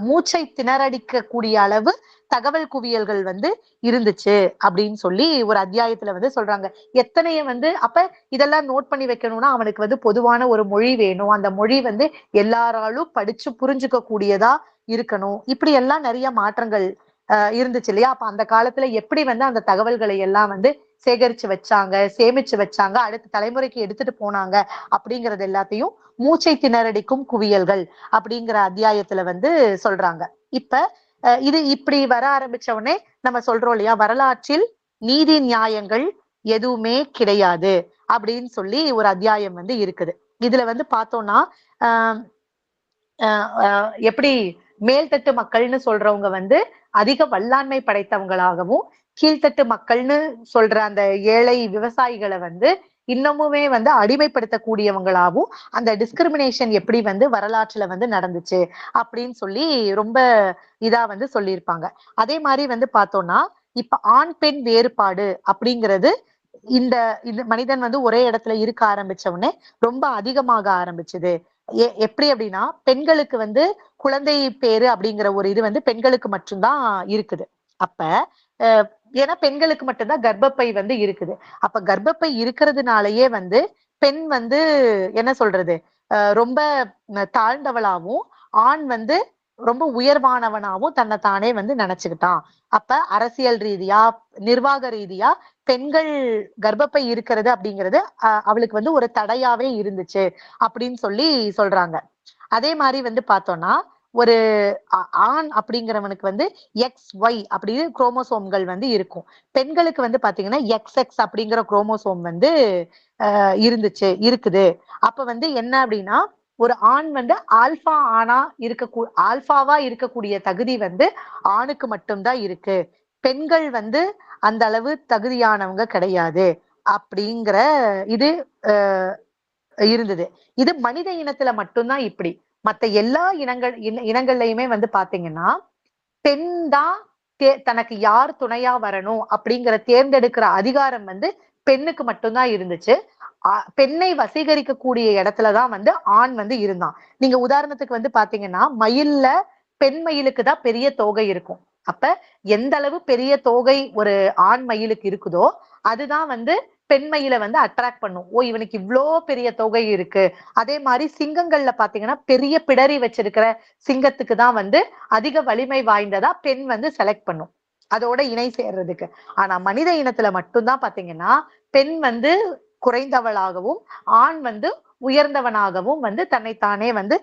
மூச்சை திணறடிக்க கூடிய அளவு தகவல் குவியல்கள் வந்து இருந்துச்சு அப்படின்னு சொல்லி ஒரு அத்தியாயத்துல வந்து சொல்றாங்க. எத்தனைய வந்து அப்ப இதெல்லாம் நோட் பண்ணி வைக்கணும்னா அவனுக்கு வந்து பொதுவான ஒரு மொழி வேணும். அந்த மொழி வந்து எல்லாராலும் படிச்சு புரிஞ்சுக்க கூடியதா இருக்கணும். இப்படி எல்லாம் நிறைய மாற்றங்கள் இருந்துச்சு இல்லையா. அப்ப அந்த காலத்துல எப்படி வந்து அந்த தகவல்களை எல்லாம் வந்து சேகரிச்சு வச்சாங்க, சேமிச்சு வச்சாங்க, அடுத்த தலைமுறைக்கு எடுத்துட்டு போனாங்க அப்படிங்கறது எல்லாத்தையும் மூச்சை திணறடிக்கும் குவியல்கள் அப்படிங்கிற அத்தியாயத்துல வந்து சொல்றாங்க. இப்ப இது இப்படி வர ஆரம்பிச்ச உடனே நம்ம சொல்றோம் இல்லையா, வரலாற்றில் நீதி நியாயங்கள் எதுவுமே கிடையாது அப்படின்னு சொல்லி ஒரு அத்தியாயம் வந்து இருக்குது. இதுல வந்து பார்த்தோம்னா ஆஹ் எப்படி மேல்தட்டு மக்கள்னு சொல்றவங்க வந்து அதிக வல்லாண்மை படைத்தவங்களாகவும், கீழ்த்தட்டு மக்கள்னு சொல்ற அந்த ஏழை விவசாயிகளை வந்து இன்னமுமே வந்து அடிமைப்படுத்தக்கூடியவங்களாகவும் அந்த டிஸ்கிரிமினேஷன் எப்படி வந்து வரலாற்றுல வந்து நடந்துச்சு அப்படின்னு சொல்லி ரொம்ப இதா வந்து சொல்லியிருப்பாங்க. அதே மாதிரி வந்து பார்த்தோம்னா இப்ப ஆண் பெண் வேறுபாடு அப்படிங்கிறது இந்த இந்த மனிதன் வந்து ஒரே இடத்துல இருக்க ஆரம்பிச்ச உடனே ரொம்ப அதிகமாக ஆரம்பிச்சது. எப்படி அப்படின்னா பெண்களுக்கு வந்து குழந்தை பேரு அப்படிங்கிற ஒரு இது வந்து பெண்களுக்கு மட்டும்தான் இருக்குது. அப்ப அஹ் ஏன்னா பெண்களுக்கு மட்டும்தான் கர்ப்பப்பை வந்து இருக்குது. அப்ப கர்ப்பப்பை இருக்கிறதுனாலயே வந்து பெண் வந்து என்ன சொல்றது, ரொம்ப தாழ்ந்தவளாவும், ஆண் வந்து ரொம்ப உயர்வானவனாவும் தன்னைத்தானே வந்து நினைச்சுக்கிட்டான். அப்ப அரசியல் ரீதியா, நிர்வாக ரீதியா பெண்கள் கர்ப்பப்பை இருக்கிறது அப்படிங்கிறது அவளுக்கு வந்து ஒரு தடையாவே இருந்துச்சு அப்படின்னு சொல்லி சொல்றாங்க. அதே மாதிரி வந்து பார்த்தோம்னா ஒரு ஆண் அப்படிங்கிறவனுக்கு வந்து எக்ஸ் ஒய் அப்படின்னு குரோமோசோம்கள் வந்து இருக்கும். பெண்களுக்கு வந்து பாத்தீங்கன்னா எக்ஸ் எக்ஸ் அப்படிங்கிற குரோமோசோம் வந்து இருக்குது. அப்ப வந்து என்ன அப்படின்னா ஒரு ஆண் வந்து ஆல்பா ஆணா ஆல்பாவா இருக்கக்கூடிய தகுதி வந்து ஆணுக்கு மட்டும்தான் இருக்கு. பெண்கள் வந்து அந்த அளவு தகுதியானவங்க கிடையாது அப்படிங்கிற இது இருந்தது. இது மனித இனத்துல மட்டும்தான் இப்படி. மத்த எல்லா இனங்கள்லயுமே வந்து பாத்தீங்கன்னா பெண் தான் தனக்கு யார் துணையா வரணும் அப்படிங்கிற தேர்ந்தெடுக்கிற அதிகாரம் வந்து பெண்ணுக்கு மட்டும்தான் இருந்துச்சு. பெண்ணை வசீகரிக்கக்கூடிய இடத்துலதான் வந்து ஆண் வந்து இருந்தான். நீங்க உதாரணத்துக்கு வந்து பாத்தீங்கன்னா மயில்ல பெண் மயிலுக்கு தான் பெரிய தோகை இருக்கும். அப்ப எந்த அளவு பெரிய தோகை ஒரு ஆண் மயிலுக்கு இருக்குதோ அதுதான் வந்து பெண் மயிலை வந்து அட்ராக்ட் பண்ணும். ஓ இவனுக்கு இவ்ளோ பெரிய தொகை இருக்கு. அதே மாதிரி சிங்கங்கள்ல பாத்தீங்கன்னா பெரிய பிடரி வச்சிருக்கிற சிங்கத்துக்கு தான் வந்து அதிக வலிமை வாய்ந்ததா பெண் வந்து செலக்ட் பண்ணும் அதோட இணை சேர்றதுக்கு. ஆனா மனித இனத்துல மட்டும்தான் பாத்தீங்கன்னா பெண் வந்து குறைந்தவளாகவும் ஆண் வந்து உயர்ந்தவனாகவும் வந்து தன்னைத்தானே வந்து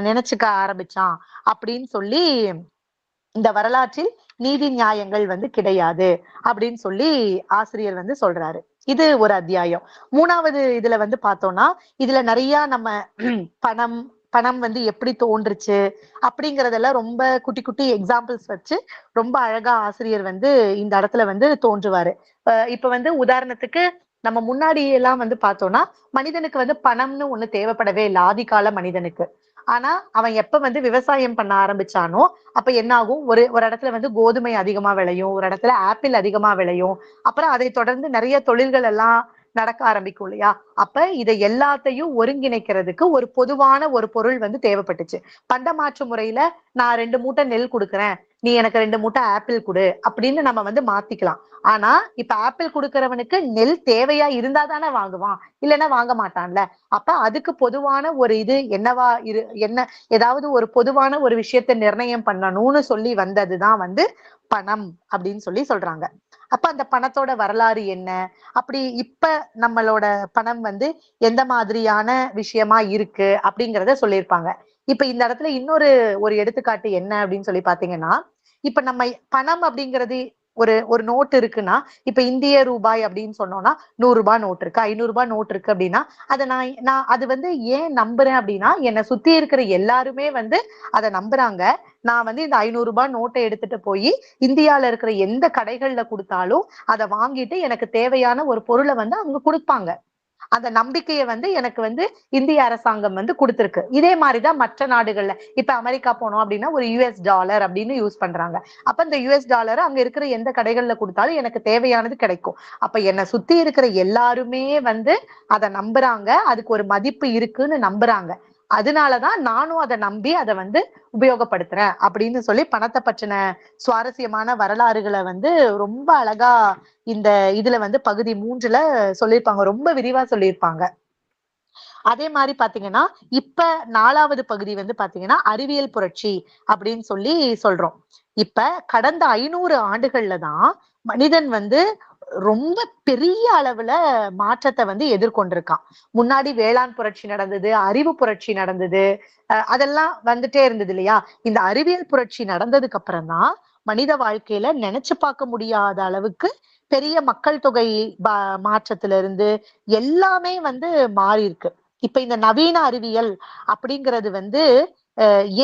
நினைச்சுக்க ஆரம்பிச்சான் அப்படின்னு சொல்லி இந்த வரலாற்றில் நீதி நியாயங்கள் வந்து கிடையாது அப்படின்னு சொல்லி ஆசிரியர் வந்து சொல்றாரு. இது ஒரு அத்தியாயம். மூணாவது இதுல வந்து பார்த்தோம்னா இதுல நிறைய நம்ம பணம் பணம் வந்து எப்படி தோன்றுச்சு அப்படிங்கறதெல்லாம் ரொம்ப குட்டி குட்டி எக்ஸாம்பிள்ஸ் வச்சு ரொம்ப அழகா ஆசிரியர் வந்து இந்த இடத்துல வந்து தோன்றுவாரு. இப்ப வந்து உதாரணத்துக்கு நம்ம முன்னாடி எல்லாம் வந்து பார்த்தோம்னா மனிதனுக்கு வந்து பணம்னு ஒண்ணு தேவைப்படவே இல்லை ஆதிகால மனிதனுக்கு. ஆனா அவன் எப்ப வந்து விவசாயம் பண்ண ஆரம்பிச்சானோ அப்ப என்ன ஆகும், ஒரு ஒரு இடத்துல வந்து கோதுமை அதிகமா விளையும், ஒரு இடத்துல ஆப்பிள் அதிகமா விளையும். அப்புறம் அதை தொடர்ந்து நிறைய தொழில்கள் எல்லாம் நடக்க ஆரம்பிக்கும் இல்லையா? அப்ப இதை எல்லாத்தையும் ஒருங்கிணைக்கிறதுக்கு ஒரு பொதுவான ஒரு பொருள் வந்து தேவைப்பட்டுச்சு. பண்டமாற்று முறையில நான் 2 மூட்டை நெல் குடுக்குறேன், நீ எனக்கு 2 மூட்டை ஆப்பிள் குடு அப்படின்னு நம்ம வந்து மாத்திக்கலாம். ஆனா இப்ப ஆப்பிள் குடுக்கறவனுக்கு நெல் தேவையா இருந்தா தானே வாங்குவான், இல்லைன்னா வாங்க மாட்டான்ல. அப்ப அதுக்கு பொதுவான ஒரு இது என்னவா என்ன ஏதாவது ஒரு பொதுவான ஒரு விஷயத்தை நிர்ணயம் பண்ணணும்னு சொல்லி வந்ததுதான் வந்து பணம் அப்படின்னு சொல்லி சொல்றாங்க. அப்ப அந்த பணத்தோட வரலாறு என்ன, அப்படி இப்ப நம்மளோட பணம் வந்து எந்த மாதிரியான விஷயமா இருக்கு அப்படிங்கிறத சொல்லியிருப்பாங்க. இப்ப இந்த இடத்துல இன்னொரு ஒரு எடுத்துக்காட்டு என்ன அப்படின்னு சொல்லி பாத்தீங்கன்னா, இப்ப நம்ம பணம் அப்படிங்கிறது ஒரு ஒரு நோட்டு இருக்குன்னா, இப்ப இந்திய ரூபாய் அப்படின்னு சொன்னோம்னா, ₹100 நோட்டு இருக்கு, ₹500 நோட்டு இருக்கு அப்படின்னா, அத நான் நான் அது வந்து ஏன் நம்புறேன் அப்படின்னா, என்னை சுத்தி இருக்கிற எல்லாருமே வந்து அத நம்புறாங்க. நான் வந்து இந்த ₹500 நோட்டை எடுத்துட்டு போய் இந்தியால இருக்கிற எந்த கடைகள்ல குடுத்தாலும், அத வாங்கிட்டு எனக்கு தேவையான ஒரு பொருள வந்து அவங்க குடுப்பாங்க. அந்த நம்பிக்கைய வந்து எனக்கு வந்து இந்திய அரசாங்கம் வந்து குடுத்திருக்கு. இதே மாரி தான் மற்ற நாடுகள்ல. இப்ப அமெரிக்கா போனோம் அப்டின்னா, ஒரு யுஎஸ் டாலர் அப்படின்னு யூஸ் பண்றாங்க. அப்ப இந்த யுஎஸ் டாலர் அங்க இருக்கிற எந்த கடைகள்ல குடுத்தாலும் எனக்கு தேவையானது கிடைக்கும். அப்ப என்ன சுத்தி இருக்கிற எல்லாருமே வந்து அத நம்புறாங்க. அதுக்கு ஒரு மதிப்பு இருக்குன்னு நம்புறாங்க. அதனாலதான் நானும் அத நம்பி அத வந்து உபயோகப்படுத்துறேன் அப்படின்னு சொல்லி பணத்த பற்றின சுவாரஸ்யமான வரலாறுகள வந்து ரொம்ப அழகா இந்த இதுல வந்து பகுதி 3ல சொல்லியிருப்பாங்க. ரொம்ப விரிவா சொல்லியிருப்பாங்க. அதே மாரி பாத்தீங்கன்னா, இப்ப 4வது பகுதி வந்து பாத்தீங்கன்னா, அறிவியல் புரட்சி அப்படின்னு சொல்லி சொல்றோம். இப்ப கடந்த 500 ஆண்டுகள்ல தான் மனிதன் வந்து ரொம்ப பெரிய அளவுல மாற்றத்த வந்து எதிர்கொண்டிருக்கான். முன்னாடி வேளாண் புரட்சி நடந்தது, அறிவு புரட்சி நடந்தது. அதெல்லாம் வந்துட்டே இருந்தது இல்லையா? இந்த அறிவியல் புரட்சி நடந்ததுக்கு அப்புறம் தான், மனித வாழ்க்கையில நெனச்சு பார்க்க முடியாத அளவுக்கு பெரிய மக்கள் தொகை ப மாற்றத்திலிருந்து எல்லாமே வந்து மாறியிருக்கு. இப்ப இந்த நவீன அறிவியல் அப்படிங்கிறது வந்து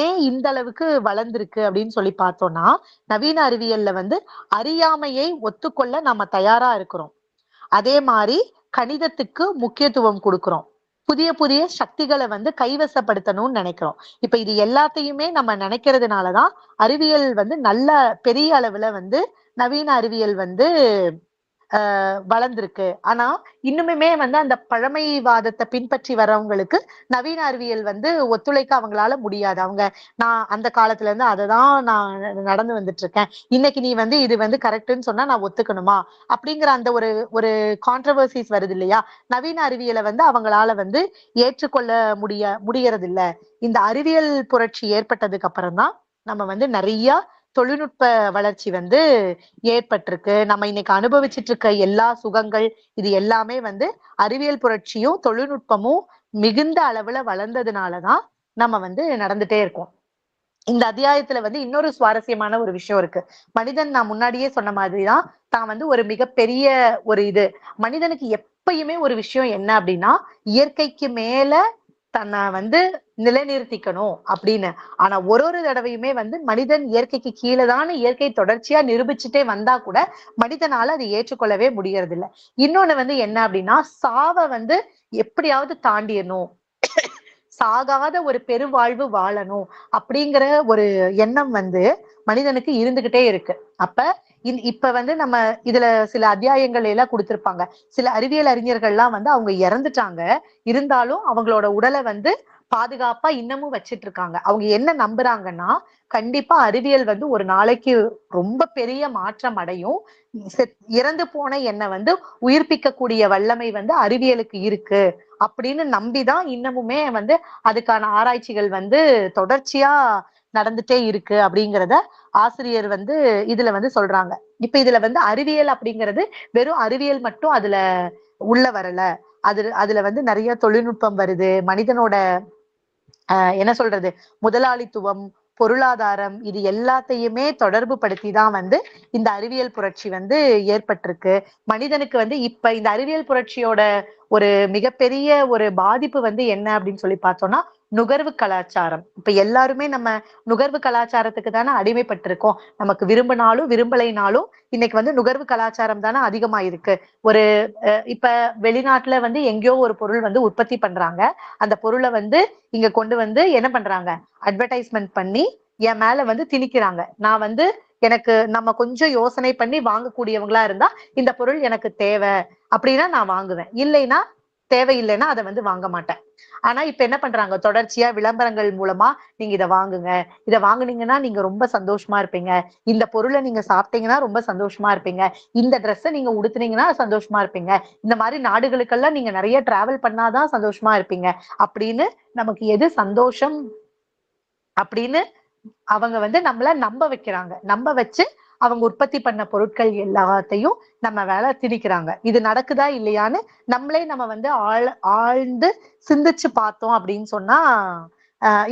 ஏன் இந்த அளவுக்கு வளர்ந்திருக்கு அப்படின்னு சொல்லி பார்த்தோம்னா, நவீன அறிவியல்ல வந்து அறியாமையை ஒத்துக்கொள்ள நாம தயாரா இருக்கிறோம். அதே மாரி கணிதத்துக்கு முக்கியத்துவம் குடுக்குறோம். புதிய புதிய சக்திகள வந்து கைவசப்படுத்தணும்னு நெனைக்கிறோம். இப்ப இது எல்லாத்தையுமே நம்ம நெனைக்கிறதுனால தான் அறிவியல் வந்து நல்ல பெரிய அளவுல வந்து நவீன அறிவியல் வந்து வளர்ந்திருக்கு. ஆனா, இன்னுமுமே வந்து அந்த பழமைவாதத்த பின்பற்றி வர்றவங்களுக்கு நவீன அறிவியல் வந்து ஒத்துழைக்க அவங்களால முடியாது. அவங்க நான் அந்த காலத்துல இருந்து அததான் நான் நடந்து வந்துட்டு இருக்கேன். இன்னைக்கு நீ வந்து இது வந்து கரெக்ட்ன்னு சொன்னா நான் ஒத்துக்கணுமா? அப்படிங்கிற அந்த ஒரு ஒரு கான்ட்ரோவர்சிஸ் வருது இல்லையா? நவீன அறிவியல வந்து அவங்களால வந்து ஏற்றுக்கொள்ள முடியறதில்ல. இந்த அறிவியல் புரட்சி ஏற்பட்டதுக்கு அப்புறம் தான் நம்ம வந்து நெறைய தொழில்நுட்ப வளர்ச்சி வந்து ஏற்பட்டிருக்கு. நம்ம இன்னைக்கு அனுபவிச்சுட்டு இருக்க எல்லா சுகங்கள், இது எல்லாமே வந்து அறிவியல் புரட்சியும், தொழில்நுட்பமும் மிகுந்த அளவுல வளர்ந்ததுனால தான் நம்ம வந்து நடந்துட்டே இருக்கோம். இந்த அத்தியாயத்துல வந்து இன்னொரு சுவாரஸ்யமான ஒரு விஷயம் இருக்கு. மனிதன் நான் முன்னாடியே சொன்ன மாதிரி தான், தான் வந்து ஒரு மிகப்பெரிய ஒரு இது. மனிதனுக்கு எப்பயுமே ஒரு விஷயம் என்ன அப்டின்னா, இயற்கைக்கு மேல தன்னை வந்து நிலைநிறுத்திக்கணும் அப்படின்னு. ஆனா ஒரு தடவையுமே வந்து மனிதன் இயற்கைக்கு கீழதான்னு இயற்கை தொடர்ச்சியா நிரூபிச்சுட்டே வந்தா கூட மனிதனால அதை ஏற்றுக்கொள்ளவே முடியறது இல்ல. இன்னொன்னு வந்து என்ன அப்படின்னா, சாவ வந்து எப்படியாவது தாண்டியணும், சாகாத ஒரு பெருவாழ்வு வாழணும் அப்படிங்கிற ஒரு எண்ணம் வந்து மனிதனுக்கு இருந்துகிட்டே இருக்கு. அப்ப இப்ப வந்து நம்ம இதுல சில அத்தியாயங்கள் எல்லாம் குடுத்திருப்பாங்க. சில அறிவியல் அறிஞர்கள்லாம் வந்து அவங்க இறந்துட்டாங்க. இருந்தாலும் அவங்களோட உடல வந்து பாதுகாப்பா இன்னமும் வச்சுட்டு இருக்காங்க. அவங்க என்ன நம்புறாங்கன்னா, கண்டிப்பா அறிவியல் வந்து ஒரு நாளைக்கு ரொம்ப பெரிய மாற்றம் அடையும். இறந்து போன என்ன வந்து உயிர்ப்பிக்கக்கூடிய வல்லமை வந்து அறிவியலுக்கு இருக்கு. அப்படின்னு நம்பிதான் இன்னமுமே வந்து அதுக்கான ஆராய்ச்சிகள் வந்து தொடர்ச்சியா நடந்துட்டே இருக்கு அப்படிங்கிறத ஆசிரியர் வந்து இதுல வந்து சொல்றாங்க. இப்ப இதுல வந்து அறிவியல் அப்படிங்கிறது வெறும் அறிவியல் மட்டும் அதுல உள்ள வரல. அதுல வந்து நிறைய தொழில்நுட்பம் வருது. மனிதனோட என்ன சொல்றது? முதலாளித்துவம், பொருளாதாரம் இது எல்லாத்தையுமே தொடர்பு படுத்தி தான் வந்து இந்த அறிவியல் புரட்சி வந்து ஏற்பட்டிருக்கு. மனிதனுக்கு வந்து இப்ப இந்த அறிவியல் புரட்சியோட ஒரு மிகப்பெரிய ஒரு பாதிப்பு வந்து என்ன அப்படின்னு சொல்லி பார்த்தோம்னா, நுகர்வு கலாச்சாரம். இப்ப எல்லாருமே நம்ம நுகர்வு கலாச்சாரத்துக்கு தானே அடிமைப்பட்டிருக்கோம். நமக்கு விரும்பினாலும் விரும்பலைனாலும் இன்னைக்கு வந்து நுகர்வு கலாச்சாரம் தானே அதிகமா இருக்கு. ஒரு இப்ப வெளிநாட்டுல வந்து எங்கேயோ ஒரு பொருள் வந்து உற்பத்தி பண்றாங்க. அந்த பொருளை வந்து இங்க கொண்டு வந்து என்ன பண்றாங்க, அட்வர்டைஸ்மெண்ட் பண்ணி என் மேல வந்து திணிக்கிறாங்க. நான் வந்து எனக்கு நம்ம கொஞ்சம் யோசனை பண்ணி வாங்கக்கூடியவங்களா இருந்தா இந்த பொருள் எனக்கு தேவை அப்படின்னா நான் வாங்குவேன். இல்லைன்னா தேவையில்லைன்னா அதை வந்து வாங்க மாட்டேன். ஆனா இப்ப என்ன பண்றாங்க, தொடர்ச்சியா விளம்பரங்கள் மூலமா நீங்க இதை வாங்குங்க, இதை வாங்குனீங்கன்னா நீங்க ரொம்ப சந்தோஷமா இருப்பீங்க, இந்த பொருளை நீங்க சாப்பிட்டீங்கன்னா ரொம்ப சந்தோஷமா இருப்பீங்க, இந்த ட்ரெஸ்ஸை நீங்க உடுத்துனீங்கன்னா சந்தோஷமா இருப்பீங்க, இந்த மாதிரி நாடுகளுக்கெல்லாம் நீங்க நிறைய டிராவல் பண்ணாதான் சந்தோஷமா இருப்பீங்க அப்படின்னு நமக்கு எது சந்தோஷம் அப்படின்னு அவங்க வந்து நம்மள நம்ப வைக்கிறாங்க. நம்ப வச்சு அவங்க உற்பத்தி பண்ண பொருட்கள் எல்லாத்தையும் நம்ம மேல திணிக்கிறாங்க. இது நடக்குதா இல்லையான்னு நம்மளே நம்ம வந்து ஆழ்ந்து சிந்திச்சு பார்த்தோம் அப்படின்னு சொன்னா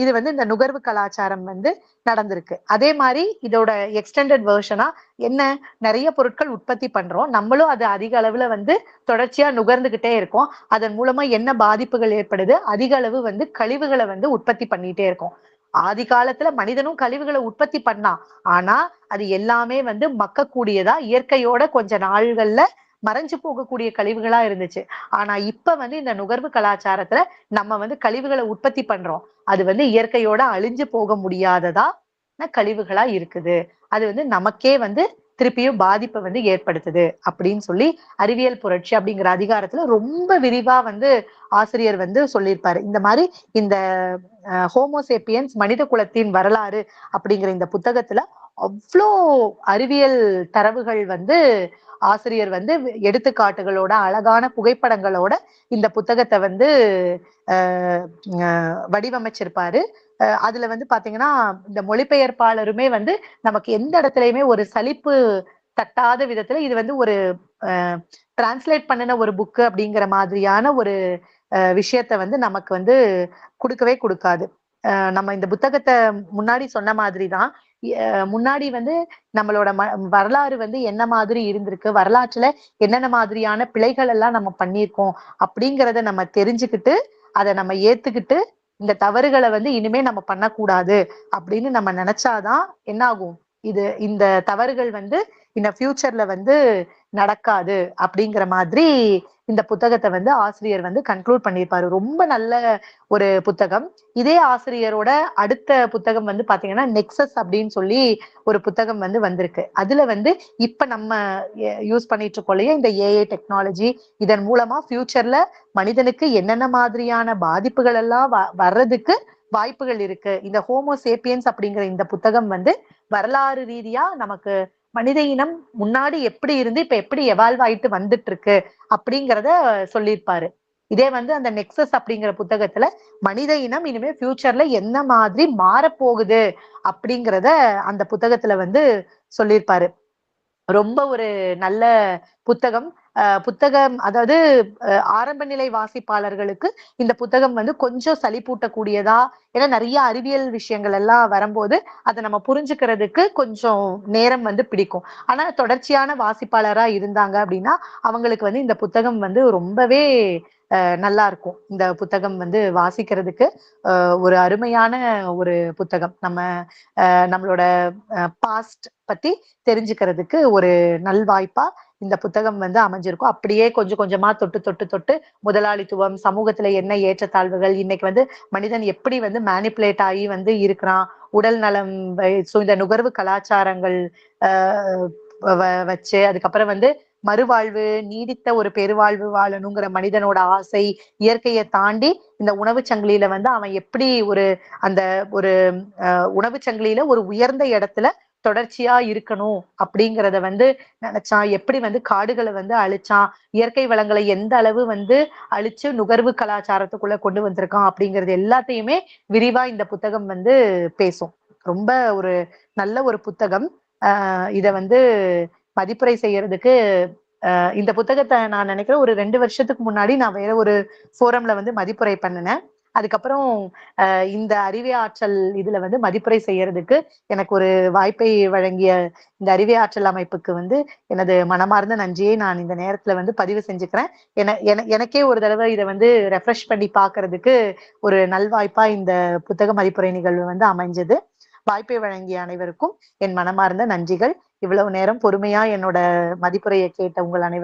இது வந்து இந்த நுகர்வு கலாச்சாரம் வந்து நடந்திருக்கு. அதே மாதிரி இதோட எக்ஸ்டெண்டட் வெர்ஷனா என்ன, நிறைய பொருட்கள் உற்பத்தி பண்றோம், நம்மளும் அது அதிக அளவுல வந்து தொடர்ச்சியா நுகர்ந்துகிட்டே இருக்கோம். அதன் மூலமா என்ன பாதிப்புகள் ஏற்படுது, அதிக அளவு வந்து கழிவுகளை வந்து உற்பத்தி பண்ணிட்டே இருக்கோம். ஆதி காலத்துல மனிதனும் கழிவுகளை உற்பத்தி பண்ணான். ஆனா அது எல்லாமே வந்து மக்கக்கூடியதா, இயற்கையோட கொஞ்ச நாள்கள்ல மறைஞ்சு போகக்கூடிய கழிவுகளா இருந்துச்சு. ஆனா இப்ப வந்து இந்த நுகர்வு கலாச்சாரத்துல நம்ம வந்து கழிவுகளை உற்பத்தி பண்றோம். அது வந்து இயற்கையோட அழிஞ்சு போக முடியாததா கழிவுகளா இருக்குது. அது வந்து நமக்கே வந்து திருப்பியும் பாதிப்பை வந்து ஏற்படுத்துது அப்படின்னு சொல்லி அறிவியல் புரட்சி அப்படிங்கிற அதிகாரத்துல ரொம்ப விரிவா வந்து ஆசிரியர் வந்து சொல்லியிருப்பாரு. இந்த மாதிரி இந்த ஹோமோசேப்பியன்ஸ் மனித குலத்தின் வரலாறு அப்படிங்கிற இந்த புத்தகத்துல அவ்வளோ அறிவியல் தரவுகள் வந்து ஆசிரியர் வந்து எடுத்துக்காட்டுகளோட அழகான புகைப்படங்களோட இந்த புத்தகத்தை வந்து வடிவமைச்சிருப்பாரு. அதுல வந்து பாத்தீங்கன்னா இந்த மொழிபெயர்ப்பாளருமே வந்து நமக்கு எந்த இடத்துலயுமே ஒரு சலிப்பு தட்டாத விதத்துல இது வந்து ஒரு டிரான்ஸ்லேட் பண்ணின ஒரு புக்கு அப்படிங்கிற மாதிரியான ஒரு விஷயத்த வந்து நமக்கு வந்து கொடுக்கவே கொடுக்காது. நம்ம இந்த புத்தகத்தை முன்னாடி சொன்ன மாதிரிதான் முன்னாடி வந்து நம்மளோட வரலாறு வந்து என்ன மாதிரி இருந்திருக்கு, வரலாற்றுல என்னென்ன மாதிரியான பிழைகள் எல்லாம் நம்ம பண்ணியிருக்கோம் அப்படிங்கிறத நம்ம தெரிஞ்சுக்கிட்டு அதை நம்ம ஏத்துக்கிட்டு இந்த தவறுகளை வந்து இனிமே நம்ம பண்ணக்கூடாது அப்படின்னு நம்ம நினைச்சாதான் என்ன ஆகும், இந்த தவறுகள் வந்து இந்த ஃபியூச்சர்ல வந்து நடக்காது அப்படிங்கிற மாதிரி இந்த புத்தகத்தை வந்து ஆசிரியர் வந்து கன்க்ளூட் பண்ணியிருப்பாரு. ரொம்ப நல்ல ஒரு புத்தகம். இதே ஆசிரியரோட அடுத்த புத்தகம் வந்து பாத்தீங்கன்னா நெக்சஸ் அப்படின்னு சொல்லி ஒரு புத்தகம் வந்து வந்திருக்கு. அதுல வந்து இப்ப நம்ம யூஸ் பண்ணிட்டு இருக்கோம் இந்த ஏஐ டெக்னாலஜி, இதன் மூலமா ஃபியூச்சர்ல மனிதனுக்கு என்னென்ன மாதிரியான பாதிப்புகள் எல்லாம் வர்றதுக்கு வாய்ப்புகள் இருக்கு. இந்த ஹோமோசேப்பியன்ஸ் அப்படிங்கிற இந்த புத்தகம் வந்து வரலாறு ரீதியா நமக்கு மனித இனம் முன்னாடி எப்படி இருந்து இப்ப எப்படி எவால்வ் ஆயிட்டு வந்துட்டு இருக்கு அப்படிங்கிறத சொல்லியிருப்பாரு. இதே வந்து அந்த நெக்சஸ் அப்படிங்கிற புத்தகத்துல மனித இனம் இனிமே ஃபியூச்சர்ல என்ன மாதிரி மாறப்போகுது அப்படிங்கிறத அந்த புத்தகத்துல வந்து சொல்லியிருப்பாரு. ரொம்ப ஒரு நல்ல புத்தகம். புத்தகம் அதாவது ஆரம்ப நிலை வாசிப்பாளர்களுக்கு இந்த புத்தகம் வந்து கொஞ்சம் சலிப்பூட்டக்கூடியதா, ஏன்னா நிறைய அறிவியல் விஷயங்கள் எல்லாம் வரும்போது அதை நம்ம புரிஞ்சுக்கிறதுக்கு கொஞ்சம் நேரம் வந்து பிடிக்கும். ஆனா தொடர்ச்சியான வாசிப்பாளரா இருந்தாங்க அப்படின்னா அவங்களுக்கு வந்து இந்த புத்தகம் வந்து ரொம்பவே நல்லா இருக்கும். இந்த புத்தகம் வந்து வாசிக்கிறதுக்கு ஒரு அருமையான ஒரு புத்தகம். நம்மளோட பாஸ்ட் பத்தி தெரிஞ்சுக்கிறதுக்கு ஒரு நல்வாய்ப்பா இந்த புத்தகம் வந்து அமைஞ்சிருக்கும். அப்படியே கொஞ்சம் கொஞ்சமா தொட்டு தொட்டு தொட்டு முதலாளித்துவம், சமூகத்துல என்ன ஏற்றத்தாழ்வுகள், இன்னைக்கு வந்து மனிதன் எப்படி வந்து மேனிப்புலேட் ஆகி வந்து இருக்கிறான், உடல் நலம், இந்த நுகர்வு கலாச்சாரங்கள் வச்சு அதுக்கப்புறம் வந்து மறுவாழ்வு, நீடித்த ஒரு பெருவாழ்வு வாழணுங்கிற மனிதனோட ஆசை, இயற்கையை தாண்டி இந்த உணவு சங்கிலியில வந்து அவன் எப்படி அந்த ஒரு உணவு சங்கிலியில ஒரு உயர்ந்த இடத்துல தொடர்ச்சியா இருக்கணும் அப்படிங்கிறத வந்து நினைச்சான். எப்படி வந்து காடுகளை வந்து அழிச்சான், இயற்கை வளங்களை எந்த அளவு வந்து அழிச்சு நுகர்வு கலாச்சாரத்துக்குள்ள கொண்டு வந்திருக்கான் அப்படிங்கிறது எல்லாத்தையுமே விரிவா இந்த புத்தகம் வந்து பேசும். ரொம்ப ஒரு நல்ல ஒரு புத்தகம். இத வந்து மதிப்புரை செய்யறதுக்கு இந்த புத்தகத்தை நான் நினைக்கிறேன் ஒரு 2 வருஷத்துக்கு முன்னாடி நான் வேற ஒரு ஃபோரம்ல வந்து மதிப்புரை பண்ணினேன். அதுக்கப்புறம் இந்த அறிவே ஆற்றல் இதுல வந்து மதிப்புரை செய்யறதுக்கு எனக்கு ஒரு வாய்ப்பை வழங்கிய இந்த அறிவே ஆற்றல் அமைப்புக்கு வந்து எனது மனமார்ந்த நன்றியை நான் இந்த நேரத்துல வந்து பதிவு செஞ்சுக்கிறேன். எனக்கே ஒரு தடவை இதை வந்து ரெஃப்ரெஷ் பண்ணி பாக்குறதுக்கு ஒரு நல்வாய்ப்பா இந்த புத்தக மதிப்புரை நிகழ்வு வந்து அமைஞ்சது. வாய்ப்பை வழங்கிய அனைவருக்கும் என் மனமார்ந்த நன்றிகள். இவ்வளவு நேரம் பொறுமையா என்னோட மதிப்புரையை கேட்ட உங்கள் அனைவருக்கும்